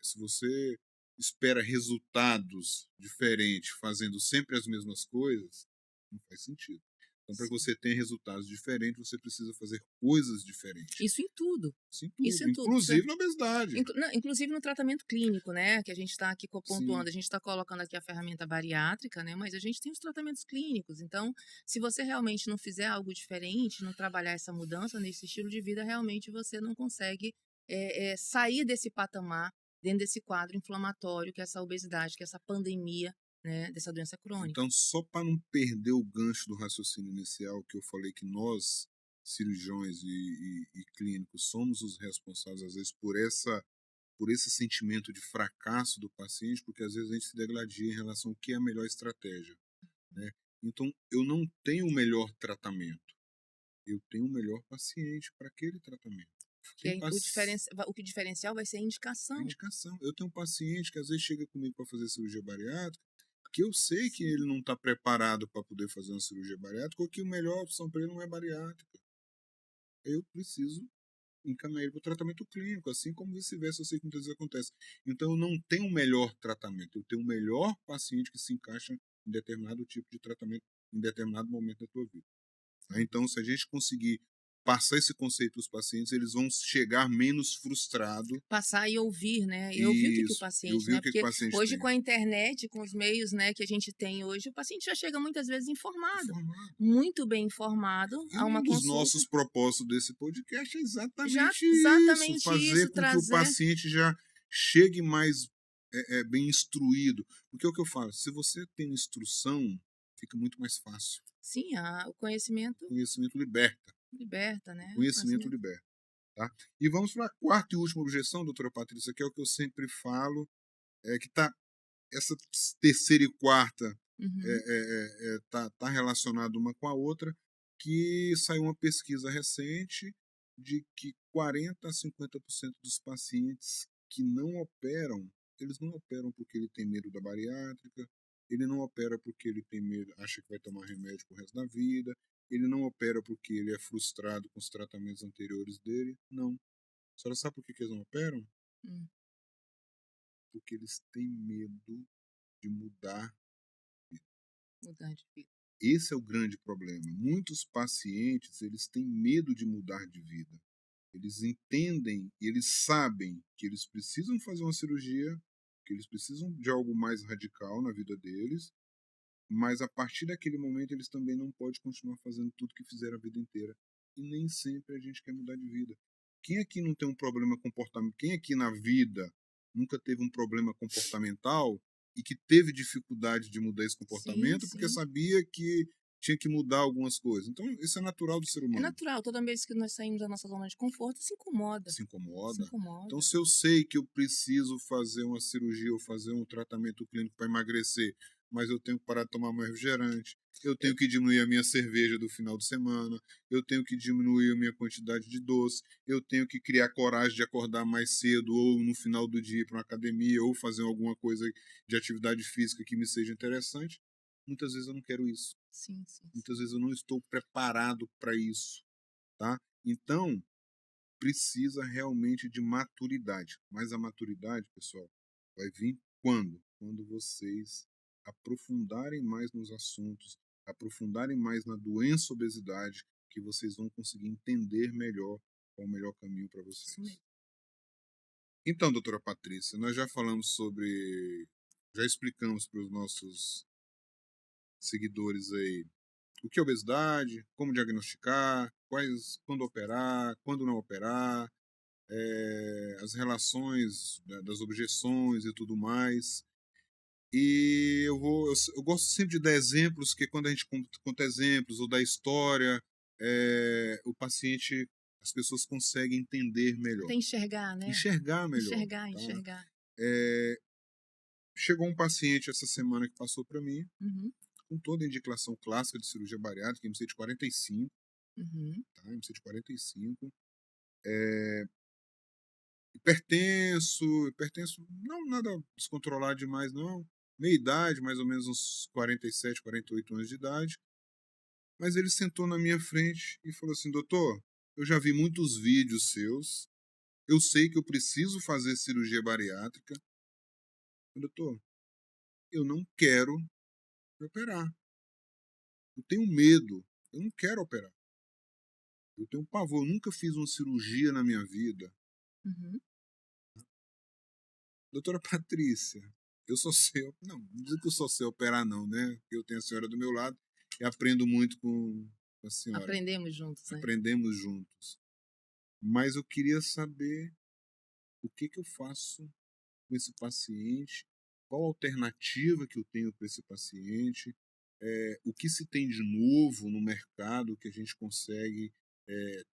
se você espera resultados diferentes fazendo sempre as mesmas coisas, não faz sentido. Então, para que Sim. você tenha resultados diferentes, você precisa fazer coisas diferentes. Isso em tudo. Isso em Isso tudo, em tudo. inclusive na obesidade. Inclusive no tratamento clínico, né? Que a gente está aqui Sim. pontuando, a gente está colocando aqui a ferramenta bariátrica, né? Mas a gente tem os tratamentos clínicos. Então, se você realmente não fizer algo diferente, não trabalhar essa mudança nesse estilo de vida, realmente você não consegue sair desse patamar, dentro desse quadro inflamatório, que é essa obesidade, que é essa pandemia, né? Dessa doença crônica. Então, só para não perder o gancho do raciocínio inicial, que eu falei que nós, cirurgiões e clínicos, somos os responsáveis, às vezes, por esse sentimento de fracasso do paciente, porque às vezes a gente se degladia em relação ao que é a melhor estratégia. Né? Então, eu não tenho o melhor tratamento, eu tenho o melhor paciente para aquele tratamento. Tem O que diferencial vai ser a indicação. indicação. Eu tenho um paciente que às vezes chega comigo para fazer cirurgia bariátrica, que eu sei que Sim. ele não está preparado para poder fazer uma cirurgia bariátrica, ou que a melhor opção para ele não é bariátrica. Eu preciso encaminhar ele para o tratamento clínico, assim como vice-versa, eu sei que muitas vezes acontece. Então, eu não tenho o melhor tratamento, eu tenho o melhor paciente que se encaixa em determinado tipo de tratamento, em determinado momento da tua vida. Tá? Então, se a gente conseguir passar esse conceito para os pacientes, eles vão chegar menos frustrados. Passar e ouvir, né? E ouvir o que o Isso, e paciente, ouvir né? o que o Porque paciente hoje tem. com a internet, com os meios, né, que a gente tem hoje, o paciente já chega muitas vezes informado, Informado. muito bem informado E a um uma dos consulta. nossos propósitos desse podcast é Já exatamente isso, exatamente fazer isso, com que o trazer. paciente já chegue mais bem instruído. Porque é o que eu falo, se você tem instrução, fica muito mais fácil. Sim, o O conhecimento conhecimento liberta. liberta, O né? O conhecimento conhecimento. liberta. Tá? E vamos para a quarta e última objeção, doutora Patrícia, que é o que eu sempre falo, que tá, essa terceira e quarta Uhum. tá relacionada uma com a outra, que saiu uma pesquisa recente de que 40 a 50% dos pacientes que não operam, eles não operam porque ele tem medo da bariátrica, ele não opera porque ele tem medo, acha que vai tomar remédio pro resto da vida, ele não opera porque ele é frustrado com os tratamentos anteriores dele, não. senhora sabe por que que eles não operam? Hum, Porque eles têm medo de mudar. mudar de vida. Esse é o grande problema. Muitos pacientes, eles têm medo de mudar de vida. Eles entendem e eles sabem que eles precisam fazer uma cirurgia, que eles precisam de algo mais radical na vida deles, mas a partir daquele momento eles também não podem continuar fazendo tudo que fizeram a vida inteira. E nem sempre a gente quer mudar de vida. Quem aqui não tem um problema comportamental? Quem aqui na vida nunca teve um problema comportamental e que teve dificuldade de mudar esse Sim, comportamento porque sim. sabia que tinha que mudar algumas coisas? Então, isso é natural do ser É humano. natural, toda vez que nós saímos da nossa zona de conforto, se incomoda. Se Se incomoda. Então, incomoda. se eu sei que eu preciso fazer uma cirurgia ou fazer um tratamento clínico para emagrecer, mas eu tenho que parar de tomar mais refrigerante, eu tenho que diminuir a minha cerveja do final de semana, eu tenho que diminuir a minha quantidade de doce, eu tenho que criar coragem de acordar mais cedo ou no final do dia para uma academia ou fazer alguma coisa de atividade física que me seja interessante. Muitas vezes eu não quero isso. Sim, sim, sim. Muitas vezes eu não estou preparado para isso, tá? Então, precisa realmente de maturidade. Mas a maturidade, pessoal, vai vir quando? Quando vocês aprofundarem mais nos assuntos, aprofundarem mais na doença obesidade, que vocês vão conseguir entender melhor qual o melhor caminho para Isso vocês. mesmo. Então, doutora Patrícia, nós já falamos sobre, já explicamos para os nossos seguidores aí o que é obesidade, como diagnosticar, quando operar, quando não operar, as relações das objeções e tudo mais. E eu gosto sempre de dar exemplos, que quando a gente conta exemplos ou dá história, o paciente, as pessoas conseguem entender melhor, Até enxergar, né? enxergar melhor, Enxergar, tá? enxergar. Chegou um paciente essa semana que passou para mim, Uhum, com toda a indicação clássica de cirurgia bariátrica, MC de 45, uhum. tá? MC de 45, hipertenso, não nada descontrolado demais, não. Meia idade, mais ou menos uns 47, 48 anos de idade. Mas ele sentou na minha frente e falou assim: doutor, eu já vi muitos vídeos seus, eu sei que eu preciso fazer cirurgia bariátrica. Doutor, eu não quero me operar. Eu tenho medo, eu não quero operar. Eu tenho pavor, eu nunca fiz uma cirurgia na minha vida. Uhum. Doutora Patrícia, eu só sei. Não digo que eu só sei operar, não, né? Porque eu tenho a senhora do meu lado e aprendo muito com a senhora. Aprendemos juntos, né? Aprendemos juntos. Mas eu queria saber o que, que eu faço com esse paciente, qual a alternativa que eu tenho para esse paciente, o que se tem de novo no mercado que a gente consegue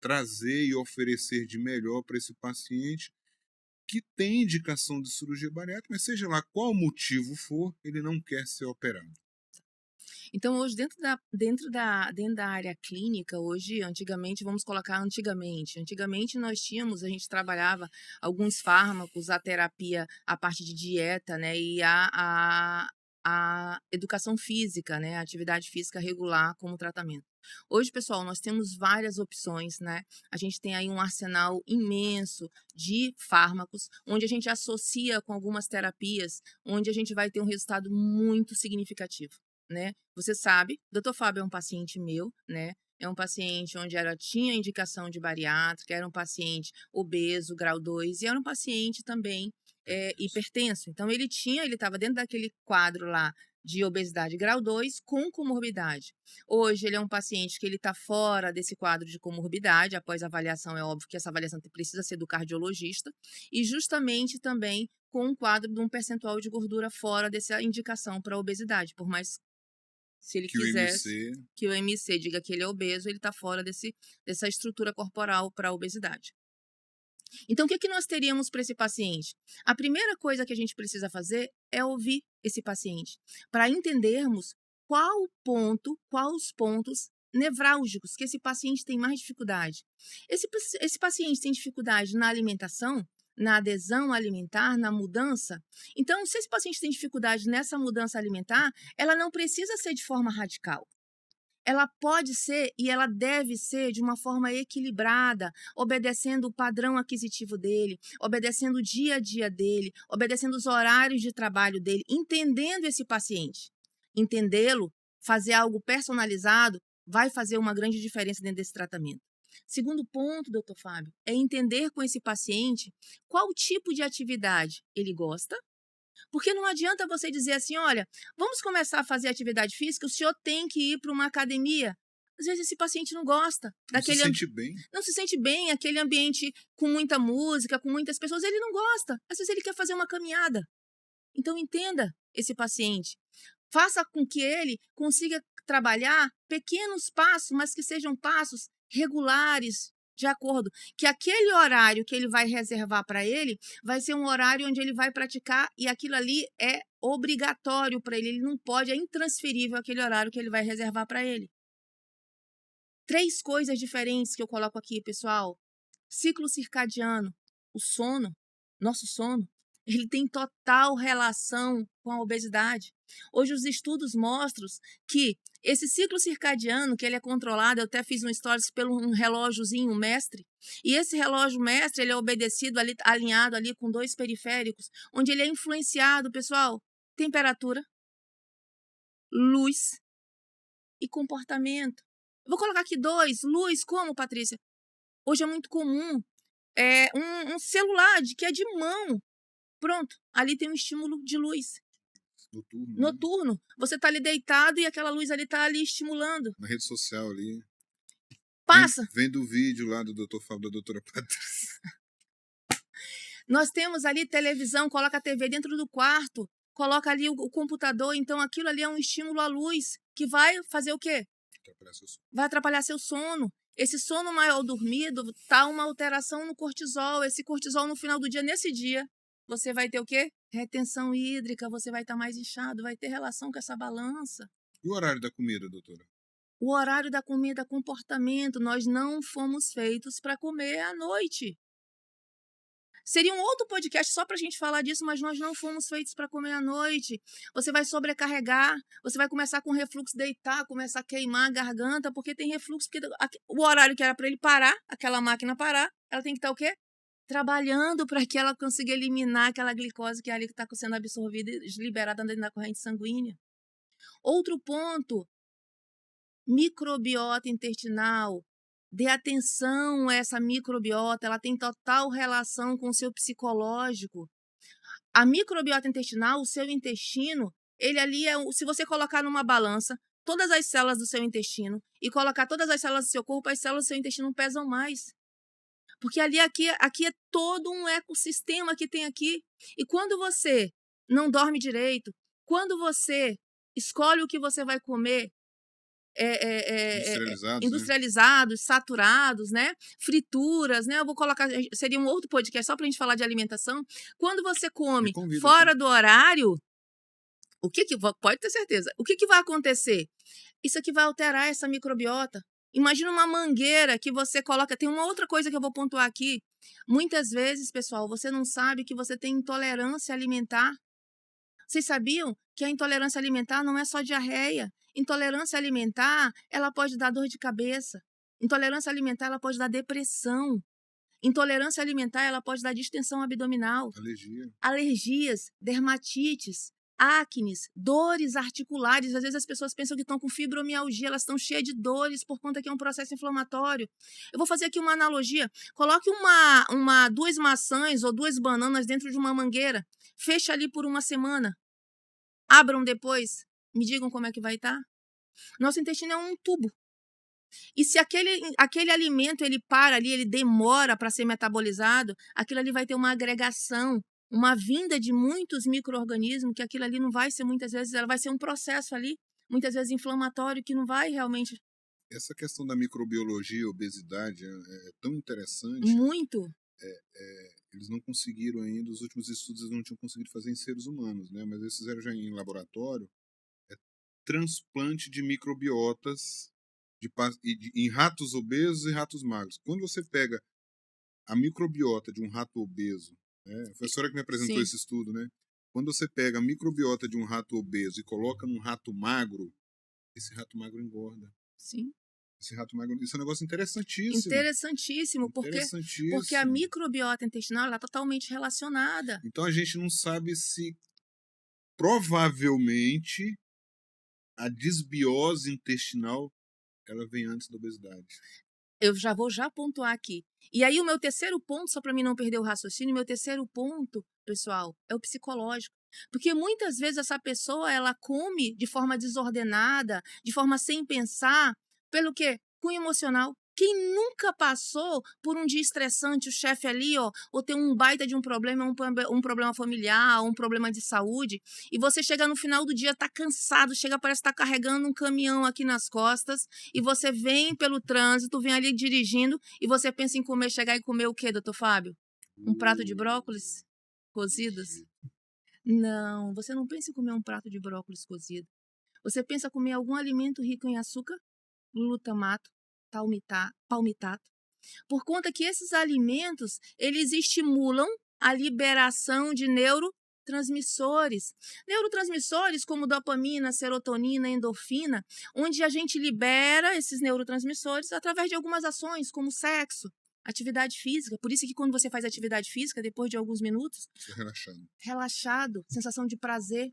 trazer e oferecer de melhor para esse paciente que tem indicação de cirurgia bariátrica, mas seja lá qual motivo for, ele não quer ser operado. Então, hoje, dentro da área clínica, hoje, antigamente, vamos colocar antigamente. Antigamente, a gente trabalhava alguns fármacos, a terapia, a parte de dieta, né? E a educação física, né? A atividade física regular como tratamento. Hoje, pessoal, nós temos várias opções, né? A gente tem aí um arsenal imenso de fármacos, onde a gente associa com algumas terapias, onde a gente vai ter um resultado muito significativo, né? Você sabe, Dr. Fábio é um paciente meu, né? É um paciente onde tinha indicação de bariátrica, era um paciente obeso, grau 2, e era um paciente também Isso. hipertenso. Então, ele estava dentro daquele quadro lá de obesidade grau 2 com comorbidade. Hoje, ele é um paciente que ele está fora desse quadro de comorbidade, após a avaliação, é óbvio que essa avaliação precisa ser do cardiologista, e justamente também com um quadro de um percentual de gordura fora dessa indicação para obesidade, por mais se ele Que o quisesse MC que o MC diga que ele é obeso, ele está fora dessa estrutura corporal para a obesidade. Então, o que nós teríamos para esse paciente? A primeira coisa que a gente precisa fazer é ouvir esse paciente, para entendermos quais os pontos nevrálgicos que esse paciente tem mais dificuldade. Esse paciente tem dificuldade na alimentação, na adesão alimentar, na mudança. Então, se esse paciente tem dificuldade nessa mudança alimentar, ela não precisa ser de forma radical. ela pode ser e ela deve ser de uma forma equilibrada, obedecendo o padrão aquisitivo dele, obedecendo o dia a dia dele, obedecendo os horários de trabalho dele, entendendo esse paciente. Entendê-lo, fazer algo personalizado, vai fazer uma grande diferença dentro desse tratamento. Segundo ponto, doutor Fábio, é entender com esse paciente qual tipo de atividade ele gosta, porque não adianta você dizer assim, olha, vamos começar a fazer atividade física, o senhor tem que ir para uma academia. Às vezes esse paciente não gosta Não se daquele sente bem. não se sente bem, aquele ambiente com muita música, com muitas pessoas, ele não gosta. Às vezes ele quer fazer uma caminhada. Então entenda esse paciente. Faça com que ele consiga trabalhar pequenos passos, mas que sejam passos regulares, de acordo, que aquele horário que ele vai reservar para ele vai ser um horário onde ele vai praticar e aquilo ali é obrigatório para ele, ele não pode, é intransferível aquele horário que ele vai reservar para ele. 3 coisas diferentes que eu coloco aqui, pessoal. Ciclo circadiano, o sono, nosso sono, ele tem total relação com a obesidade. Hoje os estudos mostram que esse ciclo circadiano, que ele é controlado, eu até fiz um stories pelo um relógiozinho mestre, e esse relógio mestre, ele é obedecido ali, alinhado ali com 2 periféricos, onde ele é influenciado, pessoal, temperatura, luz e comportamento. Eu vou colocar aqui 2, luz, como, Patrícia? Hoje é muito comum um celular que é de mão. Pronto, ali tem um estímulo de luz. Noturno, né? Noturno. Você está ali deitado e aquela luz ali está ali estimulando. Na rede social ali. Passa. Vem do vídeo lá do Dr. Fábio, da doutora Patrícia. Nós temos ali televisão, coloca a TV dentro do quarto, coloca ali o computador, então aquilo ali é um estímulo à luz que vai fazer o quê? Vai atrapalhar seu sono. Esse sono mal dormido tá uma alteração no cortisol. Esse cortisol no final do dia, nesse dia, você vai ter o quê? Retenção hídrica, você vai estar mais inchado, vai ter relação com essa balança. E o horário da comida, doutora? O horário da comida, comportamento, nós não fomos feitos para comer à noite. Seria um outro podcast só para a gente falar disso, mas nós não fomos feitos para comer à noite. Você vai sobrecarregar, você vai começar com refluxo, deitar, começar a queimar a garganta, porque tem refluxo, porque o horário que era para ele parar, aquela máquina parar, ela tem que estar o quê? Trabalhando para que ela consiga eliminar aquela glicose que é ali que está sendo absorvida e liberada dentro da corrente sanguínea. Outro ponto, microbiota intestinal. Dê atenção a essa microbiota, ela tem total relação com o seu psicológico. A microbiota intestinal, o seu intestino, ele ali se você colocar numa balança todas as células do seu intestino e colocar todas as células do seu corpo, as células do seu intestino pesam mais. Porque aqui é todo um ecossistema que tem aqui. E quando você não dorme direito, quando você escolhe o que você vai comer, industrializados, saturados, né? Frituras, né? Eu vou colocar, seria um outro podcast só para a gente falar de alimentação. Quando você come fora do horário, pode ter certeza, o que vai acontecer? Isso aqui vai alterar essa microbiota. Imagina uma mangueira que você coloca. Tem uma outra coisa que eu vou pontuar aqui. Muitas vezes, pessoal, você não sabe que você tem intolerância alimentar. Vocês sabiam que a intolerância alimentar não é só diarreia? Intolerância alimentar, ela pode dar dor de cabeça. Intolerância alimentar, ela pode dar depressão. Intolerância alimentar, ela pode dar distensão abdominal. Alergias, dermatites, acnes, dores articulares. Às vezes as pessoas pensam que estão com fibromialgia, elas estão cheias de dores por conta que é um processo inflamatório. Eu vou fazer aqui uma analogia. Coloque 2 maçãs ou 2 bananas dentro de uma mangueira. Feche ali por uma semana. Abram depois. Me digam como é que vai estar. Nosso intestino é um tubo. E se aquele alimento ele para ali, ele demora para ser metabolizado, aquilo ali vai ter uma agregação, uma vinda de muitos micro-organismos, que aquilo ali não vai ser muitas vezes, ela vai ser um processo ali, muitas vezes inflamatório, que não vai realmente... Essa questão da microbiologia, obesidade, é tão interessante. Muito. Eles não conseguiram ainda, os últimos estudos eles não tinham conseguido fazer em seres humanos, né? Mas eles fizeram já em laboratório, transplante de microbiotas em ratos obesos e ratos magros. Quando você pega a microbiota de um rato obeso, né? Foi a senhora que me apresentou Sim. esse estudo, né? Quando você pega a microbiota de um rato obeso e coloca num rato magro, esse rato magro engorda. Sim. Esse rato magro, isso é um negócio interessantíssimo. Interessantíssimo, porque a Interessantíssimo. microbiota intestinal ela é totalmente relacionada. Então a gente não sabe se provavelmente a desbiose intestinal ela vem antes da obesidade. Eu já vou pontuar aqui. E aí o meu terceiro ponto, só para mim não perder o raciocínio, meu terceiro ponto, pessoal, é o psicológico. Porque muitas vezes essa pessoa, ela come de forma desordenada, de forma sem pensar, pelo quê? Cunho emocional. Quem nunca passou por um dia estressante, o chefe ali, ó, ou tem um baita de um problema, um problema familiar, um problema de saúde, e você chega no final do dia, tá cansado, chega, parece estar carregando um caminhão aqui nas costas, e você vem pelo trânsito, vem ali dirigindo, e você pensa em comer, chegar e comer o quê, doutor Fábio? Um prato de brócolis cozidos? Não, você não pensa em comer um prato de brócolis cozido. Você pensa em comer algum alimento rico em açúcar, glutamato, palmitato. Por conta que esses alimentos, eles estimulam a liberação de neurotransmissores. Neurotransmissores como dopamina, serotonina, endorfina, onde a gente libera esses neurotransmissores através de algumas ações, como sexo, atividade física. Por isso que quando você faz atividade física, depois de alguns minutos, relaxado, sensação de prazer.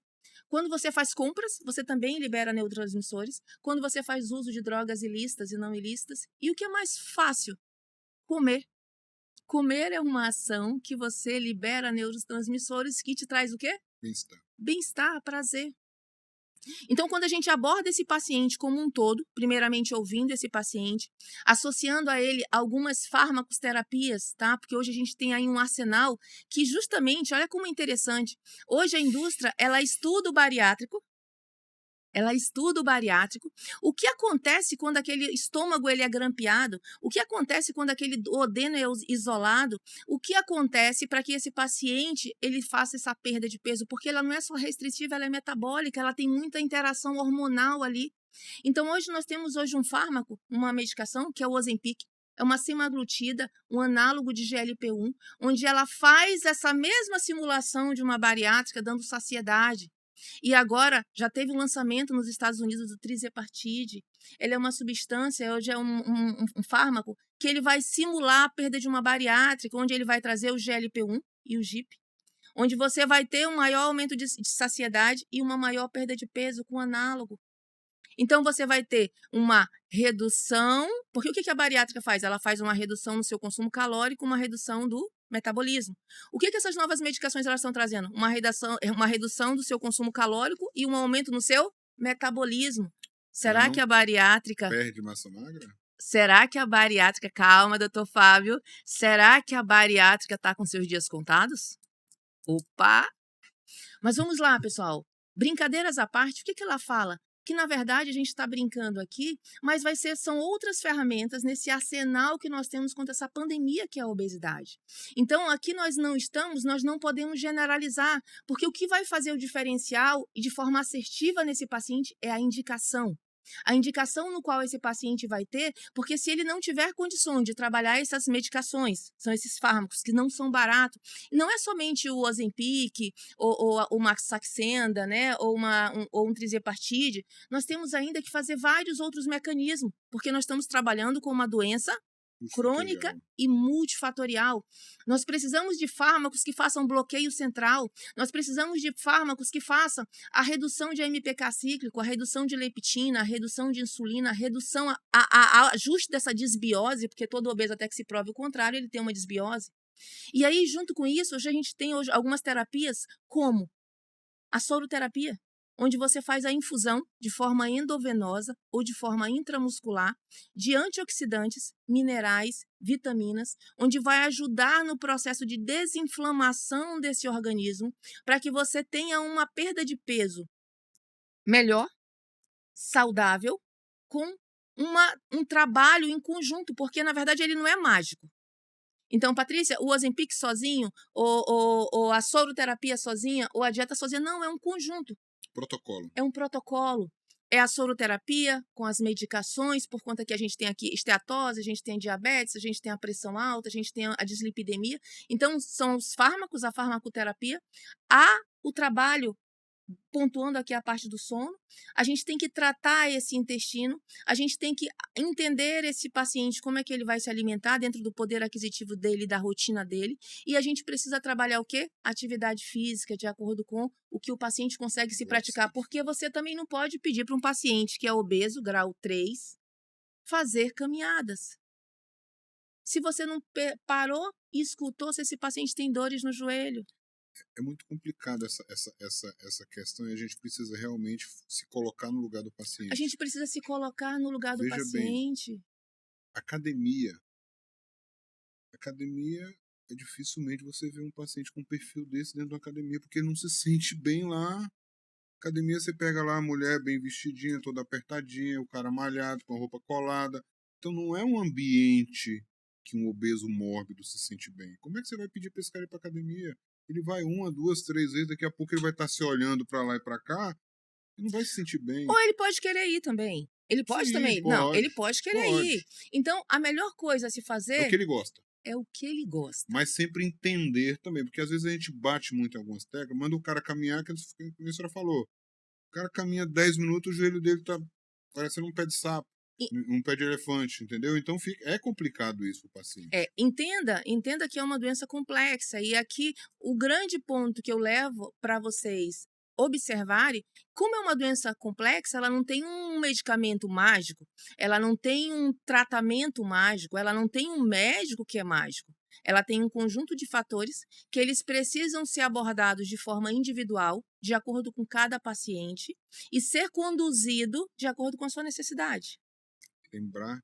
Quando você faz compras, você também libera neurotransmissores. Quando você faz uso de drogas ilícitas e não ilícitas. E o que é mais fácil? Comer. Comer é uma ação que você libera neurotransmissores que te traz o quê? Bem-estar. Bem-estar, prazer. Então, quando a gente aborda esse paciente como um todo, primeiramente ouvindo esse paciente, associando a ele algumas fármacos, terapias, tá? Porque hoje a gente tem aí um arsenal que justamente, olha como é interessante, hoje a indústria, ela estuda o bariátrico. O que acontece quando aquele estômago ele é grampeado? O que acontece quando aquele duodeno é isolado? O que acontece para que esse paciente ele faça essa perda de peso? Porque ela não é só restritiva, ela é metabólica, ela tem muita interação hormonal ali. Então, hoje nós temos um fármaco, uma medicação, que é o Ozempic. É uma semaglutida, um análogo de GLP-1, onde ela faz essa mesma simulação de uma bariátrica, dando saciedade. E agora já teve o lançamento nos Estados Unidos do Tirzepatide. Ele é uma substância, hoje é um fármaco, que ele vai simular a perda de uma bariátrica, onde ele vai trazer o GLP-1 e o GIP, onde você vai ter um maior aumento de saciedade e uma maior perda de peso com análogo. Então, você vai ter uma redução, porque o que a bariátrica faz? Ela faz uma redução no seu consumo calórico, uma redução do metabolismo. O que essas novas medicações elas estão trazendo? Uma redução do seu consumo calórico e um aumento no seu metabolismo. Será que a bariátrica... perde massa magra? Será que a bariátrica... Calma, doutor Fábio. Será que a bariátrica está com seus dias contados? Opa! Mas vamos lá, pessoal. Brincadeiras à parte, o que ela fala? Que, na verdade, a gente está brincando aqui, mas são outras ferramentas nesse arsenal que nós temos contra essa pandemia que é a obesidade. Então, aqui nós não podemos generalizar, porque o que vai fazer o diferencial e de forma assertiva nesse paciente é a indicação. A indicação no qual esse paciente vai ter, porque se ele não tiver condições de trabalhar essas medicações, são esses fármacos que não são baratos, não é somente o Ozempic ou o Saxenda, né, ou um Tirzepatide, nós temos ainda que fazer vários outros mecanismos, porque nós estamos trabalhando com uma doença crônica e multifatorial. Nós precisamos de fármacos que façam bloqueio central. Nós precisamos de fármacos que façam a redução de AMPK cíclico, a redução de leptina, a redução de insulina, a redução, a ajuste dessa desbiose, porque todo obeso, até que se prove o contrário, ele tem uma desbiose. E aí, junto com isso, hoje a gente tem algumas terapias como a soroterapia, onde você faz a infusão de forma endovenosa ou de forma intramuscular de antioxidantes, minerais, vitaminas, onde vai ajudar no processo de desinflamação desse organismo para que você tenha uma perda de peso melhor, saudável, com um trabalho em conjunto, porque na verdade ele não é mágico. Então, Patrícia, o Ozempic sozinho, ou a soroterapia sozinha, ou a dieta sozinha, não, é um conjunto. Protocolo. É um protocolo. É a soroterapia com as medicações, por conta que a gente tem aqui esteatose, a gente tem diabetes, a gente tem a pressão alta, a gente tem a dislipidemia. Então, são os fármacos, a farmacoterapia, o trabalho pontuando aqui a parte do sono, a gente tem que tratar esse intestino, a gente tem que entender esse paciente, como é que ele vai se alimentar dentro do poder aquisitivo dele, da rotina dele, e a gente precisa trabalhar o quê? Atividade física, de acordo com o que o paciente consegue se praticar, porque você também não pode pedir para um paciente que é obeso, grau 3, fazer caminhadas. Se você não parou e escutou se esse paciente tem dores no joelho. É muito complicado essa questão e a gente precisa realmente se colocar no lugar do A paciente. gente precisa se colocar no lugar do Veja bem, paciente. academia é dificilmente você vê um paciente com um perfil desse dentro da academia, porque ele não se sente bem lá. Academia você pega lá a mulher bem vestidinha, toda apertadinha, o cara malhado, com a roupa colada. Então não é um ambiente que um obeso mórbido se sente bem. Como é que você vai pedir para esse cara ir para academia? Ele vai 1, 2, 3 vezes, daqui a pouco ele vai estar se olhando para lá e para cá e não vai se sentir bem. Ou ele pode querer ir também. Ele pode Sim, também? Não, ele pode querer ir. pode. Então, a melhor coisa a se É o fazer que ele gosta. é o que ele gosta. Mas sempre entender também, porque às vezes a gente bate muito em algumas teclas, manda o cara caminhar, que a senhora falou. O cara caminha 10 minutos, o joelho dele tá parecendo um pé de sapo, E- um pé de elefante, entendeu? Então é complicado isso pro paciente. entenda que é uma doença complexa. E aqui, o grande ponto que eu levo para vocês observarem, como é uma doença complexa, ela não tem um medicamento mágico, ela não tem um tratamento mágico, ela não tem um médico que é mágico. Ela tem um conjunto de fatores que eles precisam ser abordados de forma individual, de acordo com cada paciente, e ser conduzido de acordo com a sua necessidade. Lembrar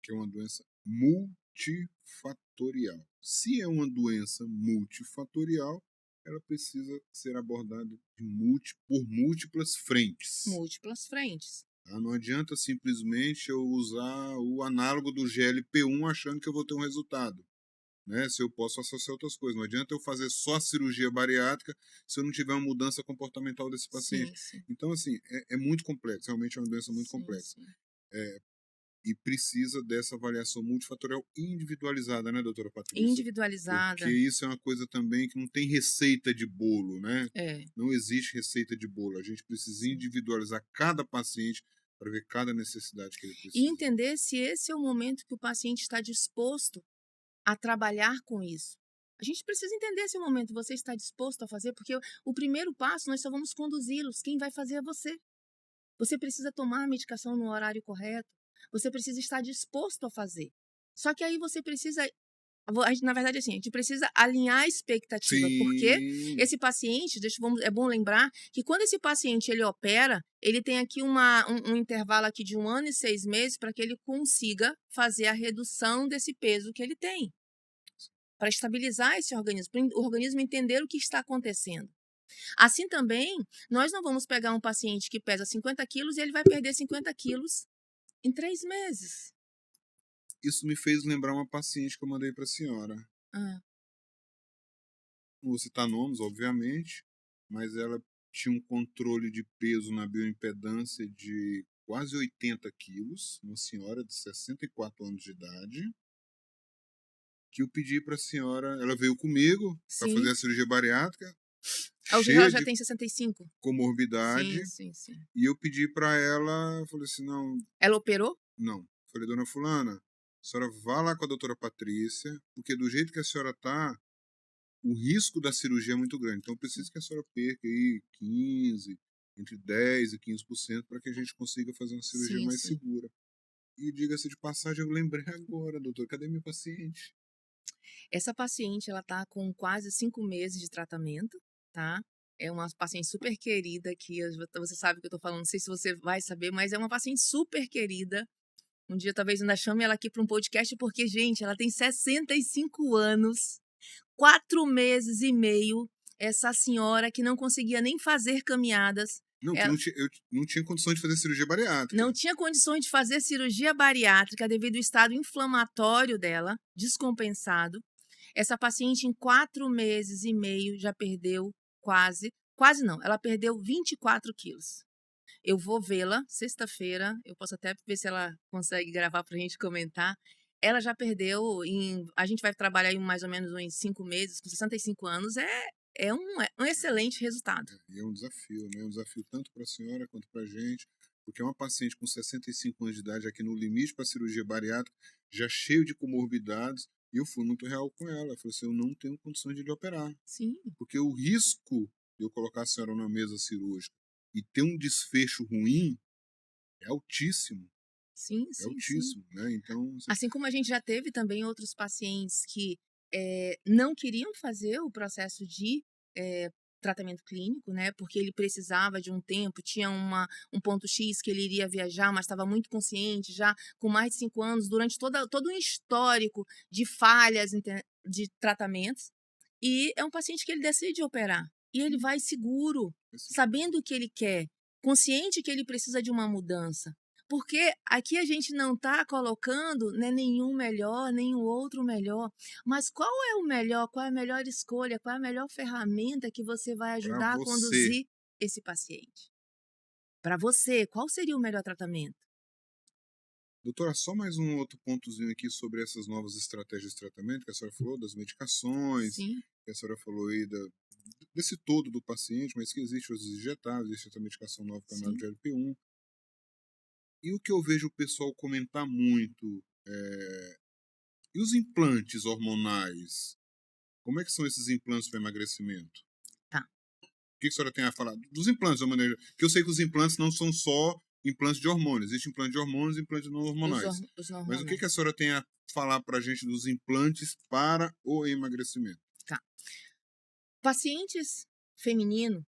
que é uma doença multifatorial. Se é uma doença multifatorial, ela precisa ser abordada por múltiplas frentes. Múltiplas frentes. Tá? Não adianta simplesmente eu usar o análogo do GLP-1 achando que eu vou ter um resultado. Né? Se eu posso associar outras coisas. Não adianta eu fazer só a cirurgia bariátrica se eu não tiver uma mudança comportamental desse paciente. Sim, sim. Então, assim, é muito complexo. Realmente é uma doença muito Sim, complexa. sim. E precisa dessa avaliação multifatorial individualizada, né, doutora Patrícia? Individualizada. Porque isso é uma coisa também que não tem receita de bolo, né? É. Não existe receita de bolo. A gente precisa individualizar cada paciente para ver cada necessidade que ele precisa. E entender se esse é o momento que o paciente está disposto a trabalhar com isso. A gente precisa entender se é o momento que você está disposto a fazer, porque o primeiro passo nós só vamos conduzi-los. Quem vai fazer é você. Você precisa tomar a medicação no horário correto. Você precisa estar disposto a fazer. Só que aí você precisa, na verdade, assim, a gente precisa alinhar a expectativa, porque Sim. esse paciente, é bom lembrar que quando esse paciente ele opera, ele tem aqui um intervalo aqui de 1 ano e 6 meses para que ele consiga fazer a redução desse peso que ele tem, para estabilizar esse organismo, para o organismo entender o que está acontecendo. Assim também, nós não vamos pegar um paciente que pesa 50 quilos e ele vai perder 50 quilos em 3 meses. Isso me fez lembrar uma paciente que eu mandei para a senhora. Ah, Não vou citar nomes, obviamente, mas ela tinha um controle de peso na bioimpedância de quase 80 quilos, uma senhora de 64 anos de idade, que eu pedi para a senhora, ela veio comigo para sim. fazer a cirurgia bariátrica, Hoje cheia ela já de tem 65. comorbidade, Sim. e eu pedi para ela, eu falei assim, Ela operou? não. Falei, dona fulana, a senhora vá lá com a doutora Patrícia, porque do jeito que a senhora tá, o risco da cirurgia é muito grande. Então, eu preciso que a senhora perca aí 15, entre 10% e 15% para que a gente consiga fazer uma cirurgia mais Sim. segura. E diga-se de passagem, eu lembrei agora, doutor, cadê minha paciente? Essa paciente, ela tá com quase 5 meses de tratamento, tá? É uma paciente super querida que você sabe o que eu tô falando, não sei se você vai saber, mas é uma paciente super querida. Um dia talvez ainda chame ela aqui para um podcast, porque, gente, ela tem 65 anos, 4 meses e meio, essa senhora que não conseguia nem fazer caminhadas. Não, que Ela eu não tinha condições de fazer cirurgia bariátrica. não tinha condições de fazer cirurgia bariátrica devido ao estado inflamatório dela, descompensado. Essa paciente, em 4 meses e meio, já perdeu quase não, ela perdeu 24 quilos. Eu vou vê-la sexta-feira, eu posso até ver se ela consegue gravar para a gente comentar. Ela já perdeu, a gente vai trabalhar em mais ou menos uns 5 meses, com 65 anos, um excelente resultado. E é um desafio, né? É um desafio tanto para a senhora quanto para a gente, porque é uma paciente com 65 anos de idade, aqui no limite para cirurgia bariátrica, já cheio de comorbidades, e eu fui muito real com ela. Eu falei assim, eu não tenho condições de lhe operar, Sim, porque o risco de eu colocar a senhora na mesa cirúrgica e ter um desfecho ruim é altíssimo, sim, sim, sim. né? Então, Assim como a gente já teve também outros pacientes que não queriam fazer o processo de eh, tratamento clínico, né? Porque ele precisava de um tempo, tinha um ponto X que ele iria viajar, mas estava muito consciente, já com mais de 5 anos, durante todo um histórico de falhas de tratamentos. E é um paciente que ele decide operar. E ele vai seguro, sabendo o que ele quer, consciente que ele precisa de uma mudança. Porque aqui a gente não está colocando, né, nenhum melhor, nenhum outro melhor. Mas qual é o melhor? Qual é a melhor escolha? Qual é a melhor ferramenta que você vai para ajudar a você, conduzir esse paciente? Para você, qual seria o melhor tratamento? doutora, só mais um outro pontozinho aqui sobre essas novas estratégias de tratamento que a senhora falou, das medicações, Sim, que a senhora falou aí desse todo do paciente, mas que existe os injetáveis, existe essa medicação nova para sim. GLP-1. E o que eu vejo o pessoal comentar muito, e os implantes hormonais? Como é que são esses implantes para emagrecimento? Tá. O que a senhora tem a falar? Dos implantes, de uma maneira. Que eu sei que os implantes não são só implantes de hormônios. Existe implante de hormônios e implante não hormonais. Os Mas o que a hormonais. senhora tem a falar para a gente dos implantes para o emagrecimento? Tá. Pacientes feminino,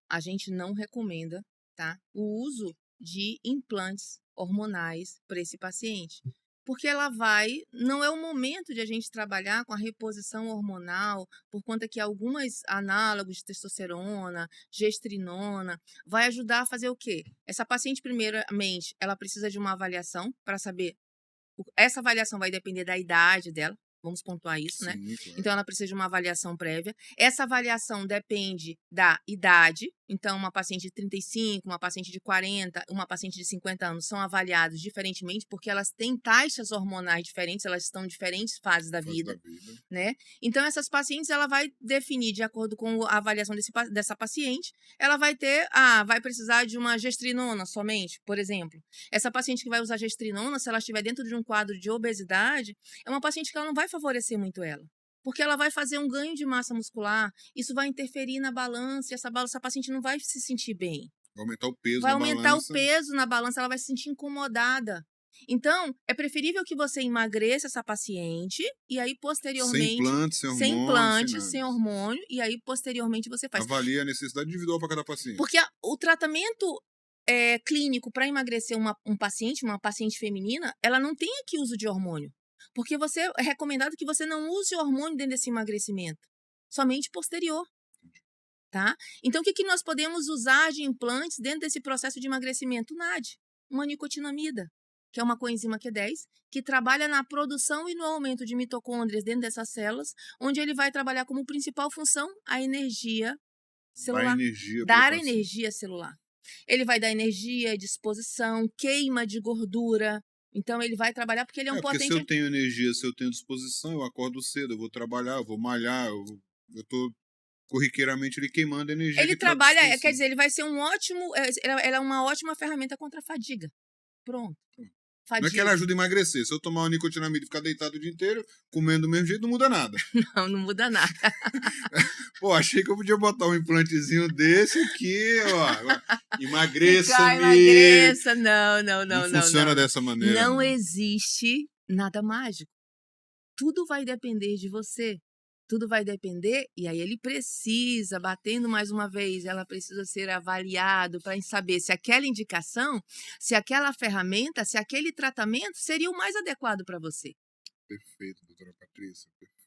a gente não recomenda, tá, o uso de implantes hormonais para esse paciente, porque não é o momento de a gente trabalhar com a reposição hormonal, por conta que algumas análogos de testosterona, gestrinona, vai ajudar a fazer o quê? Essa paciente, primeiramente, ela precisa de uma avaliação para saber, essa avaliação vai depender da idade dela. Vamos pontuar isso, né? Sim, claro. Então, ela precisa de uma avaliação prévia. Essa avaliação depende da idade. Então, uma paciente de 35, uma paciente de 40, uma paciente de 50 anos são avaliados diferentemente porque elas têm taxas hormonais diferentes, elas estão em diferentes fases da Fase da vida, vida. né? Então, essas pacientes, ela vai definir, de acordo com a avaliação dessa paciente, ela vai precisar de uma gestrinona somente, por exemplo. Essa paciente que vai usar gestrinona, se ela estiver dentro de um quadro de obesidade, é uma paciente que ela não vai favorecer muito ela. Porque ela vai fazer um ganho de massa muscular, isso vai interferir na balança, e essa paciente não vai se sentir bem. Vai aumentar o peso Vai na aumentar o balança. peso na balança, ela vai se sentir incomodada. Então, é preferível que você emagreça essa paciente e aí Sem posteriormente, implante, sem sem hormônio, sem implante, nada. sem hormônio, e aí posteriormente você faz. Avalia a necessidade individual para cada paciente. Porque o tratamento clínico para emagrecer uma paciente feminina, ela não tem aqui uso de hormônio. Porque é recomendado que você não use hormônio dentro desse emagrecimento, somente posterior. Tá? Então, o que nós podemos usar de implantes dentro desse processo de emagrecimento? NAD, uma nicotinamida, que é uma coenzima Q10, que trabalha na produção e no aumento de mitocôndrias dentro dessas células, onde ele vai trabalhar como principal função a energia Dá celular, energia para o dar paciente. energia celular. Ele vai dar energia, disposição, queima de gordura. Então, ele vai trabalhar porque ele é um Porque se potente. eu tenho energia, se eu tenho disposição, eu acordo cedo, eu vou trabalhar, eu vou malhar, eu tô corriqueiramente ele queimando energia Ele que traz trabalha, quer disposição. dizer, ele vai ser ela é uma ótima ferramenta contra a fadiga. Pronto. Não é que ela ajuda a emagrecer. Se eu tomar uma nicotinamida e ficar deitado o dia inteiro, comendo do mesmo jeito, não muda nada. Não muda nada. Pô, achei que eu podia botar um implantezinho desse aqui, ó. Emagreça-me. Emagreça. Não. Não funciona dessa maneira. Não existe nada mágico. Tudo vai depender de você. Tudo vai depender, e aí ele precisa, batendo mais uma vez, ela precisa ser avaliado para saber se aquela indicação, se aquela ferramenta, se aquele tratamento seria o mais adequado para você. Perfeito, doutora Patrícia, perfeito.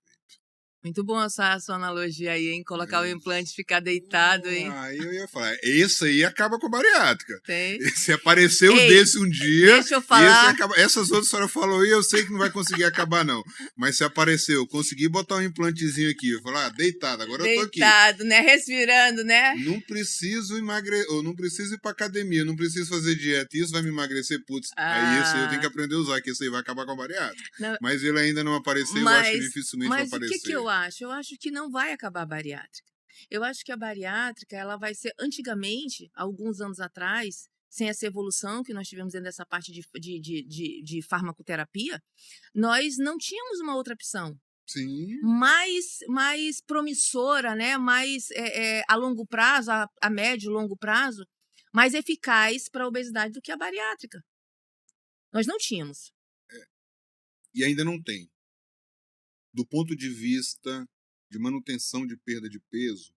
Muito bom essa sua analogia aí, hein? Colocar o implante e ficar deitado, hein? Aí eu ia falar, esse aí acaba com a bariátrica. Tem. Se apareceu desse um dia, deixa eu falar. essas outras a senhora falou aí, eu sei que não vai conseguir acabar não. Mas se apareceu, consegui botar um implantezinho aqui, eu falar, deitado, agora eu tô aqui. Deitado, né? Respirando, né? Não preciso emagrecer, ou não preciso ir pra academia, não preciso fazer dieta, isso vai me emagrecer, putz. Aí esse aí eu tenho que aprender a usar, que esse aí vai acabar com a bariátrica. Não, mas ele ainda não apareceu, eu acho que dificilmente vai aparecer. Mas o que eu acho? Eu acho que não vai acabar a bariátrica. Eu acho que a bariátrica, ela vai ser, antigamente, alguns anos atrás, sem essa evolução que nós tivemos dentro dessa parte de farmacoterapia, nós não tínhamos uma outra opção Sim, mais promissora, né? Mais a longo prazo, a médio e longo prazo, mais eficaz para a obesidade do que a bariátrica. Nós não tínhamos. e ainda não tem. Do ponto de vista de manutenção de perda de peso,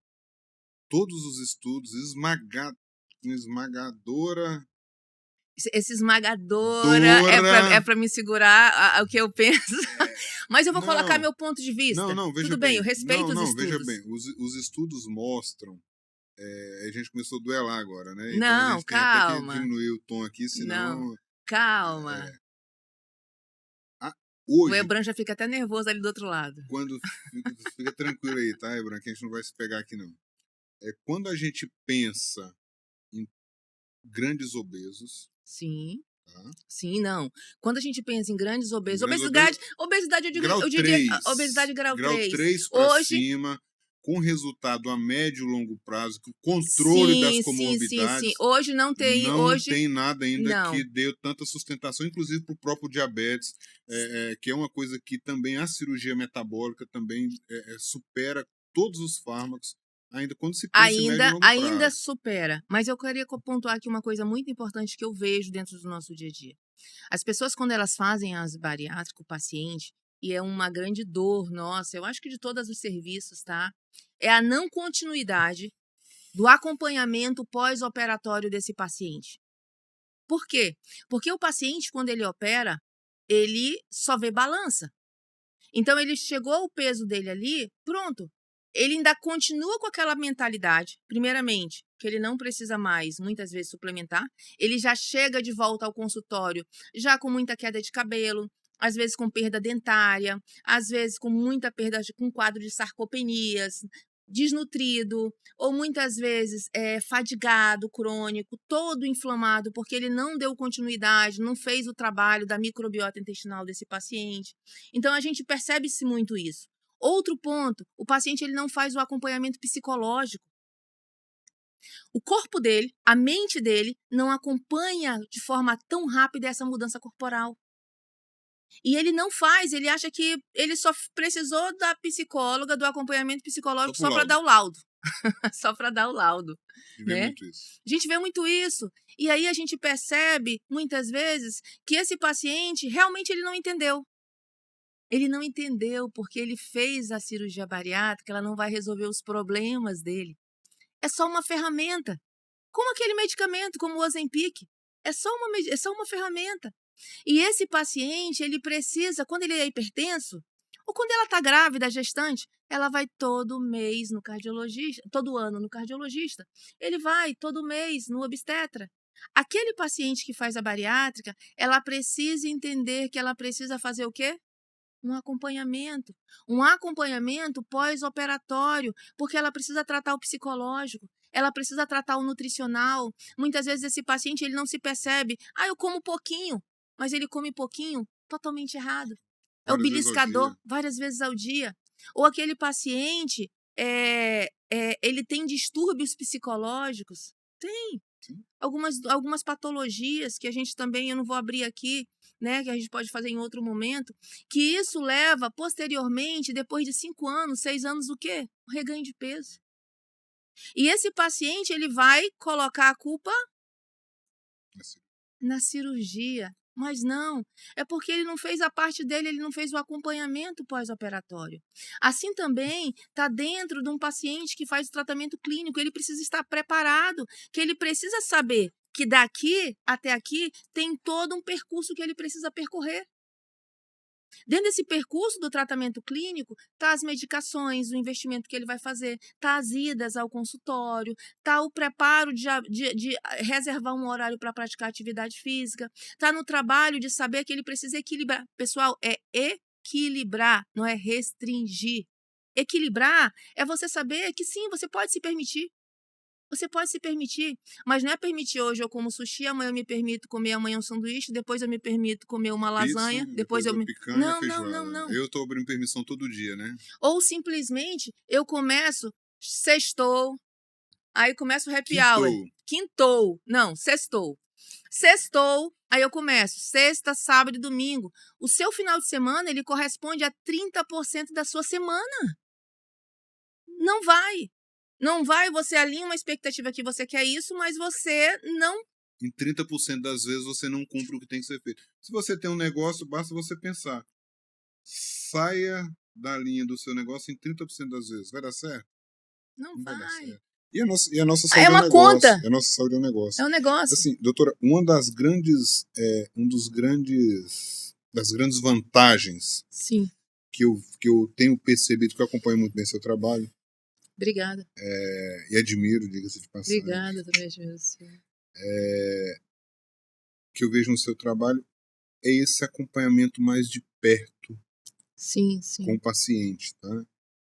todos os estudos esmagadora Esse esmagadora Dora, é para me segurar o que eu penso. Mas eu vou colocar não, meu ponto de vista. não, veja Tudo bem, eu bem, respeito os não, veja estudos. bem, os estudos mostram, a gente começou a duelar agora, né? Então a Não, gente tem até que calma. diminuir o tom aqui, Não, senão calma. O hoje, Ebran já fica até nervoso ali do outro lado. quando fica tranquilo aí, tá, Ebran, que a gente não vai se pegar aqui não. Quando a gente pensa em grandes obesos, Sim. tá? Sim, não. Quando a gente pensa em grandes obesos, Grandes obesidade grau eu diria 3, obesidade grau 3. para Hoje, cima, com resultado a médio e longo prazo, com controle das sim. comorbidades, Hoje não tem, não tem nada ainda não. que dê tanta sustentação, inclusive para o próprio diabetes, que é uma coisa que também a cirurgia metabólica também supera todos os fármacos, ainda quando se pensa em médio e longo Ainda prazo. supera. Mas eu queria pontuar aqui uma coisa muito importante que eu vejo dentro do nosso dia a dia. As pessoas, quando elas fazem as bariátricas, o paciente, e é uma grande dor nossa, eu acho que de todos os serviços, tá? É a não continuidade do acompanhamento pós-operatório desse paciente. Por quê? Porque o paciente, quando ele opera, ele só vê balança. Então, ele chegou ao peso dele ali, pronto. Ele ainda continua com aquela mentalidade, primeiramente, que ele não precisa mais, muitas vezes, suplementar. Ele já chega de volta ao consultório, já com muita queda de cabelo, às vezes com perda dentária, às vezes com muita perda, com quadro de sarcopenias, desnutrido, ou muitas vezes fadigado, crônico, todo inflamado, porque ele não deu continuidade, não fez o trabalho da microbiota intestinal desse paciente. Então, a gente percebe-se muito isso. Outro ponto, o paciente ele não faz o acompanhamento psicológico. O corpo dele, a mente dele, não acompanha de forma tão rápida essa mudança corporal. E ele não faz, ele acha que ele só precisou da psicóloga, do acompanhamento psicológico só para dar o laudo. Só para dar o laudo, E vê né? muito isso. A gente vê muito isso. E aí a gente percebe, muitas vezes, que esse paciente realmente ele não entendeu. Ele não entendeu porque ele fez a cirurgia bariátrica, ela não vai resolver os problemas dele. É só uma ferramenta. Como aquele medicamento, como o Ozempic. É só uma ferramenta. E esse paciente, ele precisa, quando ele é hipertenso, ou quando ela está grávida, gestante, ela vai todo mês no cardiologista, todo ano no cardiologista. Ele vai todo mês no obstetra. Aquele paciente que faz a bariátrica, ela precisa entender que ela precisa fazer o quê? Um acompanhamento pós-operatório, porque ela precisa tratar o psicológico, ela precisa tratar o nutricional. Muitas vezes esse paciente ele não se percebe, eu como pouquinho, mas ele come pouquinho totalmente errado. É o Várias vezes ao beliscador dia. várias vezes ao dia. Ou aquele paciente, ele tem distúrbios psicológicos? Tem. Sim. Algumas patologias que a gente também, eu não vou abrir aqui, né, que a gente pode fazer em outro momento, que isso leva posteriormente, depois de 5 anos, 6 anos, o quê? O reganho de peso. E esse paciente, ele vai colocar a culpa na cirurgia. Mas não, é porque ele não fez a parte dele, ele não fez o acompanhamento pós-operatório. Assim também está dentro de um paciente que faz o tratamento clínico, ele precisa estar preparado, que ele precisa saber que daqui até aqui tem todo um percurso que ele precisa percorrer. Dentro desse percurso do tratamento clínico, tá as medicações, o investimento que ele vai fazer, tá as idas ao consultório, tá o preparo de reservar um horário para praticar atividade física, tá no trabalho de saber que ele precisa equilibrar. Pessoal, é equilibrar, não é restringir. Equilibrar é você saber que sim, você pode se permitir. Você pode se permitir, mas não é permitir hoje eu como sushi, amanhã eu me permito comer um sanduíche, depois eu me permito comer uma lasanha, Pizza, depois eu uma me... picanha, Não, não, não, feijoada. não. Eu tô abrindo permissão todo dia, né? Ou simplesmente eu começo, sextou, aí começa o happy hour. Quintou. Não, sextou. Sextou, aí eu começo. Sexta, sábado e domingo. O seu final de semana, ele corresponde a 30% da sua semana. Não vai. Não vai, você alinha uma expectativa que você quer isso, mas você não... Em 30% das vezes você não cumpre o que tem que ser feito. Se você tem um negócio, basta você pensar. Saia da linha do seu negócio em 30% das vezes. Vai dar certo? Não vai dar vai. certo. E a nossa saúde É uma conta. E a nossa saúde é um negócio. É um negócio. Assim, doutora, das grandes vantagens Sim. que eu tenho percebido, que eu acompanho muito bem seu trabalho. Obrigada. E admiro, diga-se de passagem. Obrigada, também admiro o senhor. Que eu vejo no seu trabalho é esse acompanhamento mais de perto. Sim, sim. Com o paciente, tá?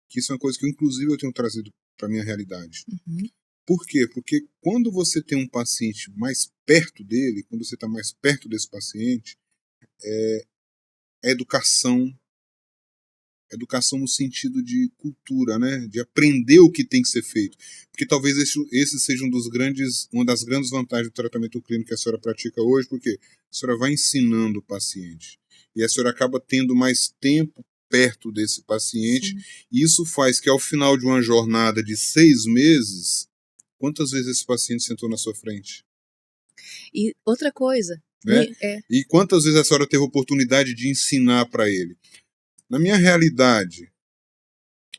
Que isso é uma coisa que, inclusive, eu tenho trazido para minha realidade. Uhum. Por quê? Porque quando você tem um paciente mais perto dele, quando você está mais perto desse paciente, a educação no sentido de cultura, né? De aprender o que tem que ser feito. Porque talvez esse seja uma das grandes vantagens do tratamento clínico que a senhora pratica hoje, porque a senhora vai ensinando o paciente. E a senhora acaba tendo mais tempo perto desse paciente. Sim. E isso faz que, ao final de uma jornada de 6 meses, quantas vezes esse paciente sentou na sua frente? E outra coisa... Né? E quantas vezes a senhora teve a oportunidade de ensinar para ele? Na minha realidade,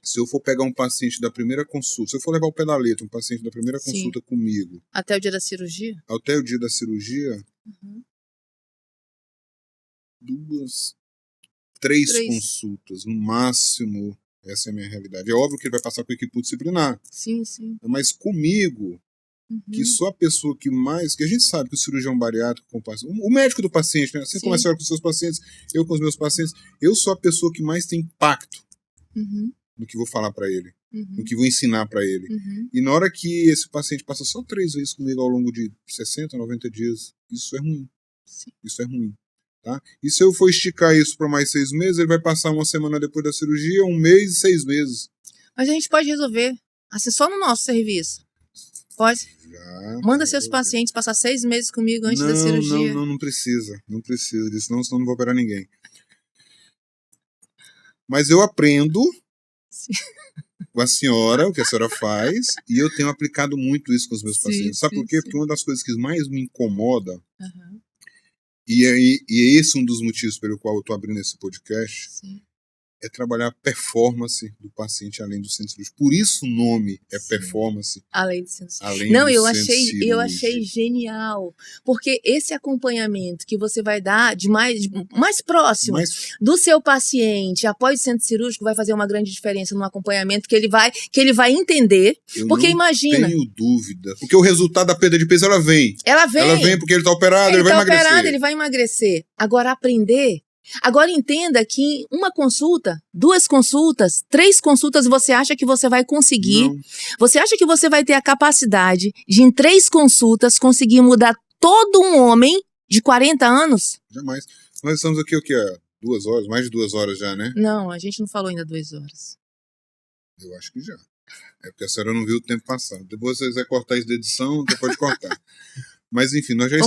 se eu for pegar um paciente da primeira consulta, se eu for levar o pé da letra, um paciente da primeira consulta comigo... Até o dia da cirurgia? Até o dia da cirurgia, uhum. 3 consultas, no máximo, essa é a minha realidade. É óbvio que ele vai passar com a equipe disciplinar. Sim, sim. Mas comigo, que sou a pessoa que a gente sabe que o cirurgião bariátrico, o médico do paciente, né? Assim como a senhora com os seus pacientes, eu com os meus pacientes, eu sou a pessoa que mais tem impacto no que vou falar para ele, no que vou ensinar para ele. E na hora que esse paciente passa só 3 vezes comigo ao longo de 60, 90 dias, isso é ruim. Sim. Isso é ruim. Tá? E se eu for esticar isso para mais 6 meses, ele vai passar uma semana depois da cirurgia, 1 mês e 6 meses. Mas a gente pode resolver, assim, só no nosso serviço. Pode? Manda seus pacientes passar 6 meses comigo antes da cirurgia. Não precisa. Não precisa disso, senão não vou operar ninguém. Mas eu aprendo com a senhora, o que a senhora faz, e eu tenho aplicado muito isso com os meus pacientes. Sabe por quê? Porque uma das coisas que mais me incomoda, e é esse um dos motivos pelo qual eu estou abrindo esse podcast, é trabalhar a performance do paciente além do centro cirúrgico. Por isso o nome é performance. Além do centro cirúrgico. Não, eu achei genial. Porque esse acompanhamento que você vai dar de mais próximo do seu paciente após o centro cirúrgico vai fazer uma grande diferença no acompanhamento que ele vai entender. Porque imagina. Eu não tenho dúvida. Porque o resultado da perda de peso, ela vem. Ela vem porque ele está operado, ele vai emagrecer. Ele vai emagrecer. Agora, aprender... Agora entenda que em uma consulta, 2 consultas, 3 consultas você acha que você vai conseguir. Não. Você acha que você vai ter a capacidade de em 3 consultas conseguir mudar todo um homem de 40 anos? Jamais. Nós estamos aqui o quê? 2 horas? Mais de 2 horas já, né? Não, a gente não falou ainda 2 horas. Eu acho que já. É porque a senhora não viu o tempo passar. Depois você quiser cortar isso da edição, você pode cortar. Mas enfim, nós já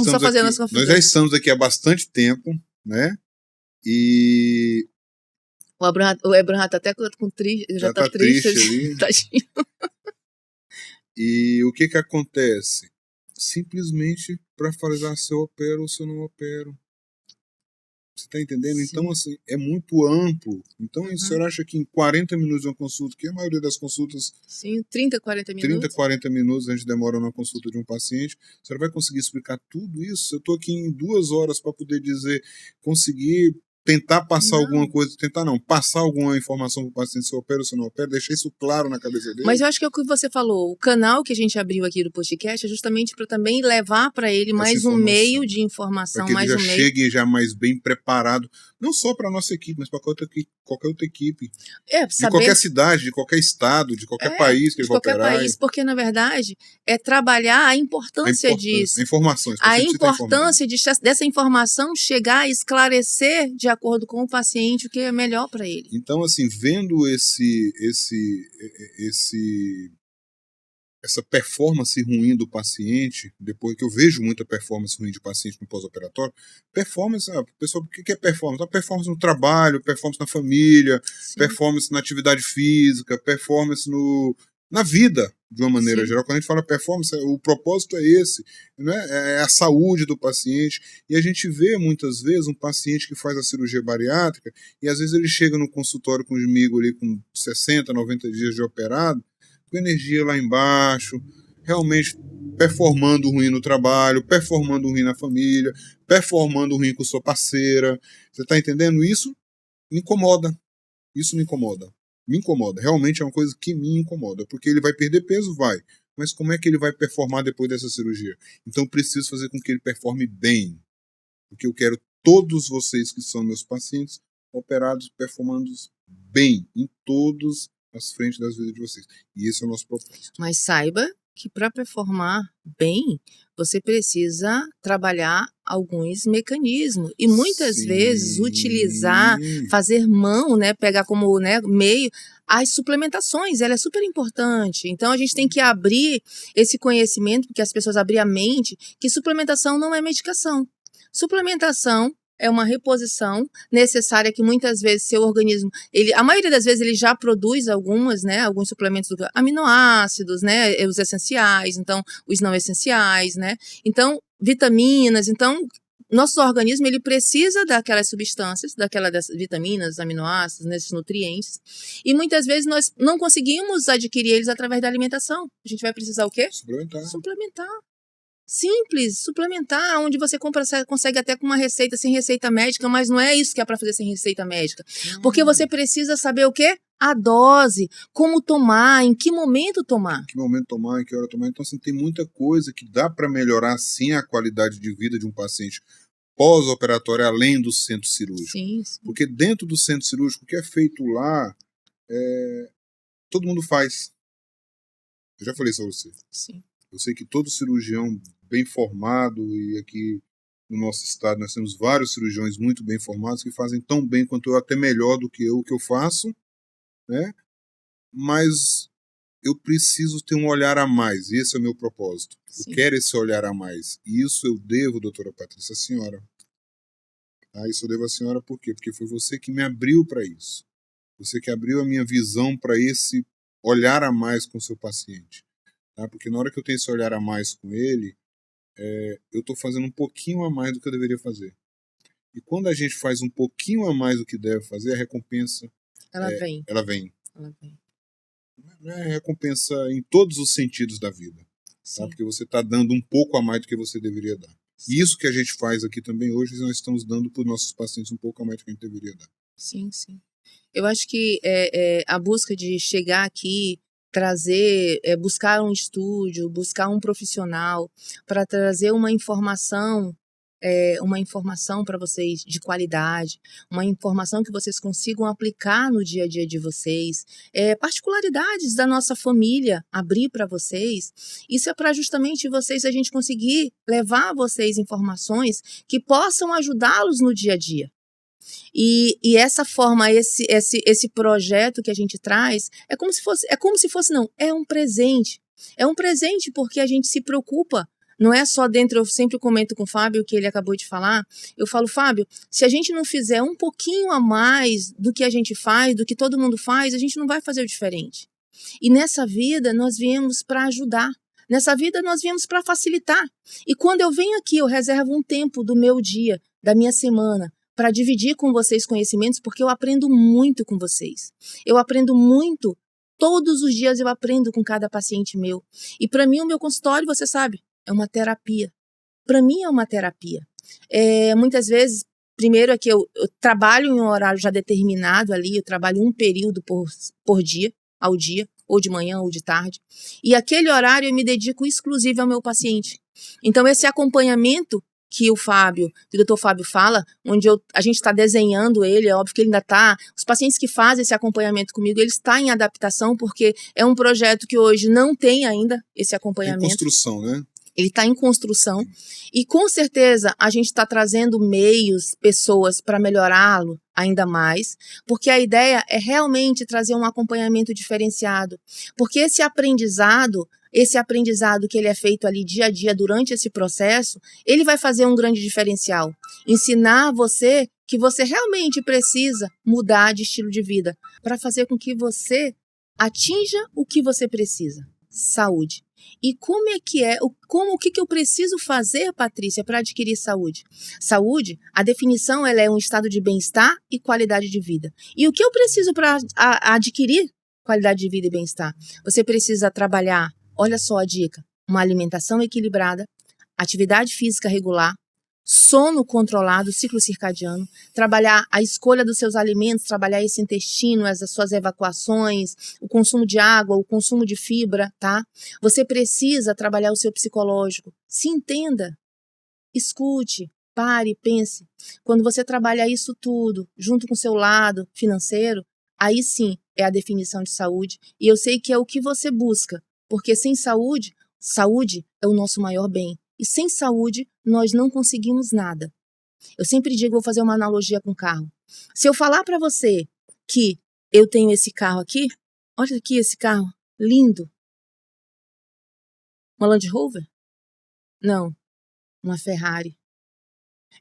estamos aqui há bastante tempo, né? E o Abraham tá até com triste, já tá triste ali. Tadinho. E o que acontece? Simplesmente para falar se eu opero ou se eu não opero. Você tá entendendo? Sim. Então, assim, é muito amplo. Então, a senhora acha que em 40 minutos de uma consulta, que a maioria das consultas... Sim, 30, 40 minutos. 30, 40 minutos a gente demora numa consulta de um paciente. A senhora vai conseguir explicar tudo isso? Eu tô aqui em 2 horas para poder conseguir tentar passar passar alguma informação para o paciente, se opera ou se não opera, deixar isso claro na cabeça dele. Mas eu acho que é o que você falou, o canal que a gente abriu aqui do podcast é justamente para também levar para ele mais um meio de informação, mais um meio. Para que ele já chegue já mais bem preparado, não só para a nossa equipe, mas para qualquer outra equipe. De qualquer cidade, de qualquer estado, de qualquer país que ele vai operar. De qualquer país, porque na verdade é trabalhar a importância disso. Informações. A importância dessa informação chegar a esclarecer de acordo com o paciente o que é melhor para ele. Então, assim, vendo essa performance ruim do paciente, depois que eu vejo muita performance ruim de paciente no pós-operatório, performance, pessoal, o que é performance? A performance no trabalho, performance na família, Sim. performance na atividade física, performance na vida, de uma maneira Sim. geral. Quando a gente fala performance, o propósito é esse, né? É a saúde do paciente. E a gente vê, muitas vezes, um paciente que faz a cirurgia bariátrica e, às vezes, ele chega no consultório comigo ali com 60, 90 dias de operado, com energia lá embaixo, realmente performando ruim no trabalho, performando ruim na família, performando ruim com sua parceira. Você está entendendo? Isso me incomoda. Isso me incomoda. Me incomoda. Realmente é uma coisa que me incomoda. Porque ele vai perder peso? Vai. Mas como é que ele vai performar depois dessa cirurgia? Então eu preciso fazer com que ele performe bem. Porque eu quero todos vocês que são meus pacientes operados, performando bem em todos as frentes das vidas de vocês. E esse é o nosso propósito. Mas saiba que para performar bem, você precisa trabalhar alguns mecanismos. E muitas vezes utilizar, fazer mão, né, pegar como, né, meio as suplementações. Ela é super importante. Então a gente tem que abrir esse conhecimento, porque as pessoas abrem a mente, que suplementação não é medicação. Suplementação é uma reposição necessária que muitas vezes seu organismo, a maioria das vezes ele já produz alguns suplementos, aminoácidos, né, os essenciais, então os não essenciais, né, então vitaminas, então nosso organismo ele precisa daquelas substâncias, das vitaminas, aminoácidos, nesses nutrientes, e muitas vezes nós não conseguimos adquirir eles através da alimentação. A gente vai precisar o quê? Suplementar. Simples, suplementar, onde você consegue até com uma receita, sem receita médica, mas não é isso que é para fazer sem receita médica. Porque você precisa saber o quê? A dose, como tomar, em que momento tomar. Em que momento tomar, em que hora tomar. Então, assim, tem muita coisa que dá para melhorar, sim, a qualidade de vida de um paciente pós-operatório, além do centro cirúrgico. Sim, sim. Porque dentro do centro cirúrgico, o que é feito lá, todo mundo faz. Eu já falei isso a você. Sim. Eu sei que todo cirurgião bem formado, e aqui no nosso estado nós temos vários cirurgiões muito bem formados que fazem tão bem quanto eu, até melhor do que eu, o que eu faço, né? Mas eu preciso ter um olhar a mais, e esse é o meu propósito. Sim. Eu quero esse olhar a mais, e isso eu devo, doutora Patrícia, à senhora. Isso eu devo à senhora por quê? Porque foi você que me abriu para isso. Você que abriu a minha visão para esse olhar a mais com o seu paciente. Tá? Porque na hora que eu tenho esse olhar a mais com ele, eu estou fazendo um pouquinho a mais do que eu deveria fazer. E quando a gente faz um pouquinho a mais do que deve fazer, a recompensa vem. Ela vem. É recompensa em todos os sentidos da vida. Tá? Porque você está dando um pouco a mais do que você deveria dar. Sim. E isso que a gente faz aqui também hoje, nós estamos dando para os nossos pacientes um pouco a mais do que a gente deveria dar. Sim, sim. Eu acho que a busca de chegar aqui, trazer, buscar um estúdio, buscar um profissional para trazer uma informação para vocês de qualidade, uma informação que vocês consigam aplicar no dia a dia de vocês, particularidades da nossa família, abrir para vocês. Isso é para justamente a gente conseguir levar a vocês informações que possam ajudá-los no dia a dia. E essa forma, esse projeto que a gente traz, é um presente. É um presente porque a gente se preocupa. Não é só dentro, eu sempre comento com o Fábio, que ele acabou de falar, eu falo, Fábio, se a gente não fizer um pouquinho a mais do que a gente faz, do que todo mundo faz, a gente não vai fazer o diferente. E nessa vida, nós viemos para ajudar. Nessa vida, nós viemos para facilitar. E quando eu venho aqui, eu reservo um tempo do meu dia, da minha semana, para dividir com vocês conhecimentos, porque eu aprendo muito com vocês. Eu aprendo muito, todos os dias eu aprendo com cada paciente meu. E para mim, o meu consultório, você sabe, é uma terapia. Para mim é uma terapia. Muitas vezes, primeiro é que eu trabalho em um horário já determinado ali, eu trabalho um período por dia, ao dia, ou de manhã ou de tarde. E aquele horário eu me dedico exclusivo ao meu paciente. Então esse acompanhamento que o Dr. Fábio fala, onde a gente está desenhando ele, é óbvio que ele ainda está, os pacientes que fazem esse acompanhamento comigo, eles estão em adaptação, porque é um projeto que hoje não tem ainda esse acompanhamento. Em construção, né? Ele está em construção e, com certeza, a gente está trazendo meios, pessoas para melhorá-lo ainda mais, porque a ideia é realmente trazer um acompanhamento diferenciado, porque esse aprendizado que ele é feito ali dia a dia durante esse processo, ele vai fazer um grande diferencial, ensinar você que você realmente precisa mudar de estilo de vida para fazer com que você atinja o que você precisa, saúde. E como é que é, o que eu preciso fazer, Patrícia, para adquirir saúde? Saúde, a definição ela é um estado de bem-estar e qualidade de vida. E o que eu preciso para adquirir qualidade de vida e bem-estar? Você precisa trabalhar, olha só a dica, uma alimentação equilibrada, atividade física regular, sono controlado, ciclo circadiano, trabalhar a escolha dos seus alimentos, trabalhar esse intestino, as suas evacuações, o consumo de água, o consumo de fibra, tá? Você precisa trabalhar o seu psicológico. Se entenda, escute, pare, pense. Quando você trabalha isso tudo, junto com o seu lado financeiro, aí sim é a definição de saúde. E eu sei que é o que você busca, porque sem saúde, saúde é o nosso maior bem. E sem saúde, nós não conseguimos nada. Eu sempre digo, vou fazer uma analogia com carro. Se eu falar para você que eu tenho esse carro aqui, olha aqui esse carro, lindo. Uma Land Rover? Não, uma Ferrari.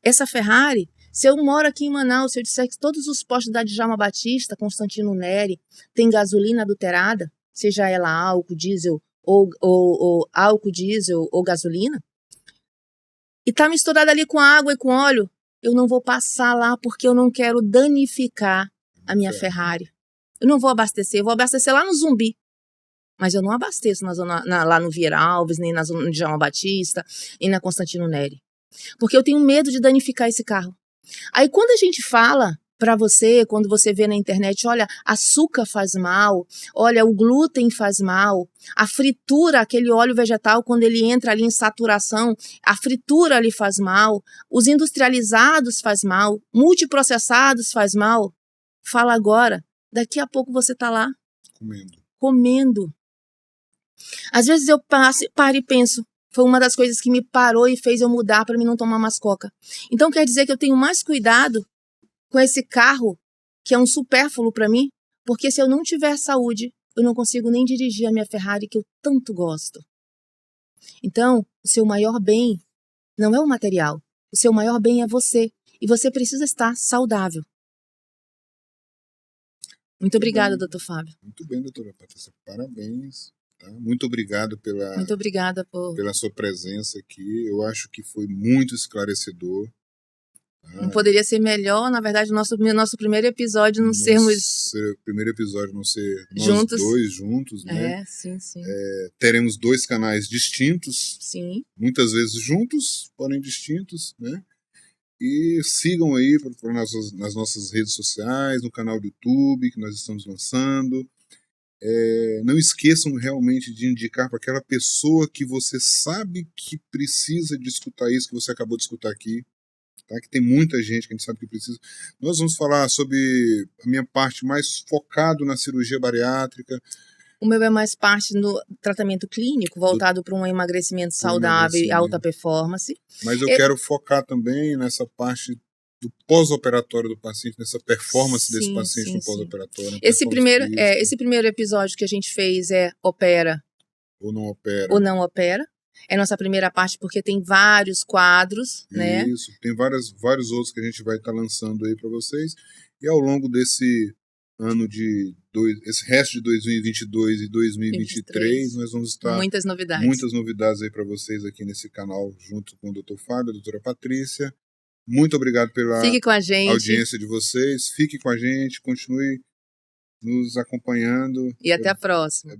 Essa Ferrari, se eu moro aqui em Manaus, se eu disser que todos os postos da Djalma Batista, Constantino Neri, tem gasolina adulterada, seja ela álcool, diesel ou álcool, diesel ou gasolina, e tá misturada ali com água e com óleo, eu não vou passar lá porque eu não quero danificar a minha Ferrari. Eu não vou abastecer, eu vou abastecer lá no Zumbi. Mas eu não abasteço lá no Vieira Alves, nem na zona de Djalma Batista, nem na Constantino Neri. Porque eu tenho medo de danificar esse carro. Aí quando a gente fala para você, quando você vê na internet, olha, açúcar faz mal, olha, o glúten faz mal, a fritura, aquele óleo vegetal, quando ele entra ali em saturação, a fritura ali faz mal, os industrializados faz mal, multiprocessados faz mal. Fala agora, daqui a pouco você tá lá comendo. Às vezes eu paro e penso, foi uma das coisas que me parou e fez eu mudar para mim não tomar mais coca. Então quer dizer que eu tenho mais cuidado com esse carro, que é um supérfluo para mim, porque se eu não tiver saúde, eu não consigo nem dirigir a minha Ferrari que eu tanto gosto. Então, o seu maior bem não é o material, o seu maior bem é você, e você precisa estar saudável. Muito obrigada, doutor Fábio. Muito bem, doutora Patrícia, parabéns. Tá? Muito obrigado Muito obrigada pela sua presença aqui, eu acho que foi muito esclarecedor. Não poderia ser melhor, na verdade, o nosso primeiro episódio não sermos... primeiro episódio não ser nós juntos. Dois juntos, né? Sim, sim. Teremos dois canais distintos. Sim. Muitas vezes juntos, porém distintos, né? E sigam aí nas nossas redes sociais, no canal do YouTube que nós estamos lançando. Não esqueçam realmente de indicar para aquela pessoa que você sabe que precisa de escutar isso que você acabou de escutar aqui. Tá? Que tem muita gente que a gente sabe que precisa. Nós vamos falar sobre a minha parte mais focado na cirurgia bariátrica. O meu é mais parte no tratamento clínico, voltado para um emagrecimento saudável e alta performance. Mas eu quero focar também nessa parte do pós-operatório do paciente, nessa performance desse paciente no pós-operatório. Esse primeiro episódio que a gente fez é Opera ou não opera. Ou não opera. É nossa primeira parte porque tem vários quadros, né? Isso, tem vários outros que a gente vai estar lançando aí para vocês. E ao longo desse ano esse resto de 2022 e 2023, nós vamos estar muitas novidades aí para vocês aqui nesse canal, junto com o Dr. Fábio, a doutora Patrícia. Muito obrigado pela audiência de vocês. Fique com a gente, continue nos acompanhando. E até a próxima.